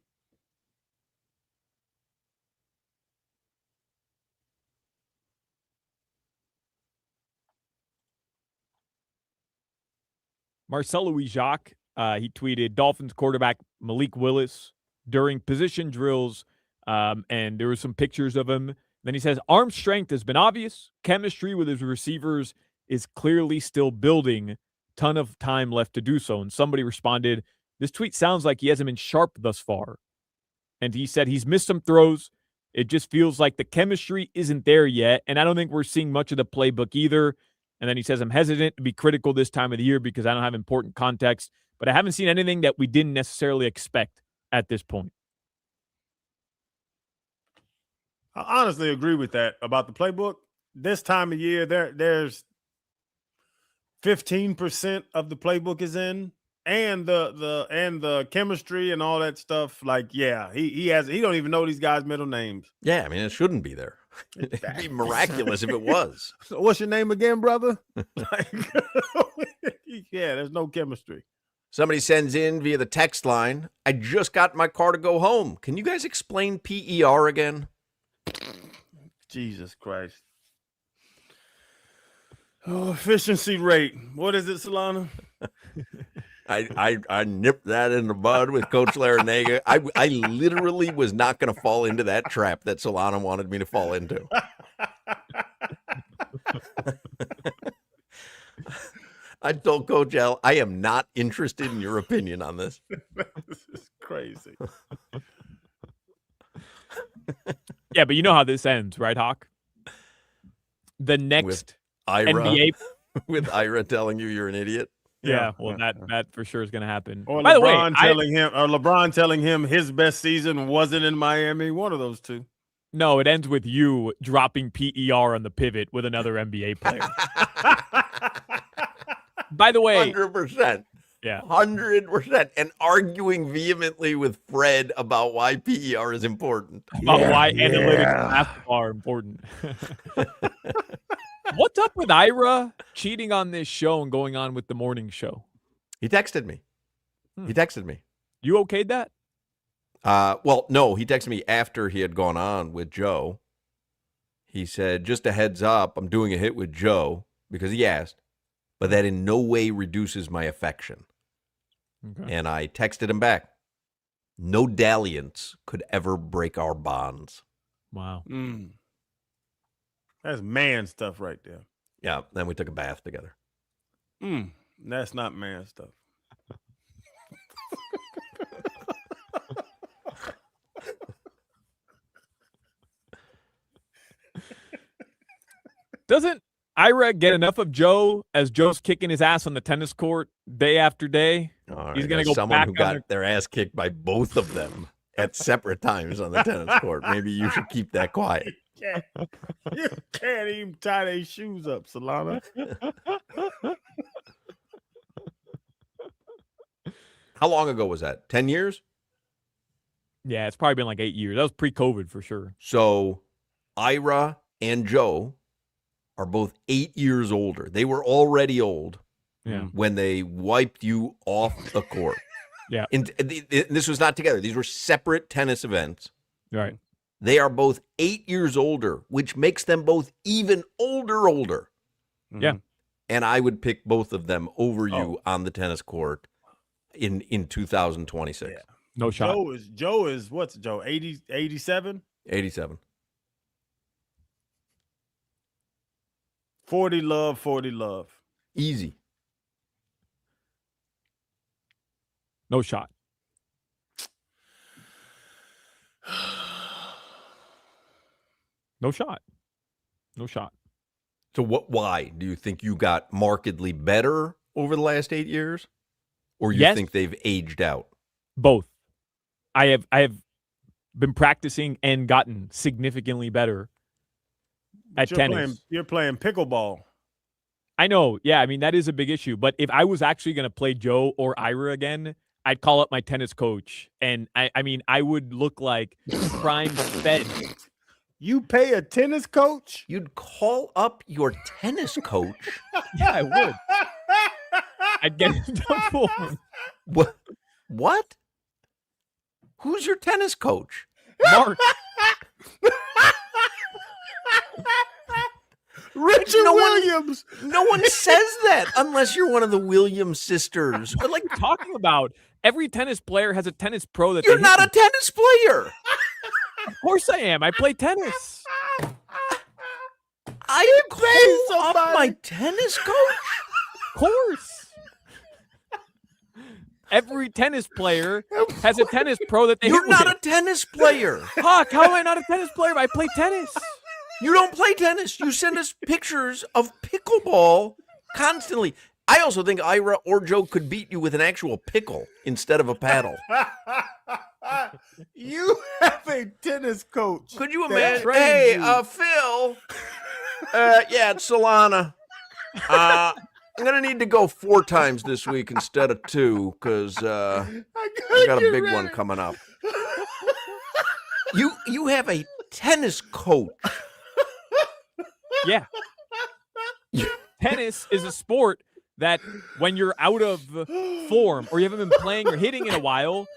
Marcelo Jacques, he tweeted Dolphins quarterback Malik Willis during position drills, and there were some pictures of him. Then he says, arm strength has been obvious. Chemistry with his receivers is clearly still building. Ton of time left to do so. And somebody responded, this tweet sounds like he hasn't been sharp thus far. And he said he's missed some throws. It just feels like the chemistry isn't there yet. And I don't think we're seeing much of the playbook either. And then he says, I'm hesitant to be critical this time of the year because I don't have important context. But I haven't seen anything that we didn't necessarily expect at this point. I honestly agree with that about the playbook. This time of year, there's 15% of the playbook is in. And the chemistry and all that stuff, like, yeah, he don't even know these guys' middle names. Yeah, I mean, it shouldn't be there. It'd be miraculous if it was. So what's your name again, brother? Yeah, there's no chemistry. Somebody sends in via the text line, I just got in my car to go home. Can you guys explain PER again? Jesus Christ. Oh, efficiency rate. What is it, Solana? I nipped that in the bud with Coach Larinaga. I literally was not going to fall into that trap that Solana wanted me to fall into. I told Coach L, I am not interested in your opinion on this. This is crazy. Yeah, but you know how this ends, right, Hawk? The next with Ira, NBA with Ira telling you you're an idiot. Yeah, well, that for sure is going to happen. Or By LeBron the way, LeBron telling him his best season wasn't in Miami. One of those two. No, it ends with you dropping PER on the pivot with another NBA player. By the way, 100%. Yeah, 100%, and arguing vehemently with Fred about why PER is important. About why analytics and basketball are important. What's up with Ira cheating on this show and going on with the morning show? He texted me. You okayed that? Well, no, he texted me after he had gone on with Joe, He said, just a heads up, I'm doing a hit with Joe because he asked, but that in no way reduces my affection. Okay. And I texted him back. No dalliance could ever break our bonds. Wow. That's man stuff right there. Yeah, then we took a bath together. That's not man stuff. Doesn't Ira get enough of Joe as Joe's kicking his ass on the tennis court day after day? All right, He's going to as go someone back who on got their ass kicked by both of them at separate times on the tennis court. Maybe you should keep that quiet. You can't even tie their shoes up, Solana. How long ago was that? 10 years? Yeah, it's probably been like 8 years. That was pre-COVID for sure. So Ira and Joe are both 8 years older. They were already old when they wiped you off the court. Yeah. And this was not together. These were separate tennis events. Right. They are both 8 years older, which makes them both even older. Yeah. And I would pick both of them over you on the tennis court in 2026. Yeah. No shot. Joe is what's Joe? 87? 87. 40 love. Easy. No shot. No shot. No shot. So why do you think you got markedly better over the last 8 years? Or you think they've aged out? Both. I have been practicing and gotten significantly better at tennis. You're playing pickleball. I know. Yeah, I mean, that is a big issue. But if I was actually going to play Joe or Ira again, I'd call up my tennis coach. And I mean, I would look like prime fed. You pay a tennis coach? You'd call up your tennis coach? Yeah, I would. I'd get into the phone. What? Who's your tennis coach? Mark. Richard Williams. No one says that unless you're one of the Williams sisters. What are you talking about? Every tennis player has a tennis pro that You're not a tennis player. Of course I am. I play tennis. I call up my tennis coach? Of course. Every tennis player has a tennis pro that they You're hit not with. a tennis player. Huck, how am I not a tennis player? I play tennis. You don't play tennis. You send us pictures of pickleball constantly. I also think Ira or Joe could beat you with an actual pickle instead of a paddle. You have a tennis coach. Could you that imagine? trains Hey, you. Phil. Yeah, it's Solana. I'm going to need to go 4 times this week instead of 2 because I got a big one coming up. You have a tennis coach. Yeah. Tennis is a sport that when you're out of form or you haven't been playing or hitting in a while,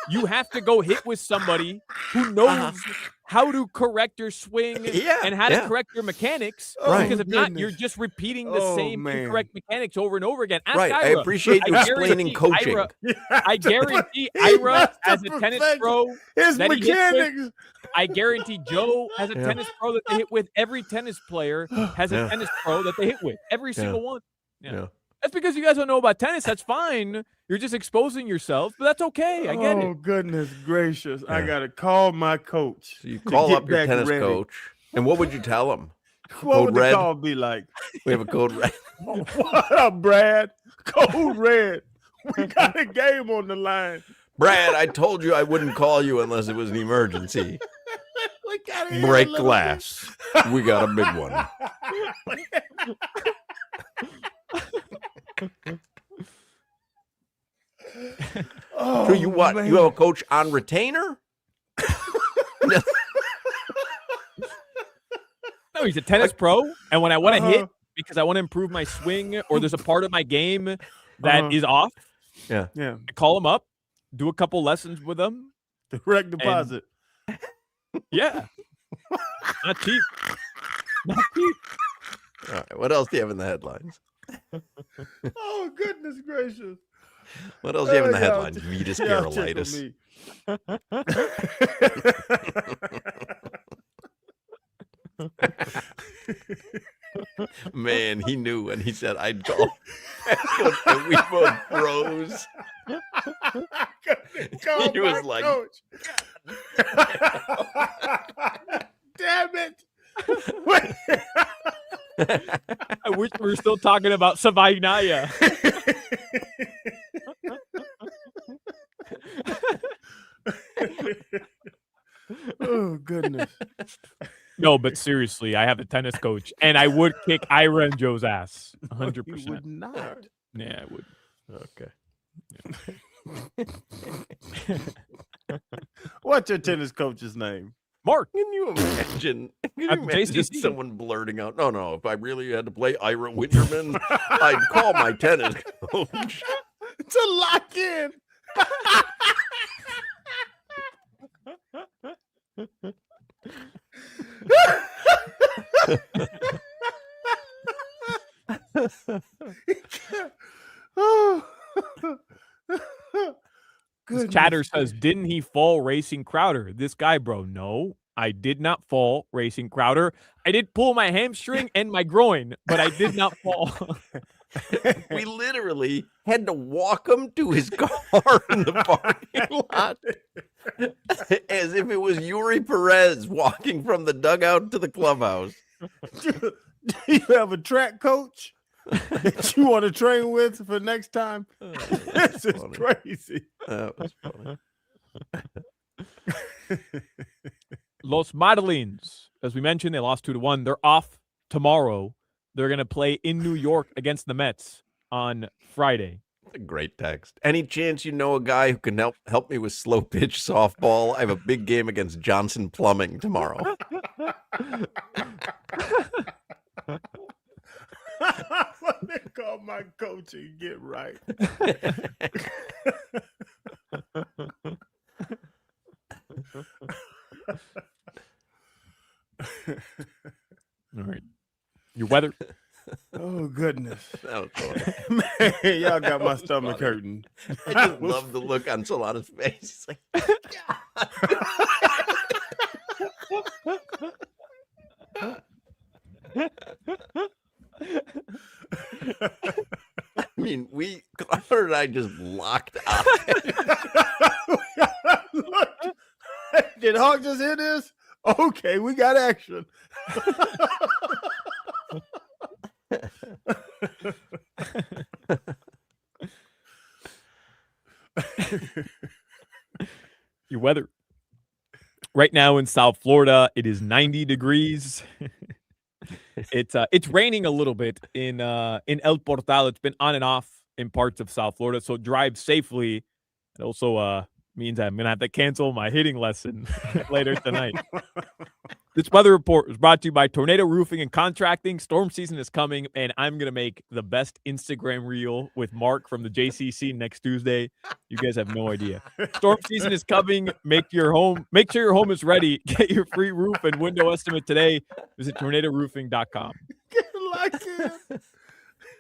you have to go hit with somebody who knows how to correct your swing and how to correct your mechanics. Because if not, you're just repeating the same incorrect mechanics over and over again. Ask Right. Ira. I appreciate you explaining coaching. I guarantee Ira as a tennis pro His that he hits mechanics. with. I guarantee Joe has a tennis pro that they hit with. Every tennis player has a tennis pro that they hit with. Every single one. Yeah. That's because you guys don't know about tennis. That's fine. You're just exposing yourself, but that's okay. I get Oh, it. goodness gracious. I got to call my coach. So you to call get up your back tennis ready. coach, and what would you tell him? What would the red? call be like? We have a code red. What up, Brad? Code red. We got a game on the line. Brad, I told you I wouldn't call you unless it was an emergency. We gotta hear a Break little glass. We got a big one. Oh, So you what? man. You have a coach on retainer? No, he's a tennis pro, and when I want to hit because I want to improve my swing or there's a part of my game that is off, Yeah. Yeah. I call him up, do a couple lessons with him. Direct deposit. Yeah. Not cheap. Nike. All right. What else do you have in the headlines? Oh goodness gracious! What else do you have in the Y'all headlines? t- Vetus y'all tickle Garolitis. me. Man, he knew when he said I'd call Coach, and we both froze. Call He my was like, coach. Damn it! I wish we were still talking about Savainaya. Oh goodness! No, but seriously, I have a tennis coach, and I would kick Ira and Joe's ass. You 100%. would not. Yeah, I would. okay. What's your tennis coach's name? Mark. Can you imagine? Can you At the imagine just JCC. someone blurting out, no, if I really had to play Ira Winterman, I'd call my tennis coach. To lock in. Oh. Goodness Chatter says, gracious. didn't he fall racing Crowder? This guy, bro. No, I did not fall racing Crowder. I did pull my hamstring and my groin, but I did not fall. We literally had to walk him to his car in the parking lot as if it was Yuri Perez walking from the dugout to the clubhouse. Do you have a track coach that you want to train with for next time? This is funny. crazy. That was funny. Los Madalines, as we mentioned, they lost 2-1. They're off tomorrow. They're going to play in New York against the Mets on Friday. A great text. Any chance you know a guy who can help me with slow pitch softball? I have a big game against Johnson Plumbing tomorrow. Let me call my coach and get right. All right. Your weather. Oh goodness. That was funny. Man, y'all got my was stomach funny. hurting. I just love the look on Solana's face. He's like, I mean, Connor and I just locked eyes. Look, did Hawk just hear this? Okay, we got action. Your weather. Right now in South Florida, it is 90 degrees. It's raining a little bit in El Portal. It's been on and off in parts of South Florida, so drive safely. It also means I'm gonna have to cancel my hitting lesson later tonight. This weather report was brought to you by Tornado Roofing and Contracting. Storm season is coming, and I'm gonna make the best Instagram reel with Mark from the JCC next Tuesday. You guys have no idea. Storm season is coming. Make sure your home is ready. Get your free roof and window estimate today. Visit tornadoroofing.com. Get locked in.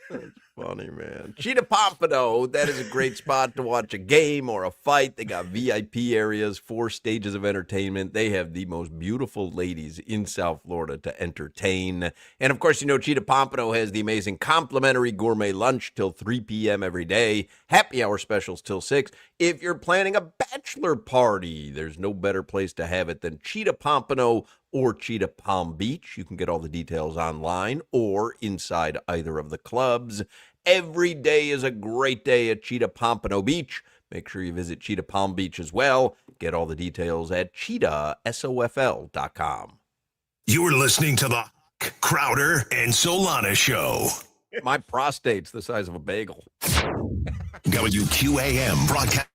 That's funny, man. Cheetah Pompano, that is a great spot to watch a game or a fight. They got VIP areas, 4 stages of entertainment. They have the most beautiful ladies in South Florida to entertain. And of course, you know, Cheetah Pompano has the amazing complimentary gourmet lunch till 3 p.m. every day, happy hour specials till 6. If you're planning a bachelor party, there's no better place to have it than Cheetah Pompano or Cheetah Palm Beach. You can get all the details online or inside either of the clubs. Every day is a great day at Cheetah Pompano Beach. Make sure you visit Cheetah Palm Beach as well. Get all the details at cheetahsofl.com. You're listening to the Crowder and Solana Show. My prostate's the size of a bagel. WQAM broadcast.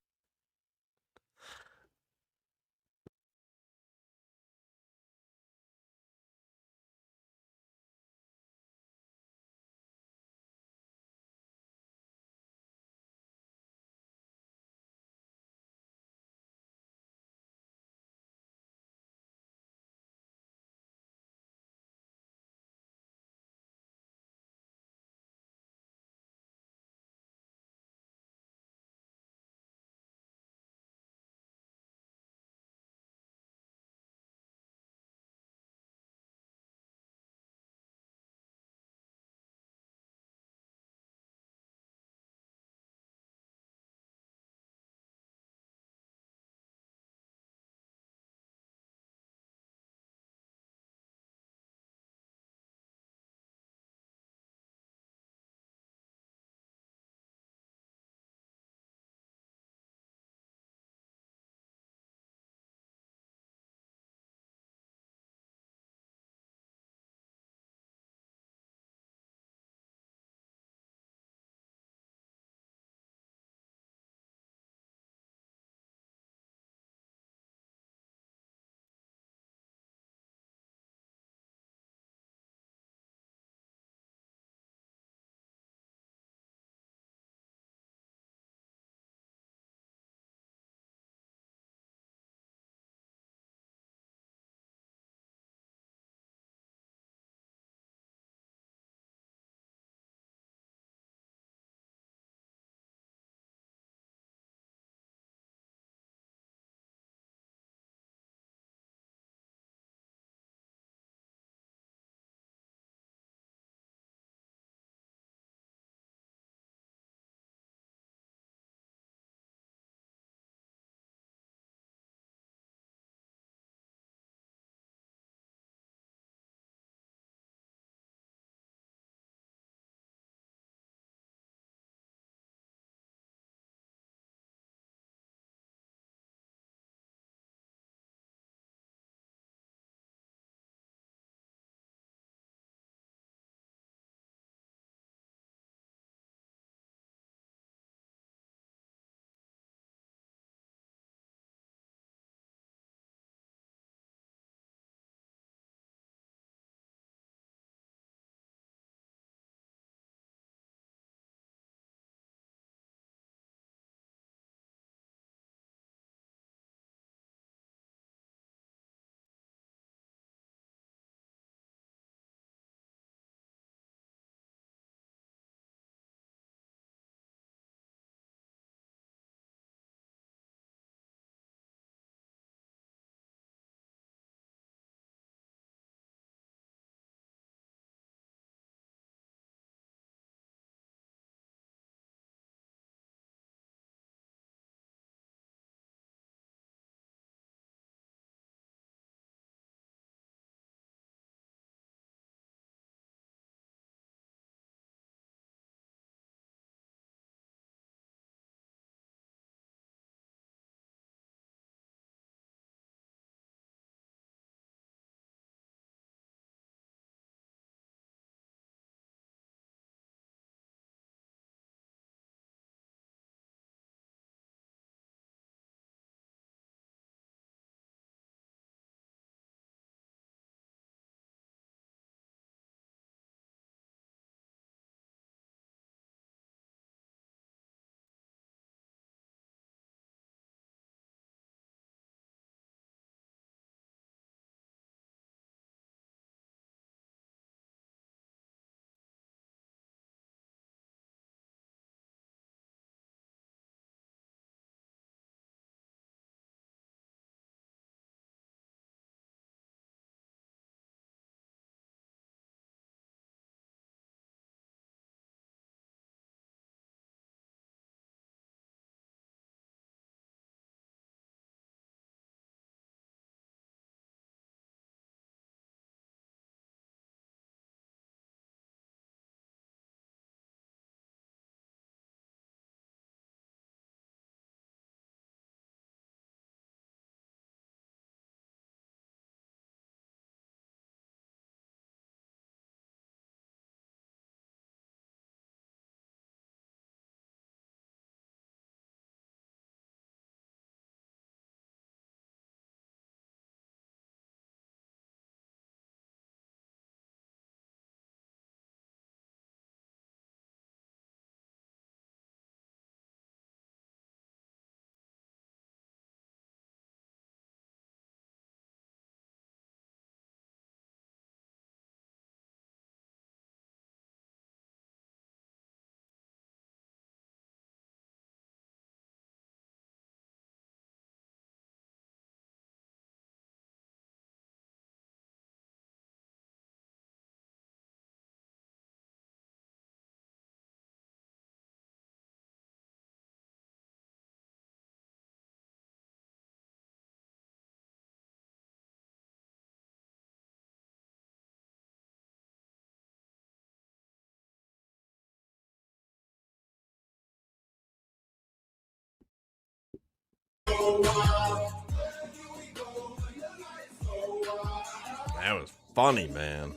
That was funny, man.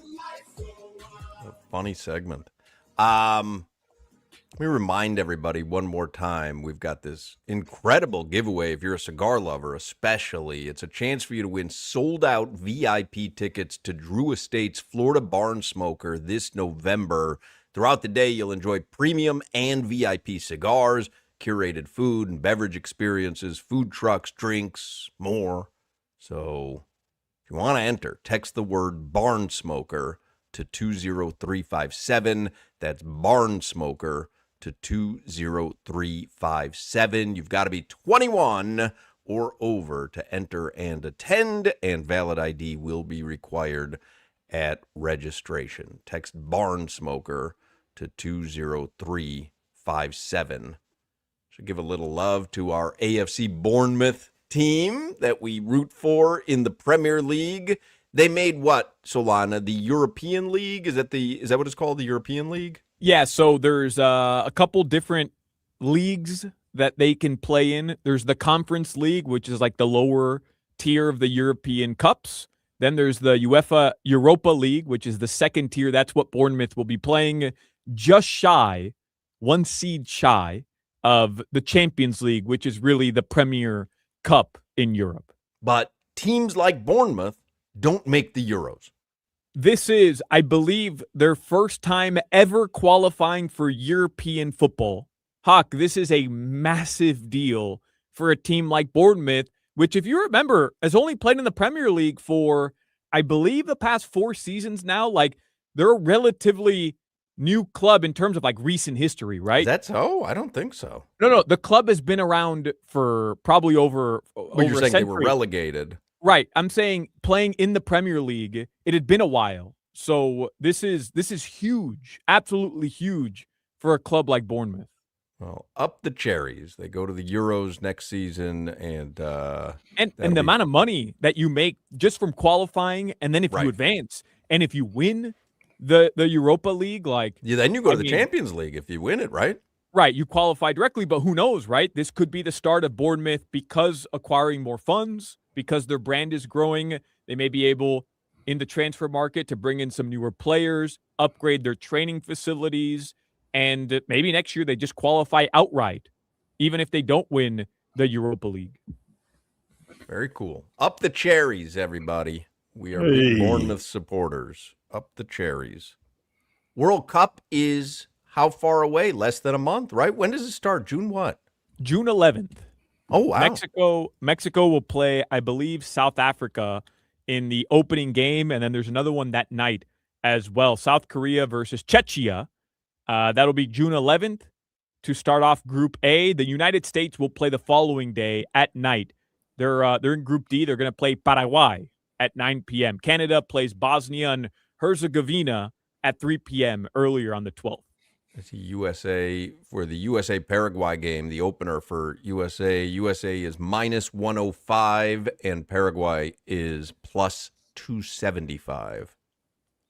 A funny segment. Let me remind everybody one more time, we've got this incredible giveaway. If you're a cigar lover, especially, it's a chance for you to win sold-out VIP tickets to Drew Estate's Florida Barn Smoker this November. Throughout the day, you'll enjoy premium and VIP cigars, curated food and beverage experiences, food trucks, drinks, more. So if you want to enter, text the word Barn Smoker to 20357. That's Barn Smoker to 20357. You've got to be 21 or over to enter and attend, and valid ID will be required at registration. Text Barn Smoker to 20357. Should give a little love to our AFC Bournemouth team that we root for in the Premier League. They made what, Solana? The European League? Is that what it's called, the European League? Yeah, so there's a couple different leagues that they can play in. There's the Conference League, which is like the lower tier of the European Cups. Then there's the UEFA Europa League, which is the second tier. That's what Bournemouth will be playing, just shy, one seed shy of the Champions League, which is really the Premier Cup in Europe. But teams like Bournemouth don't make the Euros. This is, I believe, their first time ever qualifying for European football. Hawk, this is a massive deal for a team like Bournemouth, which, if you remember, has only played in the Premier League for, I believe, the past 4 seasons now. Like, they're a relatively new club in terms of, like, recent history, right? Is that so? I don't think so. No. The club has been around for probably over But you're a saying century. they were relegated. Right. I'm saying playing in the Premier League, it had been a while. So this is huge, absolutely huge for a club like Bournemouth. Well, up the cherries. They go to the Euros next season, and the amount of money that you make just from qualifying, and then if you advance, and if you win the Europa League, like then you go to the Champions League if you win it, right? Right, you qualify directly, but who knows, right? This could be the start of Bournemouth because acquiring more funds, because their brand is growing. They may be able, in the transfer market, to bring in some newer players, upgrade their training facilities, and maybe next year they just qualify outright, even if they don't win the Europa League. Very cool. Up the cherries, everybody. We are big Bournemouth supporters. Up the cherries. World Cup is how far away? Less than a month, right? When does it start? June what? June 11th. Oh, wow. Mexico will play, I believe, South Africa in the opening game, and then there's another one that night as well. South Korea versus Czechia. That'll be June 11th to start off Group A. The United States will play the following day at night. They're in Group D. They're going to play Paraguay at 9 p.m. Canada plays Bosnia and Herzegovina at 3 p.m. earlier on the 12th. I see USA for the USA-Paraguay game, the opener for USA. USA is minus 105, and Paraguay is plus 275.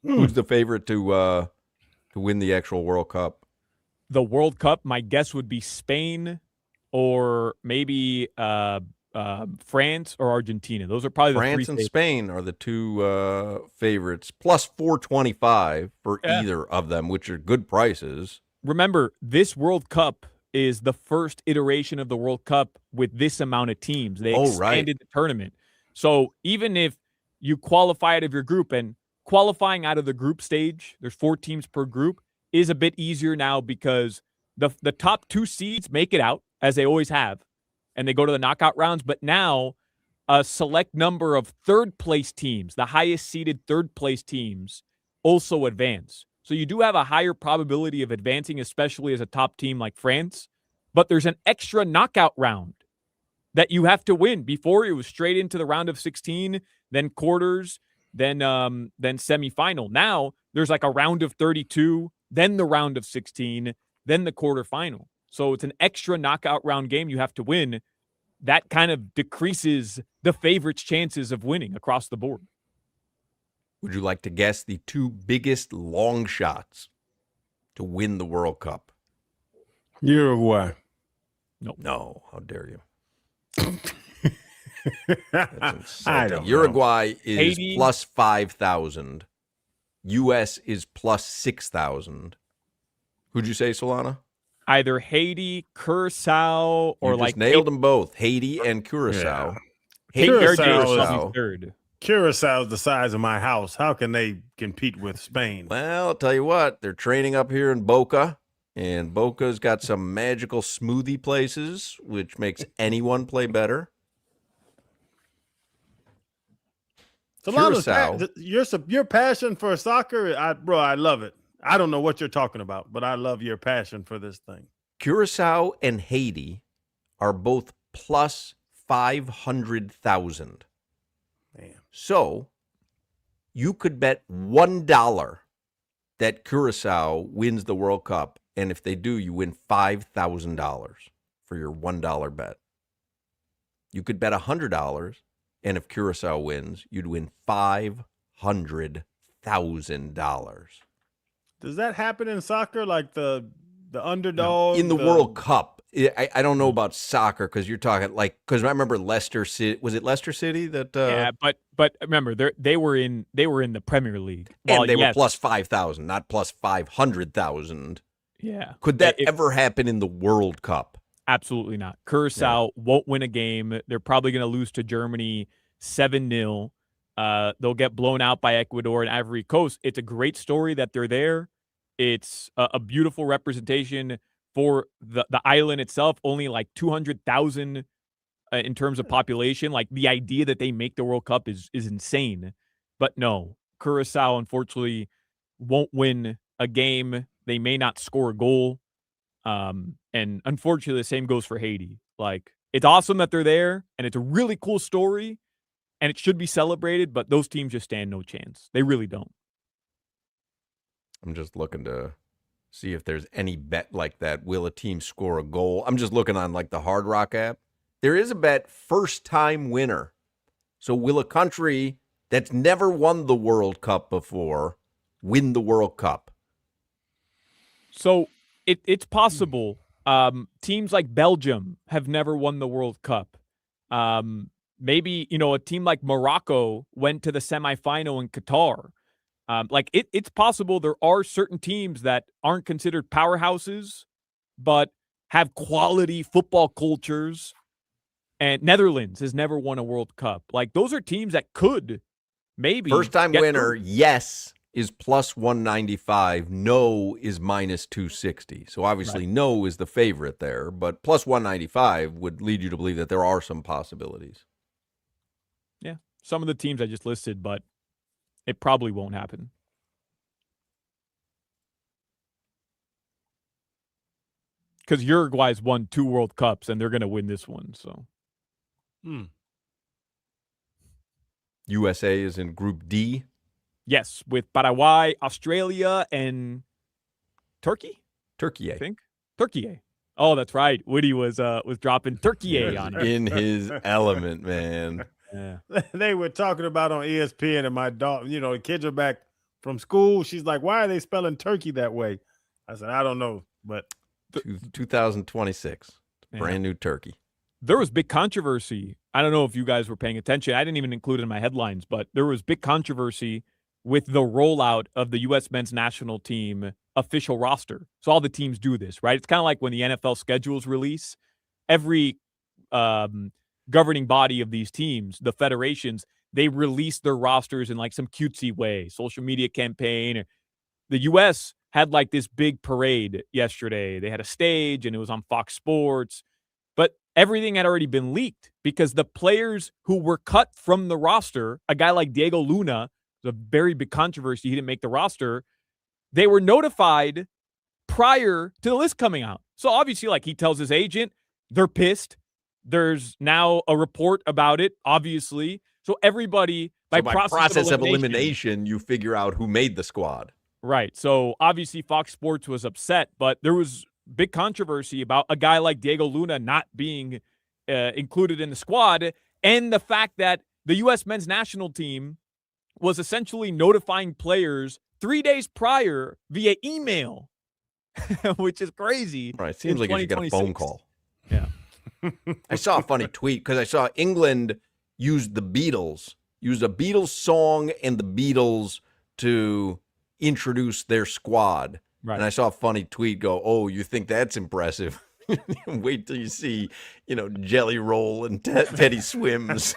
Who's the favorite to win the actual World Cup? The World Cup, my guess would be Spain or maybe France or Argentina. Those are probably the France three and favorites. Spain are the two favorites, plus 425 for either of them, which are good prices. Remember, this World Cup is the first iteration of the World Cup with this amount of teams. They expanded the tournament. So even if you qualify out of your group, and qualifying out of the group stage, there's 4 teams per group, is a bit easier now because the top 2 seeds make it out, as they always have, and they go to the knockout rounds. But now a select number of third-place teams, the highest-seeded third-place teams, also advance. So you do have a higher probability of advancing, especially as a top team like France. But there's an extra knockout round that you have to win. Before, it was straight into the round of 16, then quarters, then semifinal. Now there's like a round of 32, then the round of 16, then the quarterfinal. So it's an extra knockout round game you have to win. That kind of decreases the favorite's chances of winning across the board. Would you like to guess the 2 biggest long shots to win the World Cup? Uruguay. No, how dare you? That's insulting. I don't know. Uruguay is Haiti. plus 5,000. U.S. is plus 6,000. Who'd you say, Solana? Either Haiti, Curacao, or You just like nailed them both. Haiti and Curacao. Yeah. Haiti Curacao Curacao is- Curacao. third. Curaçao's the size of my house. How can they compete with Spain? Well, I'll tell you what, they're training up here in Boca, and Boca's got some magical smoothie places, which makes anyone play better. Solana's Curacao. your passion for soccer, I love it. I don't know what you're talking about, but I love your passion for this thing. Curacao and Haiti are both plus 500,000. Man. So you could bet $1 that Curacao wins the World Cup. And if they do, you win $5,000 for your $1 bet. You could bet $100. And if Curacao wins, you'd win $500,000. Does that happen in soccer? Like the underdog In the World Cup. I don't know about soccer because you're talking like, because I remember Leicester City. Was it Leicester City that? Yeah, but remember they were in the Premier League. And they were plus 5,000, not plus 500,000. Yeah. Could that ever happen in the World Cup? Absolutely not. Curacao won't win a game. They're probably going to lose to Germany 7-0. They'll get blown out by Ecuador and Ivory Coast. It's a great story that they're there. It's a beautiful representation for the island itself. Only like 200,000 in terms of population. Like the idea that they make the World Cup is insane. But no, Curacao unfortunately won't win a game. They may not score a goal. And unfortunately, the same goes for Haiti. Like, it's awesome that they're there, and it's a really cool story, and it should be celebrated, but those teams just stand no chance. They really don't. I'm just looking to see if there's any bet like that. Will a team score a goal? I'm just looking on like the Hard Rock app. There is a bet, first-time winner. So will a country that's never won the World Cup before win the World Cup? So it's possible. Teams like Belgium have never won the World Cup. Maybe, a team like Morocco went to the semifinal in Qatar. It's possible there are certain teams that aren't considered powerhouses, but have quality football cultures. And Netherlands has never won a World Cup. Like, those are teams that could maybe. First-time winner, through. yes, is plus 195. No is minus 260. So obviously no is the favorite there, but plus 195 would lead you to believe that there are some possibilities. Yeah, some of the teams I just listed, but it probably won't happen. Because Uruguay's won 2 World Cups, and they're going to win this one. So, USA is in Group D. yes, with Paraguay, Australia, and Turkey. Turkey, I think Turkey. Oh, that's right. Woody was dropping Turkey on it. in his element, man. Yeah. They were talking about on ESPN, and my dog, the kids are back from school. She's like, "Why are they spelling turkey that way?" I said, "I don't know," but 2026, brand new turkey. There was big controversy. I don't know if you guys were paying attention. I didn't even include it in my headlines, but there was big controversy with the rollout of the U.S. men's national team official roster. So all the teams do this, right? It's kind of like when the NFL schedules release. Every governing body of these teams, the federations, they release their rosters in like some cutesy way, social media campaign. The U.S. had like this big parade yesterday. They had a stage and it was on Fox Sports, but everything had already been leaked because the players who were cut from the roster, a guy like Diego Luna, a very big controversy, he didn't make the roster. They were notified prior to the list coming out. So obviously, like, he tells his agent, they're pissed. There's now a report about it, obviously. So everybody, by process of elimination, you figure out who made the squad. Right. So obviously Fox Sports was upset, but there was big controversy about a guy like Diego Luna not being included in the squad, and the fact that the U.S. men's national team was essentially notifying players 3 days prior via email, which is crazy. Right. Seems like you should get a phone call. Yeah. I saw a funny tweet because I saw England used a Beatles song and the Beatles to introduce their squad. Right. And I saw a funny tweet go, "Oh, you think that's impressive? Wait till you see, Jelly Roll and Teddy Swims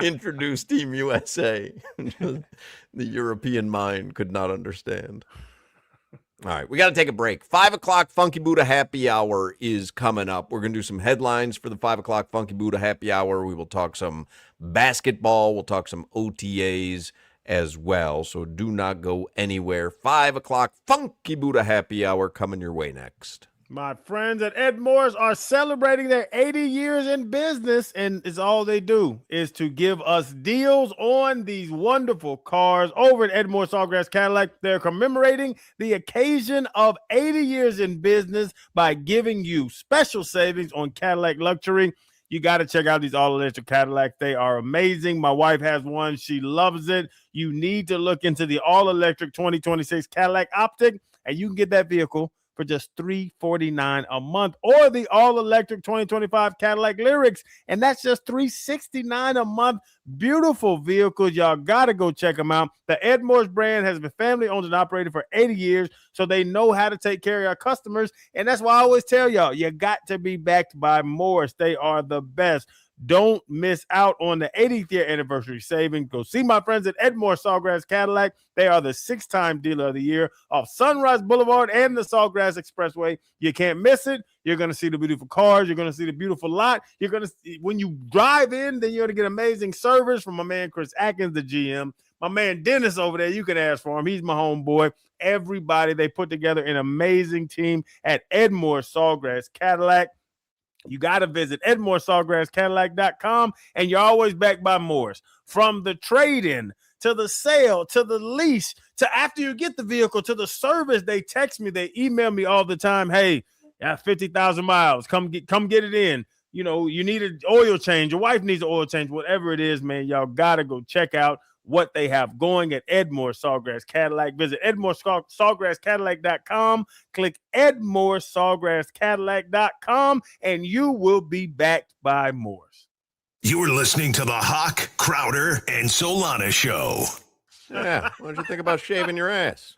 introduce Team USA." The European mind could not understand. All right, we got to take a break. 5 o'clock Funky Buddha Happy Hour is coming up. We're going to do some headlines for the 5 o'clock Funky Buddha Happy Hour. We will talk some basketball. We'll talk some OTAs as well. So do not go anywhere. 5 o'clock Funky Buddha Happy Hour coming your way next. My friends at Ed Moore's are celebrating their 80 years in business, and it's all they do is to give us deals on these wonderful cars. Over at Ed Moore Sawgrass Cadillac, they're commemorating the occasion of 80 years in business by giving you special savings on Cadillac luxury. You got to check out these all-electric Cadillacs. They are amazing. My wife has one. She loves it. You need to look into the all-electric 2026 Cadillac Optic, and you can get that vehicle for just $349 a month, or the all-electric 2025 Cadillac Lyrics, and that's just $369 a month. Beautiful vehicles. Y'all got to go check them out. The Ed Moore's brand has been family-owned and operated for 80 years, so they know how to take care of our customers, and that's why I always tell y'all, you got to be backed by Moore's. They are the best. Don't miss out on the 80th year anniversary savings. Go see my friends at Ed Moore Sawgrass Cadillac. They are the 6-time dealer of the year off Sunrise Boulevard and the Sawgrass Expressway. You can't miss it. You're going to see the beautiful cars. You're going to see the beautiful lot. You're going to see, when you drive in, then you're going to get amazing service from my man Chris Atkins, the GM. My man Dennis over there, you can ask for him. He's my homeboy. Everybody, they put together an amazing team at Ed Moore Sawgrass Cadillac. You got to visit EdmoreSawgrassCadillac.com, and you're always backed by Moore's. From the trade-in to the sale to the lease to after you get the vehicle to the service, they text me, they email me all the time. Hey, 50,000 miles. Come get it in. You need an oil change. Your wife needs an oil change. Whatever it is, man, y'all got to go check out what they have going at Edmore Sawgrass Cadillac. Visit EdmoreSawgrassCadillac.com. Click EdmoreSawgrassCadillac.com, and you will be backed by Moore's. You're listening to the Hawk, Crowder, and Solana Show. Yeah, what did you think about shaving your ass?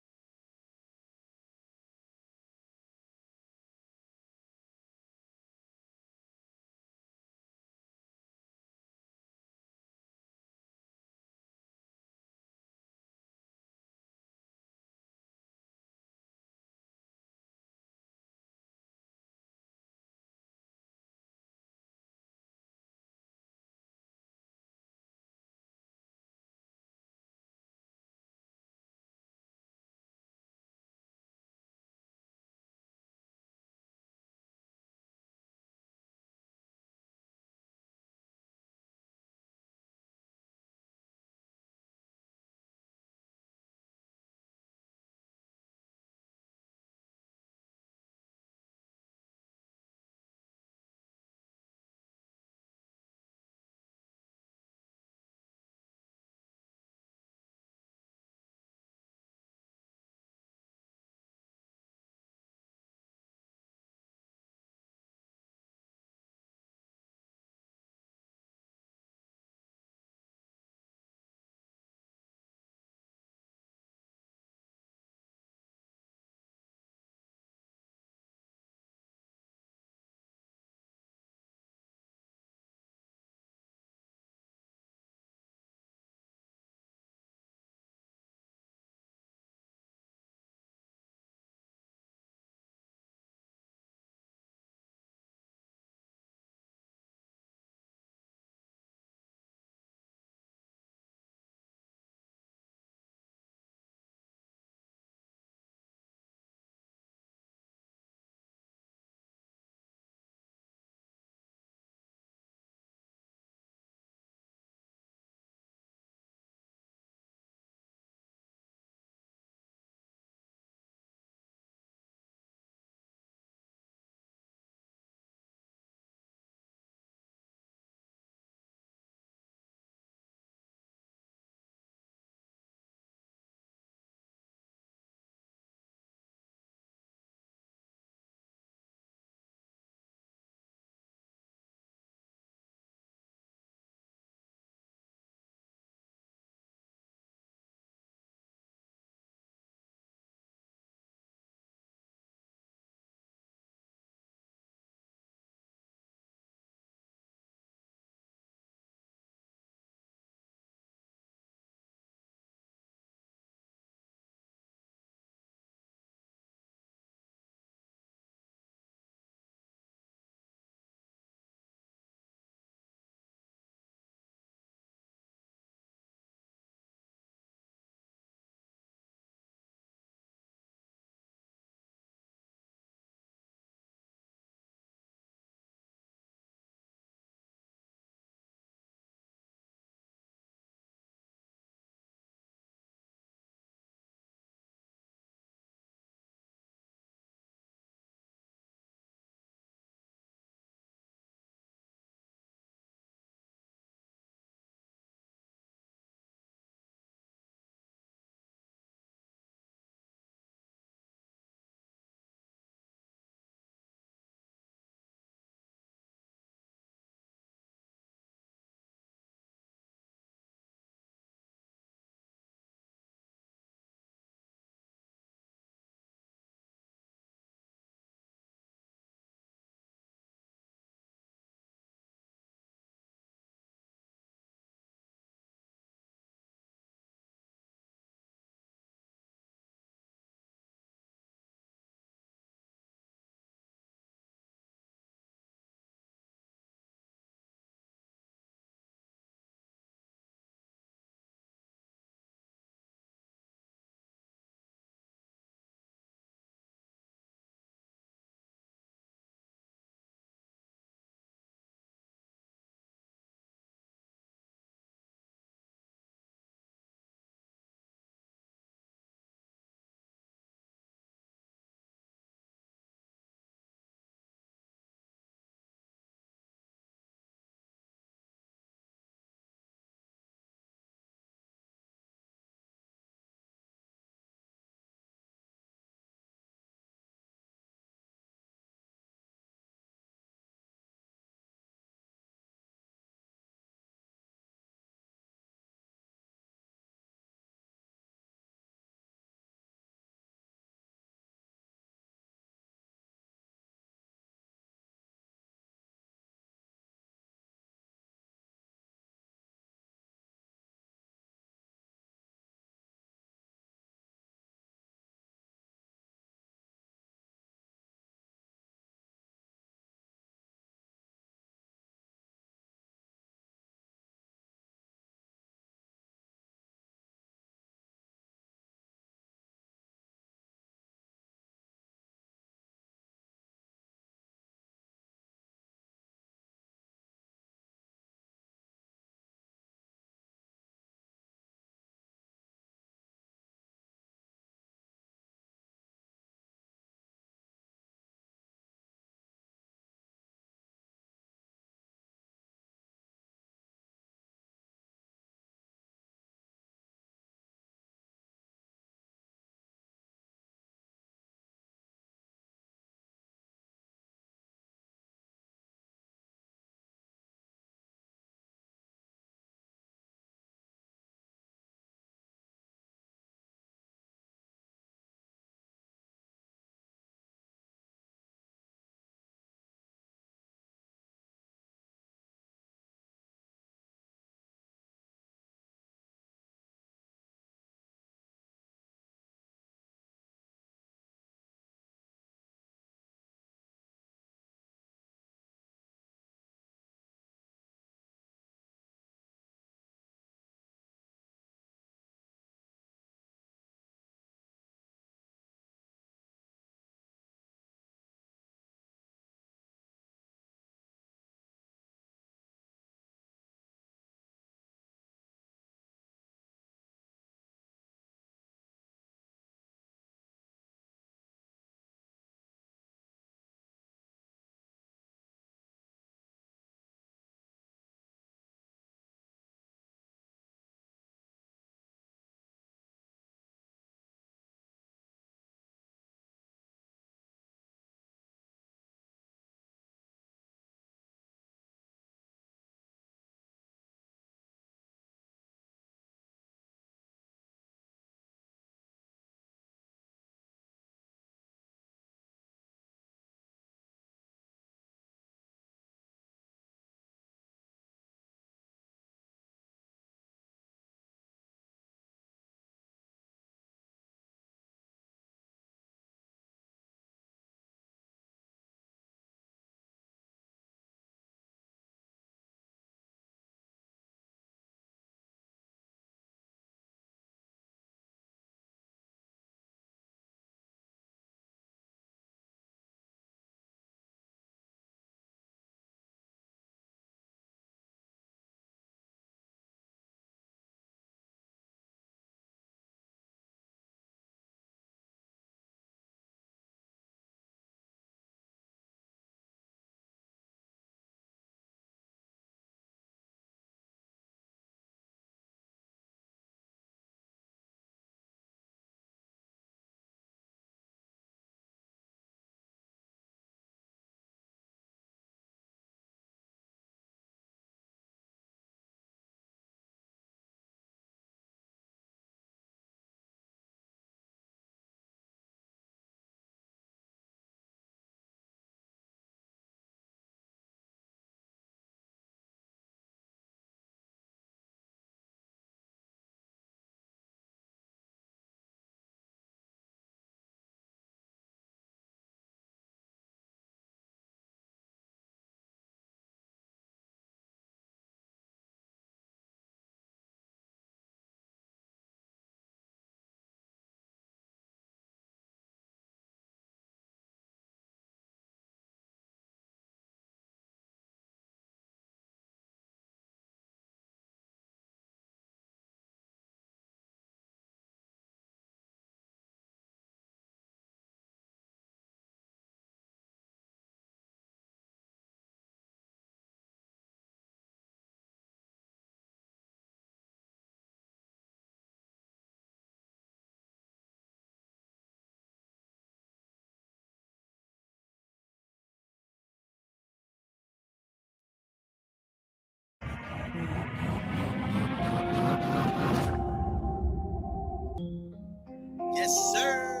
Yes, sir.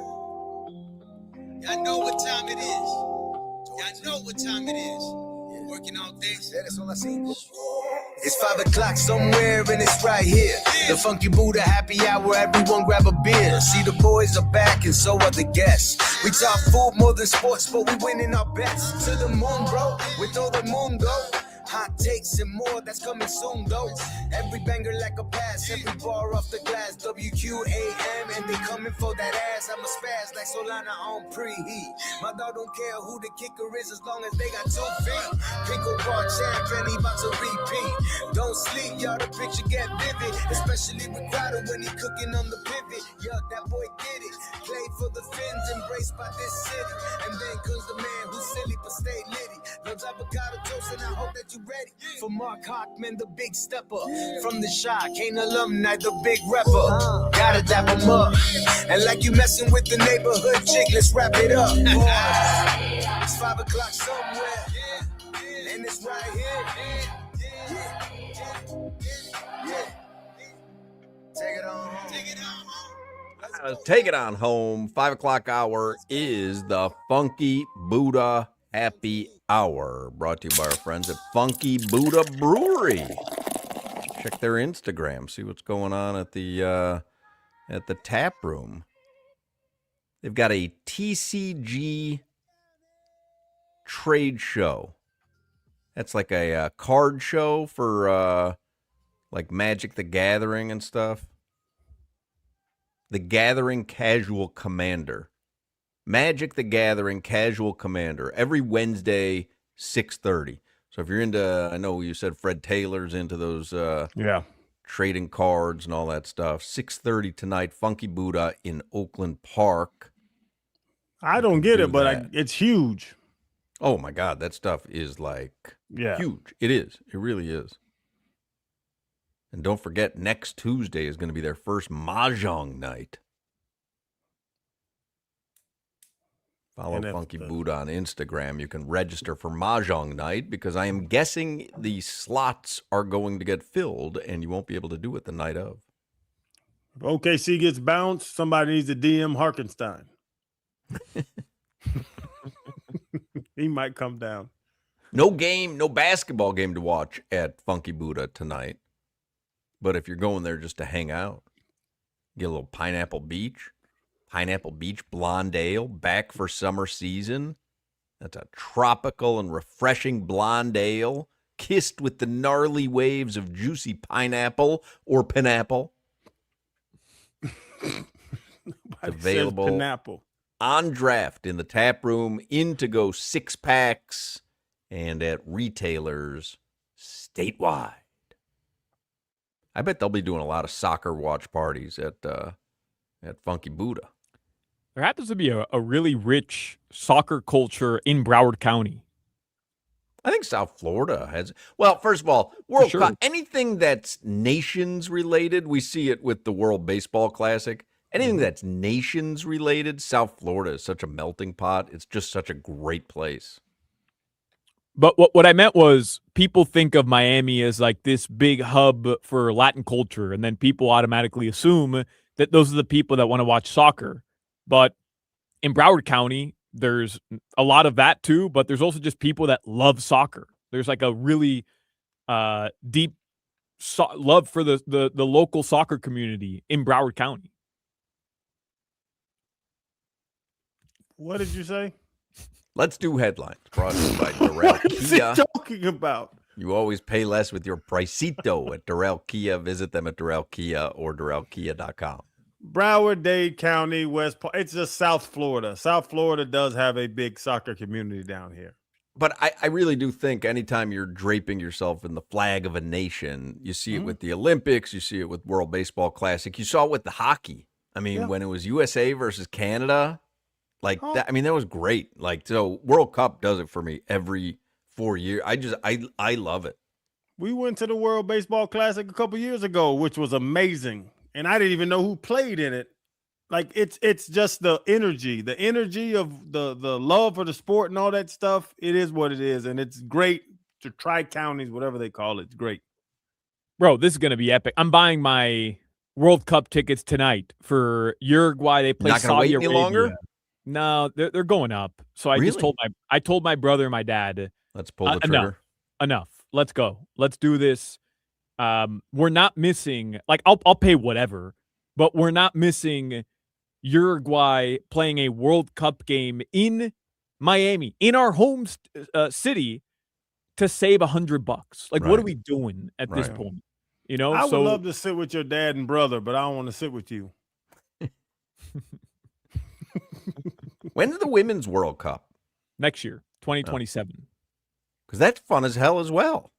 Y'all know what time it is. Y'all know what time it is. Working all day. That's all I see. It's 5 o'clock somewhere and it's right here. The Funky Buddha happy hour, everyone grab a beer. See, the boys are back and so are the guests. We talk food more than sports, but we winning our bets. To the moon, bro, with all the moon go. Hot takes and more, that's coming soon, though. Every banger like a pass, every bar off the glass. WQAM, and they coming for that ass. I'm a spaz like Solana on preheat. My dog don't care who the kicker is as long as they got 2 feet. Pickle bar champ, and he about to repeat. Don't sleep, y'all, the picture get vivid. Especially with Crowder when he cooking on the pivot. Yeah, that boy did it. Played for the Finns, embraced by this city. And then comes the man who's silly but stay litty. Loves avocado toast, and I hope that you ready for Mark Hochman, the big stepper from the Shock, ain't alumni, the big rapper. Gotta dap him up, and like you messing with the neighborhood chick, let's wrap it up. It's 5 o'clock somewhere, and it's right here. Yeah. Take it on home. Take it on home. Take it on home. 5 o'clock hour is the Funky Buddha Happy Hour, brought to you by our friends at Funky Buddha Brewery. Check their Instagram, see what's going on at the tap room. They've got a TCG trade show. That's like a card show for like Magic the Gathering and stuff. The Gathering Casual Commander. Magic the Gathering Casual Commander. Every Wednesday, 6:30. So if you're into, I know you said Fred Taylor's into those trading cards and all that stuff. 6:30 tonight, Funky Buddha in Oakland Park. I don't get it, but it's huge. Oh my God, that stuff is like huge. It is. It really is. And don't forget, next Tuesday is going to be their first Mahjong night. Follow Funky Buddha on Instagram. You can register for Mahjong night because I am guessing the slots are going to get filled and you won't be able to do it the night of. If OKC gets bounced, somebody needs to DM Harkenstein. He might come down. No basketball game to watch at Funky Buddha tonight. But if you're going there just to hang out, get a little Pineapple Beach Blonde Ale, back for summer season. That's a tropical and refreshing blonde ale, kissed with the gnarly waves of juicy pineapple or pineapple. Available pineapple on draft in the tap room, in to go 6-packs, and at retailers statewide. I bet they'll be doing a lot of soccer watch parties at Funky Buddha. There happens to be a really rich soccer culture in Broward County. I think South Florida has. Well, first of all, World Cup, anything that's nations related, we see it with the World Baseball Classic. Anything that's nations related, South Florida is such a melting pot. It's just such a great place. But what I meant was people think of Miami as like this big hub for Latin culture, and then people automatically assume that those are the people that want to watch soccer. But in Broward County, there's a lot of that too, but there's also just people that love soccer. There's like a really deep love for the local soccer community in Broward County. What did you say? Let's do headlines. Brought to you by Darrell What is Kia. he talking about? You always pay less with your pricito at Darrell Kia. Visit them at Darrell Kia or DarrellKia.com. Broward, Dade County, West Palm. It's just South Florida. South Florida does have a big soccer community down here. But I really do think anytime you're draping yourself in the flag of a nation, you see it with the Olympics, you see it with World Baseball Classic, you saw it with the hockey. I mean, when it was USA versus Canada, like that, I mean, that was great. Like, so World Cup does it for me every 4 years. I love it. We went to the World Baseball Classic a couple years ago, which was amazing. And I didn't even know who played in it. Like it's just the energy of the love for the sport and all that stuff. It is what it is. And it's great to tri-counties, whatever they call it. It's great. Bro, this is going to be epic. I'm buying my World Cup tickets tonight for Uruguay. They play Not gonna Saudi wait any Arabia. longer? No, they're going up. So I just Really? told my brother and my dad, Let's pull the trigger. enough. Let's go. Let's do this. We're not missing, like, I'll pay whatever, but we're not missing Uruguay playing a World Cup game in Miami, in our home city, to save $100. Like, what Right. are we doing at this Right. point? You know, I would so love to sit with your dad and brother, but I don't want to sit with you. When's the Women's World Cup? next year, 2027. Because that's fun as hell as well.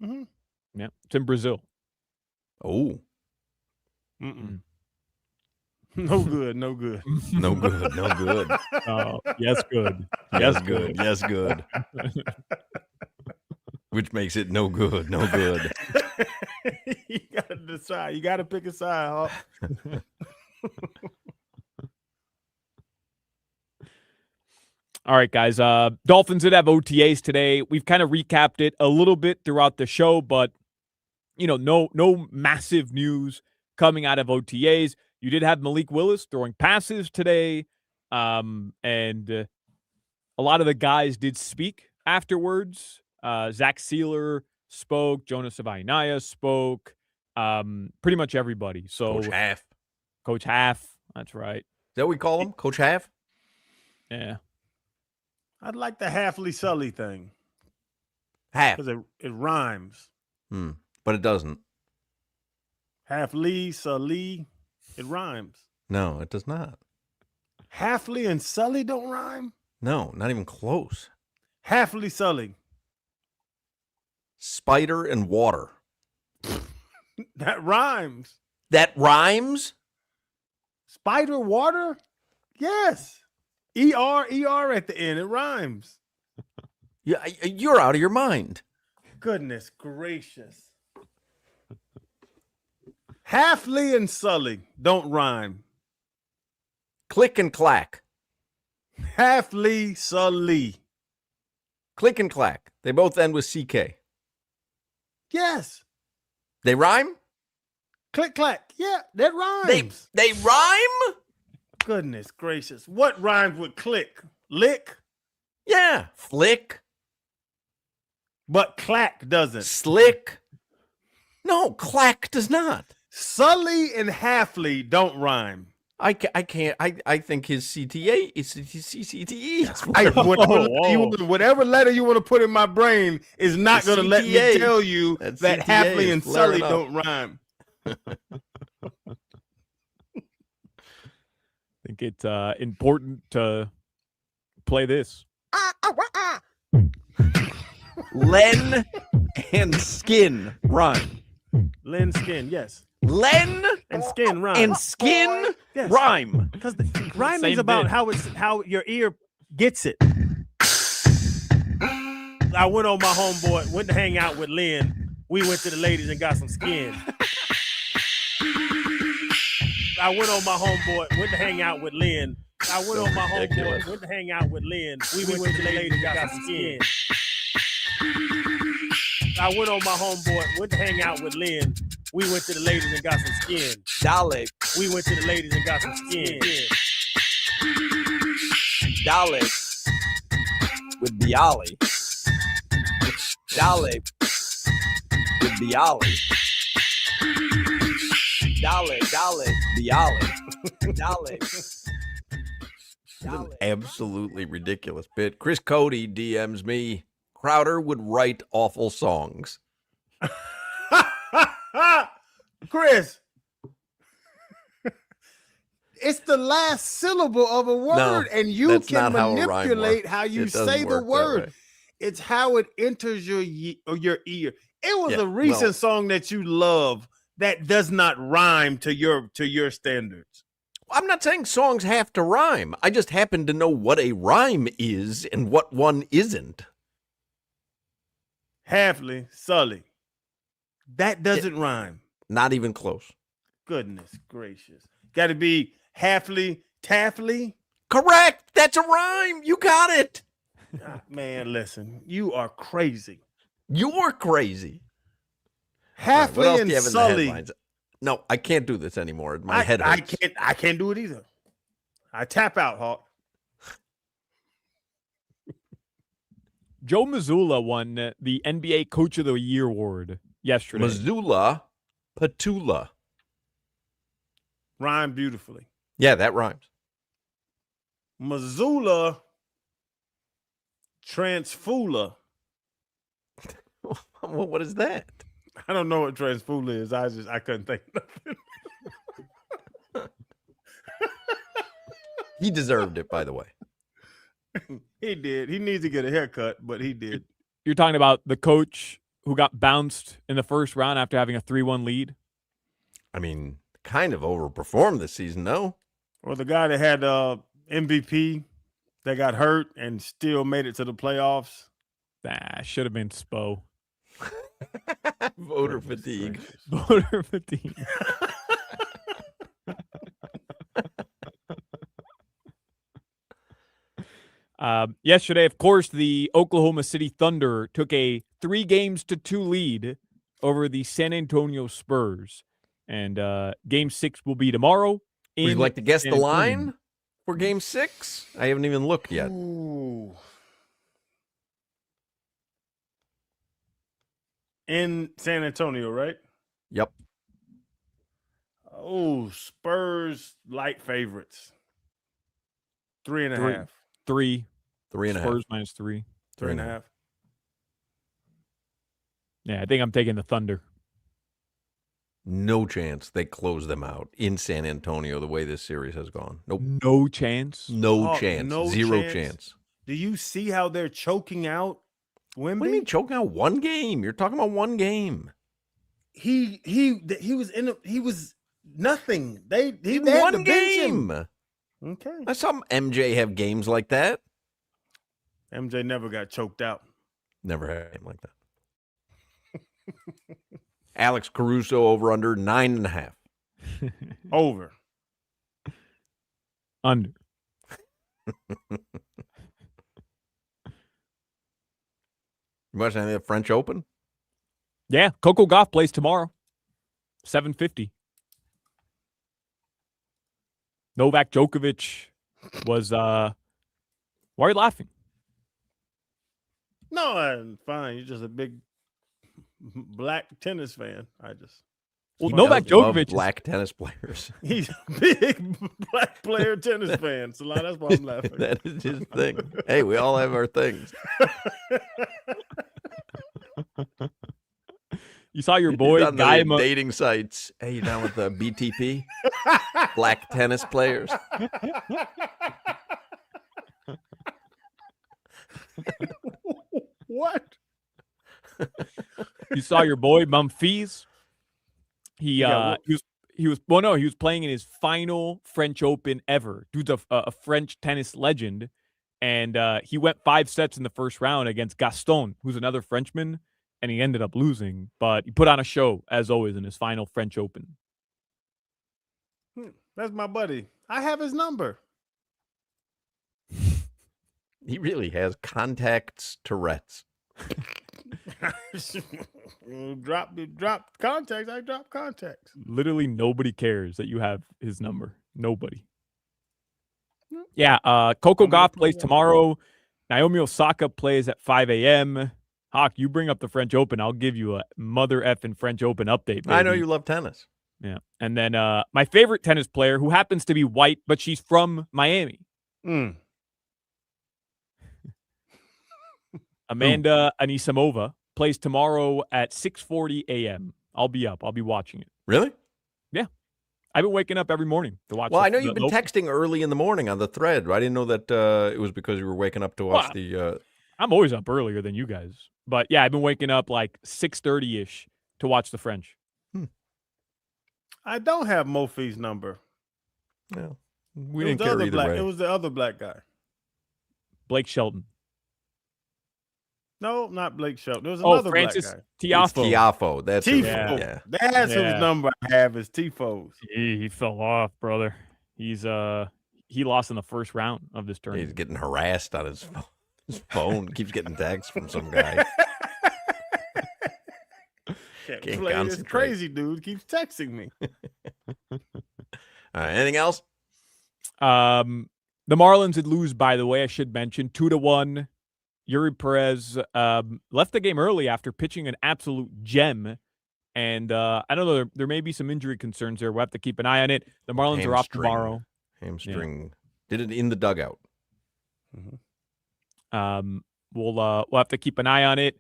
Mm-hmm. Yeah, it's in Brazil. Oh, Mm-mm. No good. No good. no good, no good. Oh, yes, good. Yes, good. Yes, good. Which makes it no good, no good. You gotta decide. You gotta pick a side, Hawk. All right, guys. Dolphins did have OTAs today. We've kind of recapped it a little bit throughout the show, but no massive news coming out of OTAs. You did have Malik Willis throwing passes today, and a lot of the guys did speak afterwards. Zach Sealer spoke. Jonas Avainaya spoke. Pretty much everybody. So Coach Half. That's right. Is that what we call him? Coach Half? Yeah. I'd like the Halfley Sully thing Half. because it rhymes. But it doesn't. Halfley, Sully, it rhymes. No, it does not. Halfley and Sully don't rhyme. No, not even close. Halfley Sully. Spider and water. That rhymes. That rhymes? Spider water? Yes. ER at the end. It rhymes. Yeah, you're out of your mind. Goodness gracious. Halfley and Sully don't rhyme. Click and clack. Halfley, Sully. Click and clack. They both end with CK. Yes. They rhyme? Click clack. Yeah, that rhymes. They rhyme? Goodness gracious. What rhymes with click? Lick? Yeah. Flick. But clack doesn't. Slick. No, clack does not. Sully and Halfley don't rhyme. I can't. I think his CTA is CTE. Whatever letter you want to put in my brain is not going to let me CTA. tell you that CTA Halfley is and Sully flaring up. don't rhyme. I think it's important to play this. Len and skin rhyme. Len Skin, yes. Len And skin rhyme. and skin Yes. rhyme. Because rhyming Same is about bit. how your ear gets it. I went on my homeboy, went to hang out with Lynn. We went to the ladies and got some skin. I went on my homeboy, went to hang out with Lynn. I went on my Ridiculous. homeboy, went to hang out with Lynn. We went to the ladies and got some skin. I went on my homeboy, went to hang out with Lynn. We went to the ladies and got some skin. Dalek. We went to the ladies and got some skin. Dalek with the ollie. Dalek with the ollie. Dalek, the ollie. Dalek. An absolutely ridiculous bit. Chris Cody DMs me. Crowder would write awful songs. Chris, it's the last syllable of a word, and you that's can not how a rhyme manipulate works. how you It doesn't say the work that word. way. It's how it enters your ear. It was Yeah, a recent well- song that you love that does not rhyme to your standards. I'm not saying songs have to rhyme. I just happen to know what a rhyme is and what one isn't. Halfley, Sully. That doesn't rhyme. Not even close. Goodness gracious. Got to be Halfley, Taffley. Correct. That's a rhyme. You got it. Ah, man, listen, you are crazy. You're crazy. All right, what else Halfley do you and have in the Sully. headlines? No, I can't do this anymore. My head hurts. I can't do it either. I tap out, Hawk. Joe Mazzulla won the NBA Coach of the Year award yesterday. Missoula, Petula. Rhyme beautifully. Yeah, that rhymes. Missoula Transfula. What is that? I don't know what Transfula is. I couldn't think of nothing. He deserved it, by the way. He did. He needs to get a haircut, but he did. You're talking about the coach who got bounced in the first round after having a 3-1 lead? I mean, kind of overperformed this season, no? Or the guy that had MVP that got hurt and still made it to the playoffs. Nah, should have been Spo. Voter fatigue. Voter fatigue. Yesterday, of course, the Oklahoma City Thunder took a 3-2 lead over the San Antonio Spurs. And Game 6 will be tomorrow. Would you like to guess San the Antonio. line for Game 6? I haven't even looked yet. Ooh. In San Antonio, right? Yep. Oh, Spurs light favorites. 3.5. 3. 3.5. Spurs -3. 3.5. Yeah, I think I'm taking the Thunder. No chance they close them out in San Antonio the way this series has gone. Nope. No chance. No Oh, chance. no Zero chance. chance. Do you see how they're choking out Wemby? What do you mean choking out one game? You're talking about one game. He was nothing. They had to One bench him. game. Okay. I saw MJ have games like that. MJ never got choked out. Never had a game like that. Alex Caruso over under 9.5. Over. Under. You watching any of the French Open? Yeah, Coco Gauff plays tomorrow. 7:50. Novak Djokovic was why are you laughing? No, I'm fine. You're just a big black tennis fan. Well, He Novak does love Djokovic is- black tennis players. He's a big black player tennis fan. So that's why I'm laughing. That is his thing. Hey, we all have our things. You saw your He's boy on the Guy dating sites. Hey, you down with the BTP? Black tennis players. What? You saw your boy Mumphys. He was playing in his final French Open ever. Dude's a French tennis legend, and he went 5 sets in the first round against Gaston, who's another Frenchman, and he ended up losing. But he put on a show as always in his final French Open. That's my buddy. I have his number. He really has contacts Tourette's. Drop contacts. I drop contacts. Literally nobody cares that you have his number. Nobody. Yeah, Coco Gauff plays tomorrow. Naomi Osaka plays at 5 a.m. Hawk, you bring up the French Open. I'll give you a mother effing French Open update. Baby. I know you love tennis. Yeah. And then my favorite tennis player, who happens to be white, but she's from Miami. Amanda Anisimova plays tomorrow at 6:40 a.m. I'll be up. I'll be watching it. Really? Yeah. I've been waking up every morning to watch. Well, I know you've been texting early in the morning on the thread. I didn't know that it was because you were waking up to watch the. I'm always up earlier than you guys, but yeah, I've been waking up like 6:30ish to watch the French. I don't have Mofi's number. No, we didn't care either way. It was the other black guy. Blake Shelton. No, not Blake Shelton. There was another Francis black guy. Tiafo. It's Tiafo. That's Tifo. Yeah. That's whose number I have is Tifo's. He fell off, brother. He lost in the first round of this tournament. He's getting harassed on his phone. Keeps getting texts from some guy. Can't Can't play. It's concentrate. crazy, dude. Keeps texting me. All right, anything else? The Marlins would lose, by the way, I should mention, 2-1. Yuri Perez left the game early after pitching an absolute gem. And I don't know, there may be some injury concerns there. We'll have to keep an eye on it. The Marlins are off tomorrow. Hamstring. Did it in the dugout. We'll have to keep an eye on it.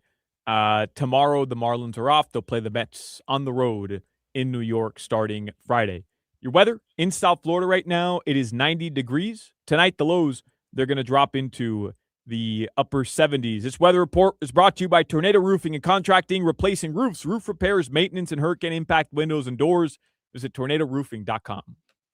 Tomorrow, the Marlins are off. They'll play the Mets on the road in New York starting Friday. Your weather in South Florida right now, it is 90 degrees. Tonight, the lows, they're going to drop into the upper 70s. This weather report is brought to you by Tornado Roofing and Contracting, replacing roofs, roof repairs, maintenance, and hurricane impact windows and doors. Visit tornadoroofing.com.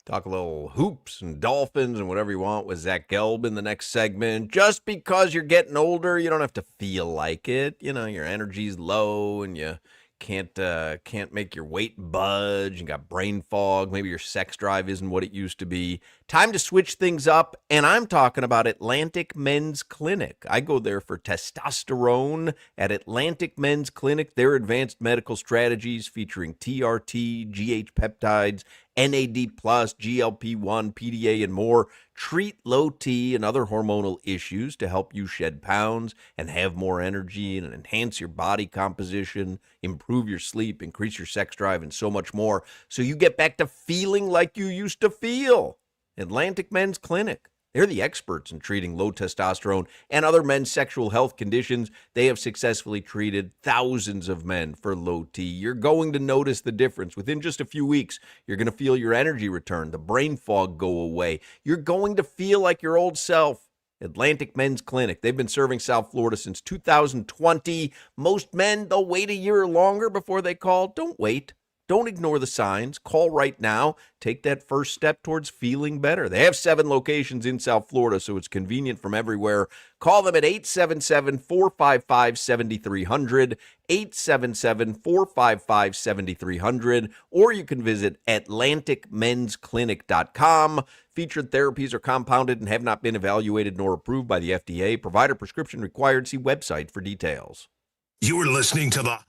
Talk a little hoops and Dolphins and whatever you want with Zach Gelb in the next segment. Just because you're getting older, you don't have to feel like it. You know, your energy's low and you can't make your weight budge. You got brain fog. Maybe your sex drive isn't what it used to be. Time to switch things up, and I'm talking about Atlantic Men's Clinic. I go there for testosterone at Atlantic Men's Clinic. Their advanced medical strategies featuring TRT, GH peptides, NAD+, GLP-1, PDA, and more treat low T and other hormonal issues to help you shed pounds and have more energy and enhance your body composition, improve your sleep, increase your sex drive, and so much more, so you get back to feeling like you used to feel. Atlantic Men's Clinic. They're the experts in treating low testosterone and other men's sexual health conditions. They have successfully treated thousands of men for low T. You're going to notice the difference. Within just a few weeks, you're going to feel your energy return, the brain fog go away. You're going to feel like your old self. Atlantic Men's Clinic. They've been serving South Florida since 2020. Most men, they'll wait a year or longer before they call. Don't wait. Don't ignore the signs. Call right now. Take that first step towards feeling better. They have 7 locations in South Florida, so it's convenient from everywhere. Call them at 877-455-7300, 877-455-7300, or you can visit AtlanticMen'sClinic.com. Featured therapies are compounded and have not been evaluated nor approved by the FDA. Provider prescription required. See website for details. You're listening to the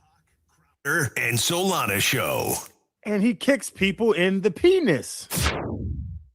Crowder and Solana Show. And he kicks people in the penis.